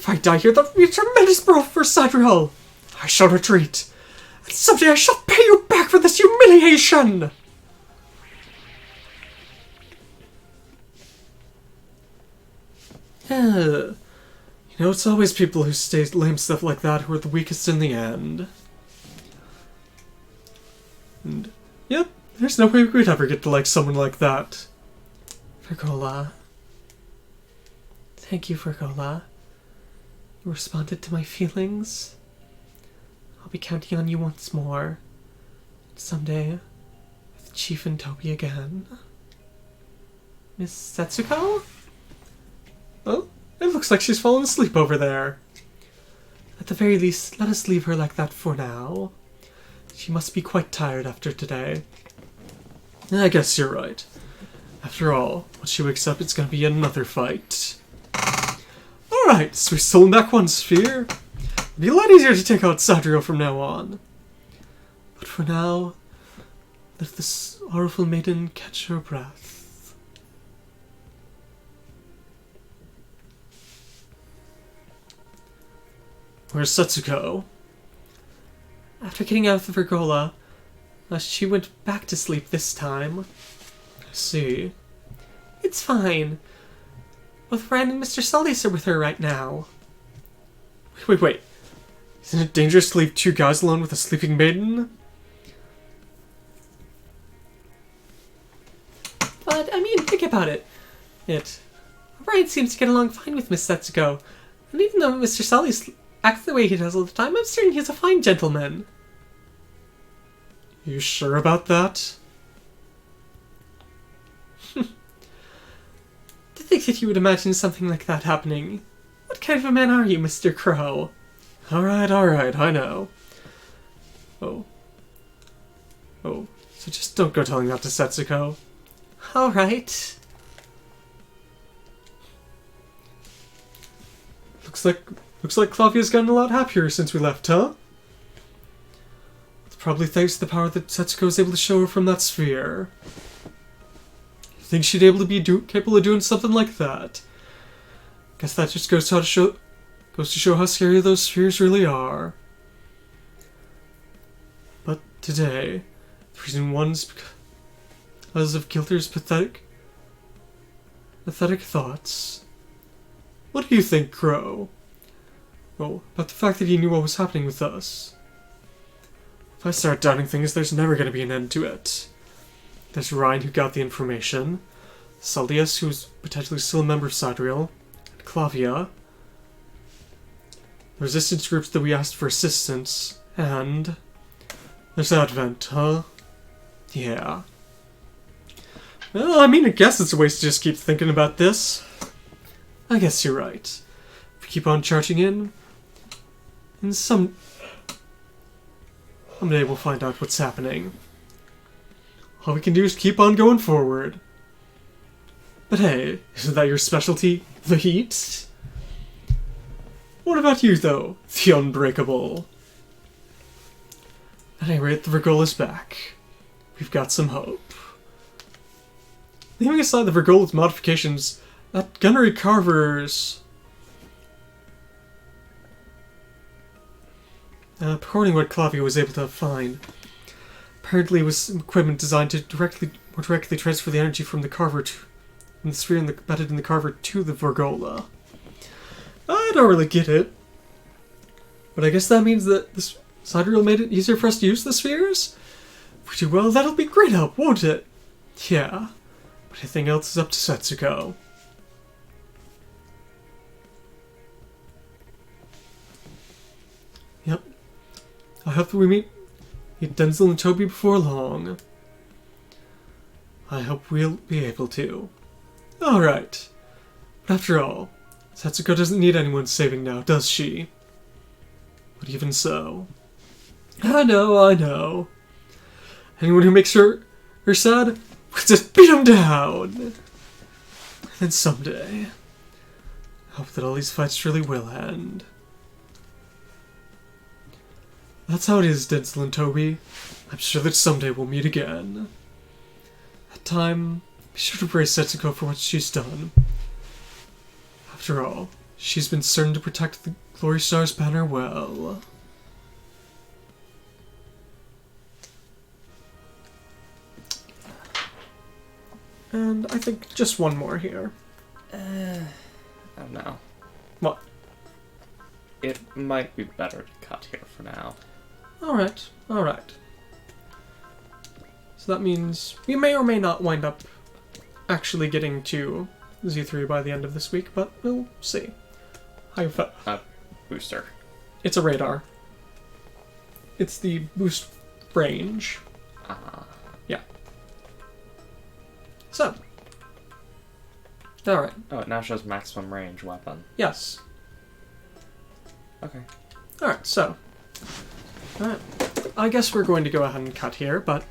I die here, that would be a tremendous blow for Sidereal. I shall retreat. And someday I shall pay you back for this humiliation! You know, it's always people who say lame stuff like that who are the weakest in the end. And, yep, there's no way we'd ever get to like someone like that. Virgola. Thank you, Virgola. You responded to my feelings. I'll be counting on you once more. Someday, with Chief and Toby again. Miss Setsuko? Oh, it looks like she's fallen asleep over there. At the very least, let us leave her like that for now. She must be quite tired after today. I guess you're right. After all, when she wakes up, it's gonna be another fight. Alright, so we're still in that one sphere. It'll be a lot easier to take out Sidereal from now on. But for now, let the sorrowful maiden catch her breath. Where's Setsuko? After getting out of the Virgola, she went back to sleep this time. I see. It's fine. Both Ryan and Mr. Solis are with her right now. Wait. Isn't it dangerous to leave two guys alone with a sleeping maiden? But, I mean, think about it. Ryan seems to get along fine with Miss Setsuko. And even though Mr. Solis acts the way he does all the time, I'm certain he's a fine gentleman. You sure about that? To think that you would imagine something like that happening. What kind of a man are you, Mr. Crow? Alright, I know. Oh, so just don't go telling that to Setsuko. Alright. Looks like Clavia's gotten a lot happier since we left, huh? It's probably thanks to the power that Setsuko was able to show her from that sphere. You think she'd able to be capable of doing something like that? Guess that just goes to show how scary those spheres really are. But today, the reason one's because of Gilter's pathetic thoughts. What do you think, Crow? Well, about the fact that he knew what was happening with us. If I start doubting things, there's never going to be an end to it. There's Ryan, who got the information, Solius, who's potentially still a member of Sidereal, and Clavia, the resistance groups that we asked for assistance, and there's Advent, huh? Yeah. Well, I mean, I guess it's a waste to just keep thinking about this. I guess you're right. If we keep on charging in, and someday we'll find out what's happening. All we can do is keep on going forward. But hey, isn't that your specialty? The heat? What about you, though? The unbreakable. At any rate, the Virgola's back. We've got some hope. Leaving aside the Virgola's modifications, that gunnery carver's... according to what Clavio was able to find, apparently it was some equipment designed to more directly transfer the energy from the carver from the sphere embedded in the carver to the Virgola. I don't really get it. But I guess that means that this Sidereal made it easier for us to use the spheres? Pretty well, that'll be great help, won't it? Yeah. But anything else is up to Setsuko. Yep. I hope that we meet Denzel and Toby before long. I hope we'll be able to. Alright. But after all, Setsuko doesn't need anyone's saving now, does she? But even so... I know. Anyone who makes her sad, we'll just beat him down! And then someday, I hope that all these fights really will end. That's how it is, Denzel and Toby. I'm sure that someday we'll meet again. That time, be sure to praise Setsuko for what she's done. After all, she's been certain to protect the Glory Star's banner well. And I think just one more here. I don't know. What? It might be better to cut here for now. Alright. So that means we may or may not wind up actually getting to Z3 by the end of this week, but we'll see. How you felt? Booster. It's a radar. It's the boost range. Yeah. So. Alright. Oh, it now shows maximum range weapon. Yes. Okay. Alright, so. Alright. I guess we're going to go ahead and cut here, but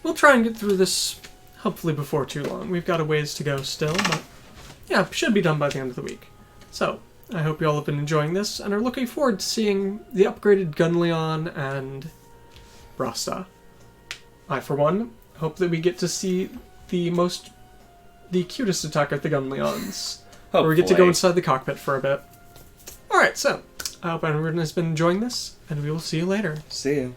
we'll try and get through this hopefully before too long. We've got a ways to go still, but yeah, should be done by the end of the week. So, I hope you all have been enjoying this and are looking forward to seeing the upgraded Gunleon and Rasta. I, for one, hope that we get to see the cutest attack of the Gunleons. Where we get to go inside the cockpit for a bit. Alright, so, I hope everyone has been enjoying this, and we will see you later. See you.